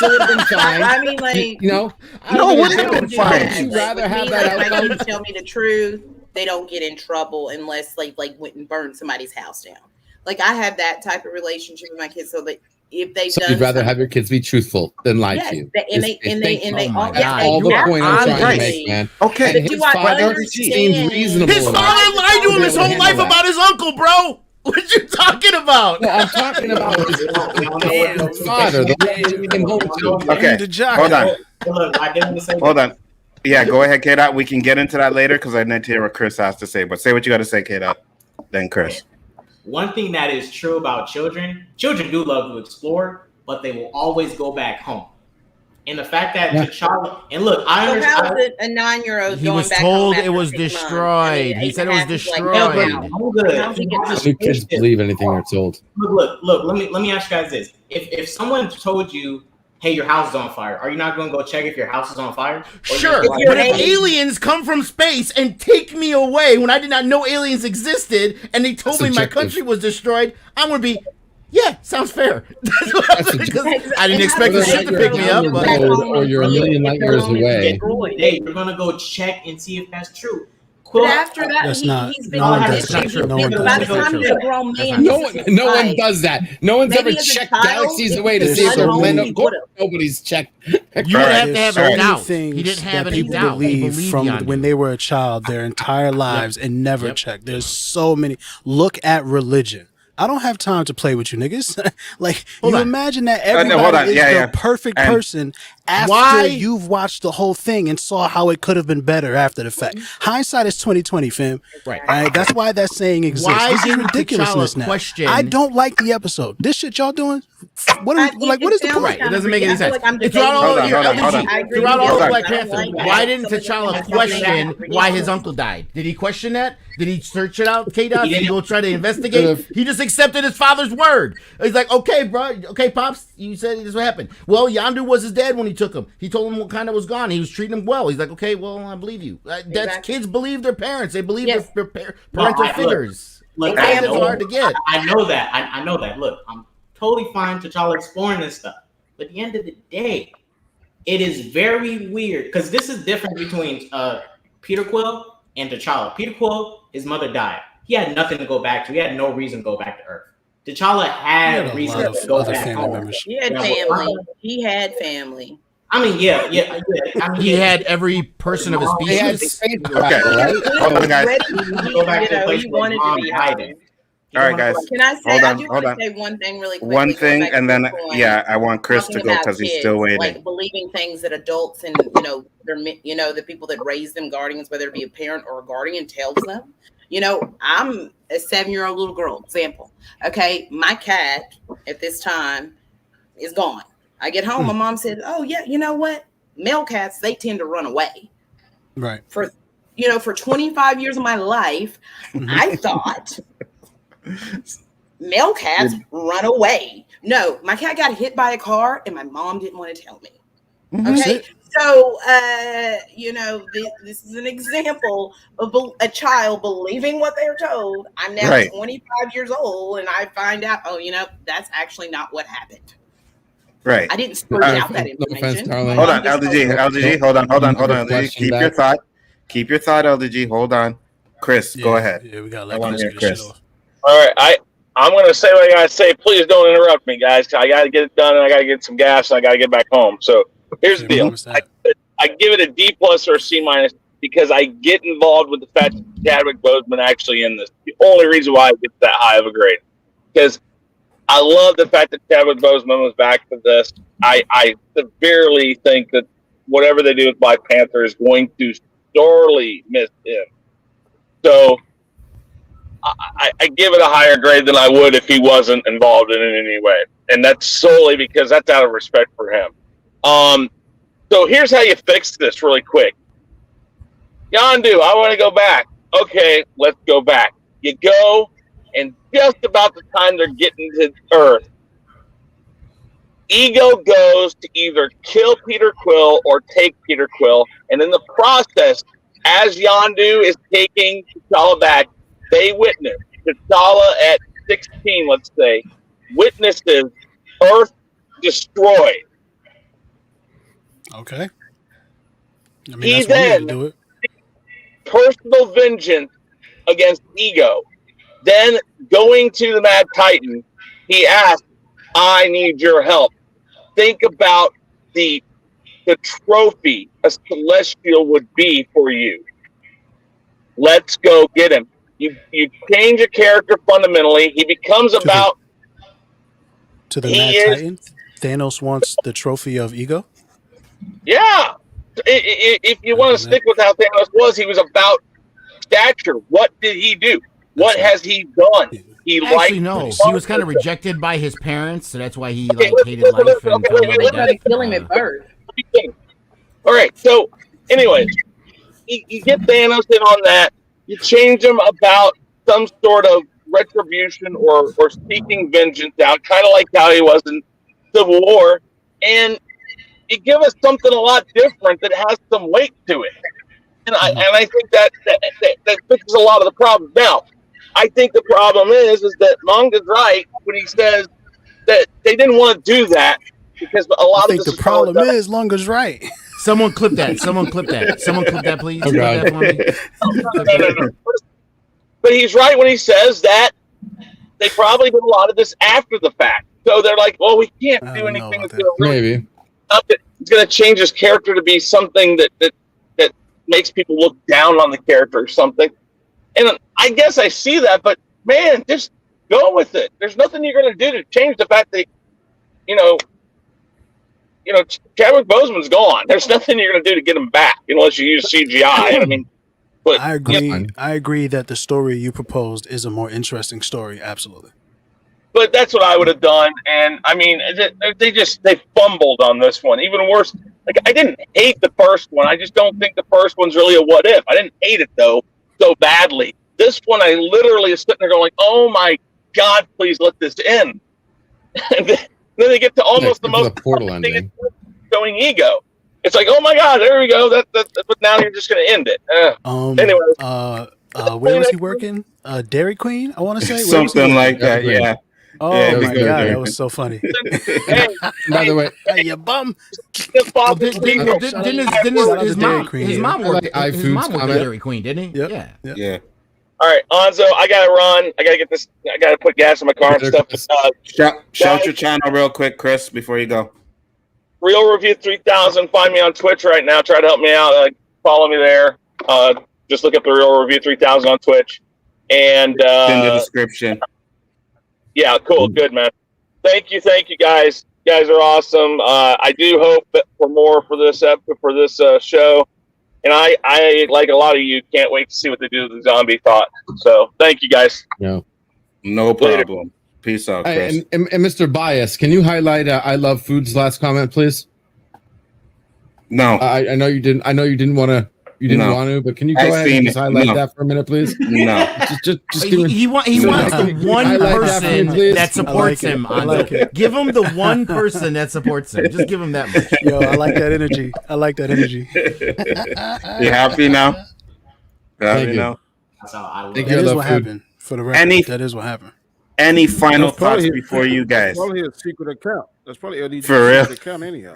I mean, like, no, it wouldn't have been fine. Would you rather have that outcome? Like, tell me the truth. They don't get in trouble unless like went and burned somebody's house down. Like I have that type of relationship with my kids, so that if they've done, you'd rather have your kids be truthful than lie to you. That's all the point I'm trying to make, man. Okay, his father seemed reasonable. His father lied to him his whole life about his uncle, bro. What you talking about? No, I'm talking about his father. The one he came home to. Okay, The jock. hold on. Look, I didn't say Hold on. Yeah, go ahead, K-Dot. We can get into that later because I need to hear what Chris has to say. But say what you got to say, K-Dot. Then Chris. One thing that is true about children do love to explore, but they will always go back home. And the fact that T'Challa, and look, I So understand. how's a 9-year-old He going was back told home it was after 6 months? destroyed. He said it was half is destroyed. I'm good. How's he get New kids believe anything they're told. Look. Let me ask you guys this: if someone told you, "Hey, your house is on fire," are you not going to go check if your house is on fire? Or Sure, you're but like, if aliens come from space and take me away when I did not know aliens existed, and they told me my Subjective. country was destroyed, I'm gonna be, yeah, sounds fair. Because I didn't expect the Whether ship to you're pick me down up. the But road or you're a million light years away. Hey, you're gonna go check and see if that's true. But after that, That's not- he's been no one on does this that. shit. No one does By that. the time That's you're a not grown true. man, No one does that. No one's Maybe ever as a checked child, galaxies if away to there's see if they're so planned many- up. Of course, nobody's checked. you would Alright, have to have so a many doubt. Things He didn't have that any people doubt. He believe believed from Yondu. when they were a child their entire lives and never checked. There's so many. Look at religion. I don't have time to play with you niggas. Like, Hold you on. imagine that no, everybody hold on. is Yeah, the perfect And- person after Why- you've watched the whole thing and saw how it could have been better after the fact. Hindsight is 20/20, fam. Right. All right, that's why that saying exists. Why This is didn't ridiculousness T'Challa now. question- I don't like the episode. This shit y'all doing? What are we, like? What is the point? Right, it doesn't make any sense. Throughout Throughout all Hold on, your hold on, hold on. LG, throughout all Hold of on. Black Panther, why didn't T'Challa question why his uncle died? Did he question that? Did he search it out, K-Dot? Did he go try to investigate? He just accepted his father's word. He's like, okay, bro, okay, Pops, you said this is what happened. Well, Yondu was his dad when he took him. He told him Wakanda was gone. He was treating him well. He's like, okay, well, I believe you. That's Exactly. kids believe their parents. They believe Yes. their parental figures. Look, That's hard to get. I know that. I know that. Look, I'm totally fine T'Challa exploring this stuff. But at the end of the day, it is very weird because this is different between Peter Quill and T'Challa. Peter Quill, his mother died. He had nothing to go back to. He had no reason to go back to Earth. T'Challa had a reason lot to of go other back family home. members. He had family. He had family. I mean, yeah. I mean, He yeah. had every person of his They had species. space Okay. travel, right? Hold on, guys. Go back to the place He where wanted mom to be died out. in. All right, guys. Can I say? Hold on, I do hold want on. to say one thing really quickly. One going thing, back and to then your point, yeah, I want Chris to talking go about because he's kids, still waiting. like believing things that adults and the people that raise them, guardians, whether it be a parent or a guardian, tells them. I'm a 7-year-old little girl. Example. Okay, my cat at this time is gone. I get home. My mom said, "Oh yeah, you know what? Male cats, they tend to run away." Right. For 25 years of my life, I thought male cats run away. No, my cat got hit by a car and my mom didn't want to tell me. Okay. So, this is an example of a child believing what they're told. I'm now Right. 25 years old and I find out, that's actually not what happened. Right. I didn't search out that No offense, information. darling. Hold on, LDG, hold on, Another LDG. question Keep back. your thought. Keep your thought, LDG. Hold on. Chris, go ahead. Yeah, we got to I let wanna Chris hear get his Chris. shit off. All right, I'm going to say what I got to say. Please don't interrupt me, guys. 'Cause I got to get it done, and I got to get some gas, and I got to get back home. So here's the Okay, deal. promise that. I give it a D plus or a C minus because I get involved with the fact that Chadwick Boseman actually in this. The only reason why I get that high of a grade because I love the fact that Chadwick Boseman was back for this. I severely think that whatever they do with Black Panther is going to sorely miss him. So I give it a higher grade than I would if he wasn't involved in it in any way. And that's solely because that's out of respect for him. So here's how you fix this really quick. Yondu, I want to go back. Okay, let's go back. You go, and just about the time they're getting to Earth, Ego goes to either kill Peter Quill or take Peter Quill. And in the process, as Yondu is taking T'Challa back, they witness T'Challa at 16, let's say, witnesses Earth destroyed. Okay. I mean, He that's one way to then- do it. Personal vengeance against Ego. Then going to the Mad Titan, he asks, I need your help. Think about the trophy a Celestial would be for you. Let's go get him. You change a character fundamentally. He becomes about to the he Mad is- Titan. Thanos wants the trophy of ego. yeah. If you want to that. stick with how Thanos was, he was about stature. What did he do? What That's right. has he done? Yeah. He Actually, liked no. fun. He was kind of rejected by his parents, so that's why he like Okay, hated life and okay, fell in wait, love with They tried to death. kill him at birth. All right. So, anyways, you get Thanos in on that. You change him about some sort of retribution or seeking vengeance out, kind of like how he was in Civil War, and you give us something a lot different that has some weight to it. And I think that fixes a lot of the problems. Now, I think the problem is that Manga's right when he says that they didn't want to do that because a lot I of think this the problem is Lunga's right. Someone clip that. Someone clip that. Someone clip that, please. Oh, Clip God. that for me. No. But he's right when he says that they probably did a lot of this after the fact. So they're like, well, we can't I do don't know anything about that's going to really Maybe. it's going to change his character to be something that makes people look down on the character or something. And I guess I see that, but man, just go with it. There's nothing you're going to do to change the fact that, Chadwick Boseman's gone. There's nothing you're going to do to get him back unless you use CGI. I mean, but I agree. fine. I agree that the story you proposed is a more interesting story. Absolutely. But that's what I would have done. And I mean, they fumbled on this one. Even worse, like I didn't hate the first one. I just don't think the first one's really a what if. I didn't hate it though so badly. This one, I literally is sitting there going, "Oh my God, please let this end." And then they get to almost the most portal thing ending. showing ego. It's like, oh my God, there we go. But now you're just going to end it. Anyway, Where was he working? Dairy Queen, I want to say. Something like that. Yeah. Oh Yeah, my good, God, good. that was so funny. hey, By the way, Hey, you bum! just pop this Didn't ego. his Dairy mom Queen. worked I like his iFood's mom worked at comment. Dairy Queen, didn't he? Yep. Yeah. Yep. Yeah. All right, Anzo, I got to run. I got to get this. I got to put gas in my car and stuff. Shout your channel real quick, Chris, before you go. Real Review 3000. Find me on Twitch right now. Try to help me out. Follow me there. Just look up the Real Review 3000 on Twitch. And It's in the description. yeah, cool, good man. Thank you, guys. You guys are awesome. I do hope that for more for this show. And I like a lot of you. Can't wait to see what they do with the zombie thought. So thank you guys. no. No problem. Peace out, Hey, Chris. and Mr. Bias, can you highlight I Love Food's last comment, please? No. I know you didn't. I know you didn't want to. You didn't No. want to, but can you I go ahead seen and just it. highlight No. that for a minute, please? No. Just give me. He wants the one Highlight that for me, person please. that supports I like it. him. I like it. Give him the one person that supports him. Just give him that much. Yo, I like that energy. You happy now? Thank you. Now? That's how I love Thank it. you. That I is love what food. happened. For the record, Any- that is what happened. Any final That's probably thoughts his- before you guys? That's probably his secret account. That's probably LDG's For real? secret account anyhow.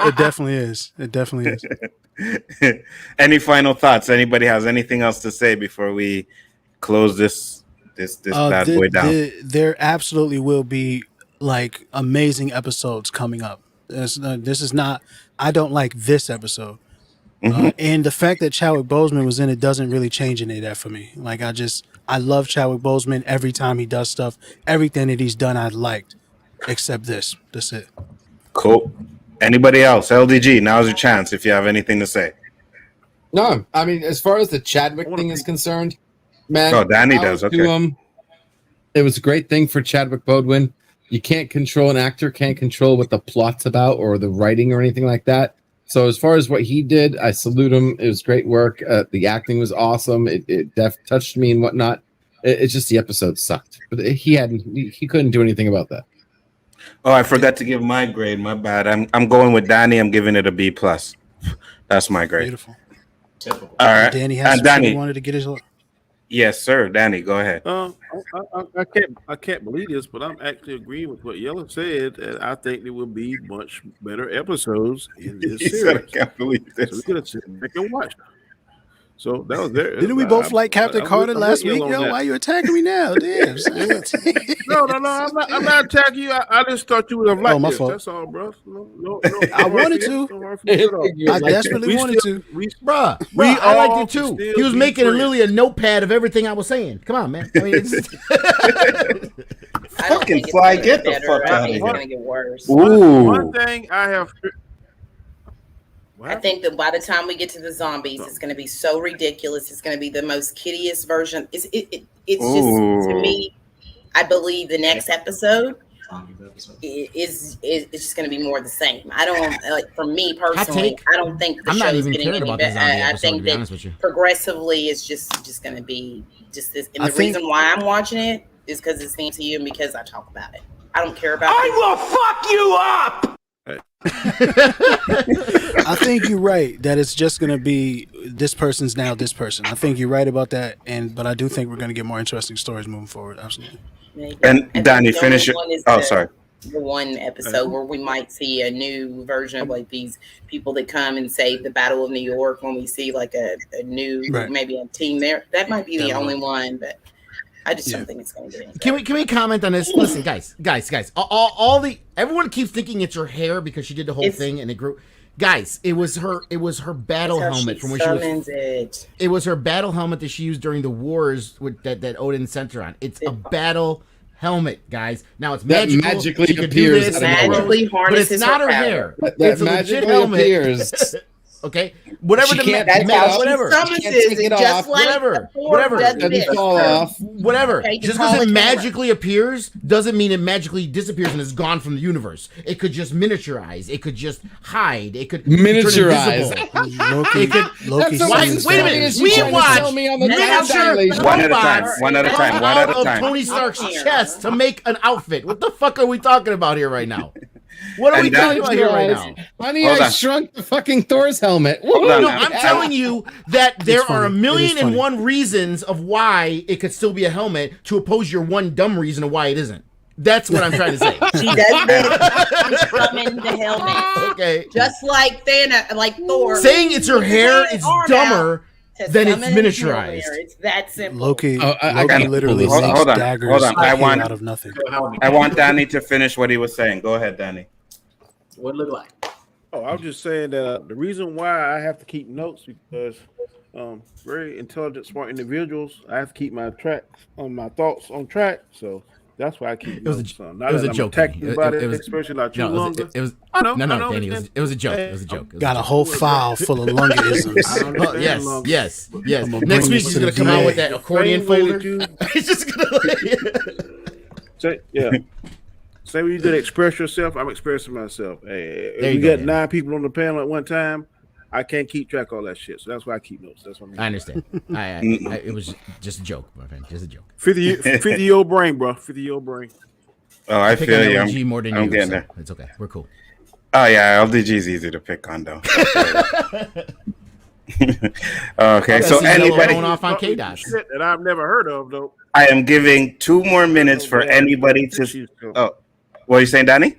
It definitely is. It definitely is. Any final thoughts? Anybody has anything else to say before we close this bad boy down? There absolutely will be like amazing episodes coming up. This is not. I don't like this episode, and the fact that Chadwick Boseman was in it doesn't really change any of that for me. Like I love Chadwick Boseman every time he does stuff. Everything that he's done, I liked, except this. That's it. Cool. Anybody else? LDG, now's your chance if you have anything to say. No, I mean, as far as the Chadwick thing is concerned, man. Oh, Danny power does. to Okay. him. It was a great thing for Chadwick Boseman. You can't control an actor, can't control what the plot's about or the writing or anything like that. So as far as what he did, I salute him. It was great work. The acting was awesome. It touched me and whatnot. It's just the episode sucked, but he couldn't do anything about that. Oh, I forgot to give my grade. My bad. I'm going with Danny. I'm giving it a B+. That's my grade. Beautiful. Typical. All right. Danny has Danny. wanted to get his. Yes, sir. Danny, go ahead. I can't believe this, but I'm actually agreeing with what Yellow said, and I think there will be much better episodes in this He said, I series. can't believe So this. we're gonna sit back and watch. So that was there. Didn't we both like Captain Carter last week? Yo, Yo, why you attacking me now? Damn. No. I'm not attacking you. I just thought you would have liked my this. fault. That's all, bro. No. I wanted to. I desperately wanted to. Bruh, I liked it too. He was making literally a notepad of everything I was saying. Come on, man. I mean, it's Fucking fly, get the fuck out of It's here. gonna get worse. Ooh. One thing I have. I think that by the time we get to the zombies, it's going to be so ridiculous. It's going to be the most kiddiest version. It's just, to me, I believe the next episode is just going to be more the same. I don't like, for me personally, I don't think the I'm show not is even getting caring any about the better. zombie I episode, think to be honest with you. that progressively it's just going to be just this. And the reason why I'm watching it is because it's the MCU and because I talk about it. I don't care about it. will fuck you up! I think you're right that it's just gonna be this person's now this person. I think you're right about that, but I do think we're gonna get more interesting stories moving forward. Absolutely. Maybe. And Danny, finish it. Sorry. The one episode where we might see a new version of like these people that come and save the Battle of New York. When we see like a new maybe a team there, that might be the only one. But I just don't think it's going to get any. Can we comment on this? Listen, guys. Everyone keeps thinking it's her hair because she did the whole thing and it grew. Guys, it was her battle helmet from when she was. It was her battle helmet that she used during the wars with that Odin sent her on. It's a battle helmet, guys. Now it's magical. That magically she appears. Magically harnesses, but it's not her hair. That it's magically a legit appears. helmet. Okay, whatever She can't take it off. whatever. She can't take it off. Whatever. Doesn't fall off. Whatever. Just because it magically appears doesn't mean it magically disappears and is gone from the universe. It could just miniaturize. It could just hide. It could miniaturize. Loki. Wait a minute. We watched miniature One at a time. of Tony Stark's chest to make an outfit. What the fuck are we talking about here right now? What are we talking about here right now? Honey, I shrunk the fucking Thor's helmet. No, I'm telling you that there are 1,000,001 reasons of why it could still be a helmet to oppose your one dumb reason of why it isn't. That's what I'm trying to say. She does this. Summon the helmet. Okay. Just like Thor. Saying it's her hair is dumber than it's miniaturized. It's that simple. Loki I literally hold on. daggers out of nothing. I want Danny to finish what he was saying. Go ahead, Danny. What it look like? Oh, I was just saying that the reason why I have to keep notes because very intelligent, smart individuals. I have to keep my thoughts on track. So that's why I keep notes. It was a joke. Especially like you longer. It was No, Danny. It was a joke. It was a joke. Got a whole file full of lungisms. Yes. Next week she's gonna come out with that accordion folder. It's just gonna. Same way you did express yourself, I'm expressing myself. Hey, if you got 9 people on the panel at one time, I can't keep track of all that shit. So that's why I keep notes. That's what I understand. It was just a joke, my friend. Just a joke. 50-year-old brain, bro. 50-year-old brain. Oh, I feel you. I'm getting there. It's okay. We're cool. Oh yeah, LDG is easy to pick on though. Okay, so anybody going off on K-Dots shit that I've never heard of though. I am giving 2 more minutes for anybody to. Oh, what are you saying, Danny?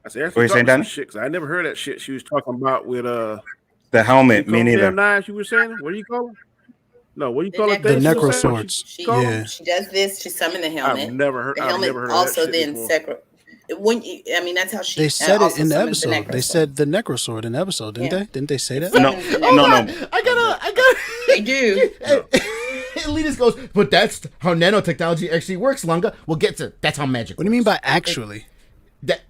I said, what are you saying, Danny? Shit, I never heard that shit she was talking about with the helmet. Me neither. Knives you were saying? What do you call them? No, what do you call it? The necro swords. She does this to summon the helmet. I've never heard. The helmet also then that's how she. They said it in the episode. They said the necro sword in the episode, didn't they? Didn't they say that? No. I gotta. They do. Elitist goes, but that's how nanotechnology actually works, Lunga. We'll get to that's how magic. What do you mean by actually?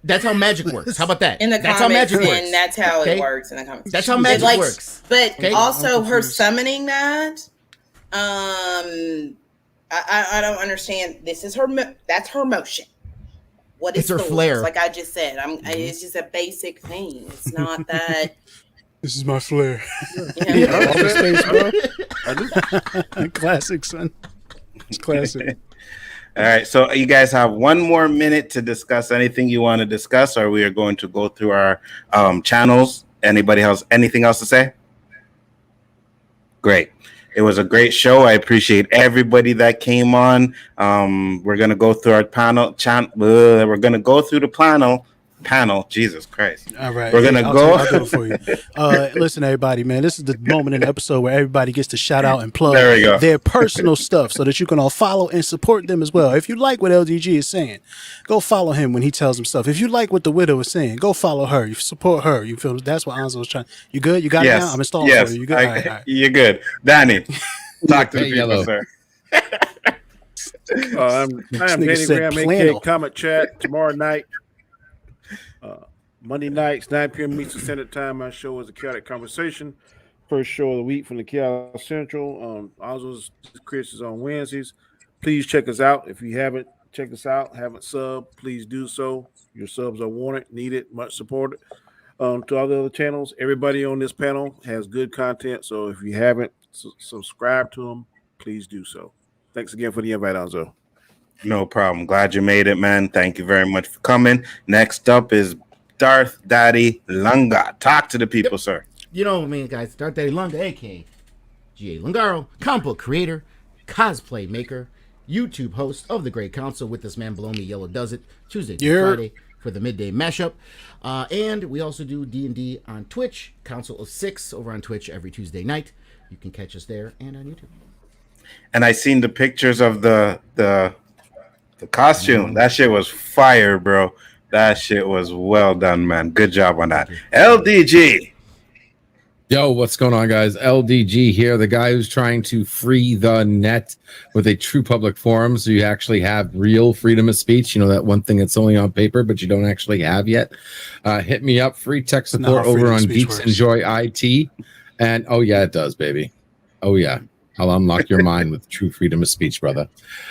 That's how magic works. How about that? In the that's comics, how magic works. And that's how it works in the comics. That's how magic works. But also her summoning that. I don't understand. This is her. That's her motion. What is her flair? Like I just said, it's just a basic thing. It's not that. This is my flair. Classic, son. It's classic. All right, so you guys have 1 more minute to discuss anything you want to discuss, or we are going to go through our channels. Anybody else? Anything else to say? Great. It was a great show. I appreciate everybody that came on. We're gonna go through our panel. We're gonna go through the panel. panel. Jesus Christ. All right. We're going to go. I'll do it for you. Listen, everybody, man, this is the moment in the episode where everybody gets to shout out and plug There we go. their personal stuff so that you can all follow and support them as well. If you like what LDG is saying, go follow him when he tells him stuff. If you like what the widow is saying, go follow her. You support her. You feel that's what Anzo was trying. You good? You got it now? I'm installing for you. You good? All right. You're good. Danny, talk to the people, Yellow. sir. I'm Danny said Graham, plano. aka Comet Chat. Tomorrow night, Monday nights, 9 p.m. Eastern Standard Time. My show is a Chaotic Conversation. First show of the week from the Chaos Central. Ozo's Chris is on Wednesdays. Please check us out. If you haven't checked us out, haven't subbed, please do so. Your subs are wanted, needed, much supported. To all the other channels, everybody on this panel has good content. So if you haven't subscribed to them, please do so. Thanks again for the invite, Anzo. No problem. Glad you made it, man. Thank you very much for coming. Next up is Darth Daddy Lunga. Talk to the people, sir. You know, man, guys, Darth Daddy Lunga, a.k.a. G.A. Lungaro, comic book creator, cosplay maker, YouTube host of The Great Council with this man below me, Yellow Does It, Tuesday to Friday for the midday mashup. And we also do D&D on Twitch, Council of Six over on Twitch every Tuesday night. You can catch us there and on YouTube. And I seen the pictures of the costume. That shit was fire, bro. That shit was well done, man. Good job on that. LDG. Yo, what's going on, guys? LDG here, the guy who's trying to free the net with a true public forum so you actually have real freedom of speech. You know, that one thing that's only on paper, but you don't actually have yet. Hit me up, free tech support over on Geeks Enjoy IT. And, oh, yeah, it does, baby. Oh, yeah. I'll unlock your mind with true freedom of speech, brother.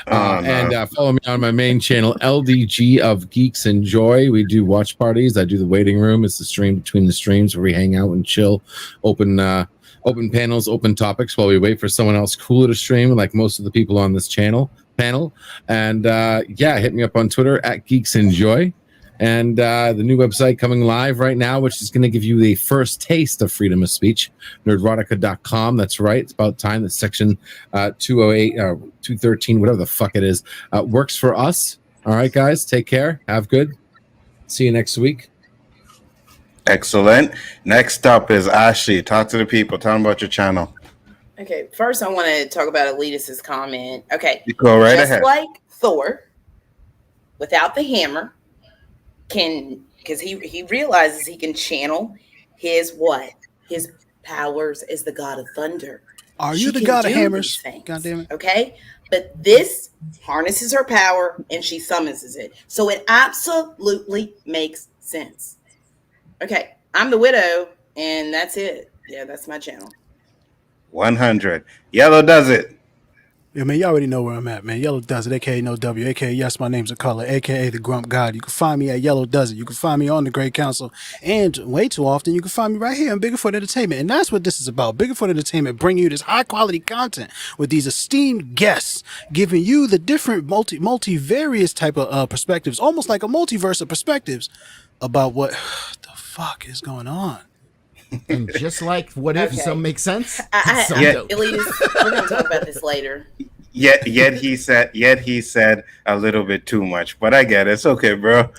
And follow me on my main channel, LDG of Geeks Enjoy. We do watch parties. I do the waiting room. It's the stream between the streams where we hang out and chill, open panels, open topics while we wait for someone else cooler to stream, like most of the people on this panel. And yeah, hit me up on Twitter at Geeks Enjoy. And the new website coming live right now, which is going to give you the first taste of freedom of speech, nerdrotica.com. That's right. It's about time that section 208 or 213, whatever the fuck it is, works for us. All right, guys, take care. Have good. See you next week. Excellent. Next up is Ashley. Talk to the people. Tell them about your channel. Okay, first I want to talk about Elitus's comment. Okay, You go right just ahead. like Thor, without the hammer, because he realizes he can channel his powers as the god of thunder. Are She you the can god of do hammers? these things, God damn it. Okay, but this harnesses her power and she summons it, so it absolutely makes sense. Okay, I'm the widow, and that's it. Yeah, that's my channel. 100. Yellow Does It. Yeah, man, you already know where I'm at, man. Yellow Does It, a.k.a. No W, a.k.a. Yes, my name's a color, a.k.a. the Grump God. You can find me at Yellow Does It. You can find me on the Great Council. And way too often, you can find me right here on Biggerfoot Entertainment. And that's what this is about. Biggerfoot Entertainment bringing you this high-quality content with these esteemed guests, giving you the different various type of perspectives, almost like a multiverse of perspectives about what the fuck is going on. And just like what if some make sense? Elitus, we're going to talk about this later. Yet he said a little bit too much, but I get it. It's okay, bro.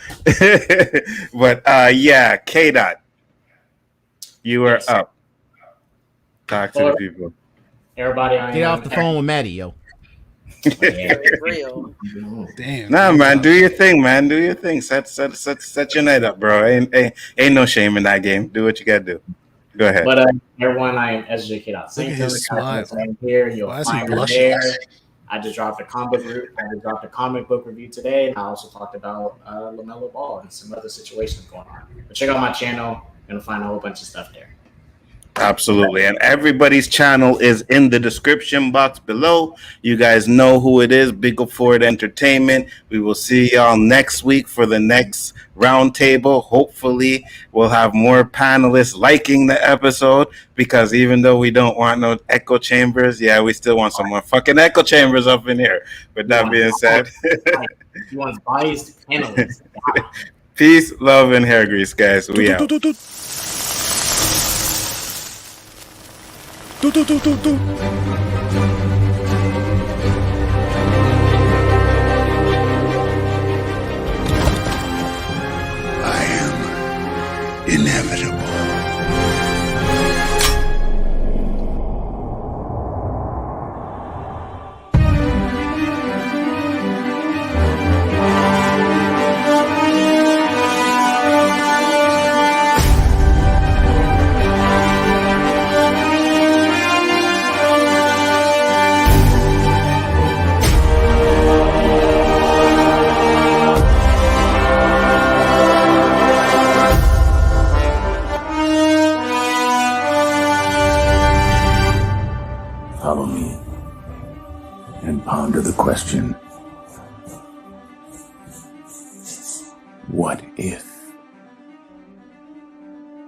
But yeah, K-Dot, you are up. Talk to the people. Everybody, get off the phone with Maddie, yo. Real. Damn. Nah, man, do your thing, man. Do your thing. Set your night up, bro. Ain't no shame in that game. Do what you gotta do. Go ahead. But everyone, I am SJ K-Dot. Look at his smile. Here, you'll Why is he find me blushing? there. I just dropped a comic book review today, and I also talked about LaMelo Ball and some other situations going on. But check out my channel, and you'll find a whole bunch of stuff there. Absolutely. And everybody's channel is in the description box below. You guys know who it is, Big Up Ford Entertainment. We will see y'all next week for the next roundtable. Hopefully we'll have more panelists liking the episode, because even though we don't want no echo chambers, yeah, we still want some more fucking echo chambers up in here. With that being said, You want biased panelists. peace, love, and hair grease, guys. We out. I am follow me and ponder the question, what if?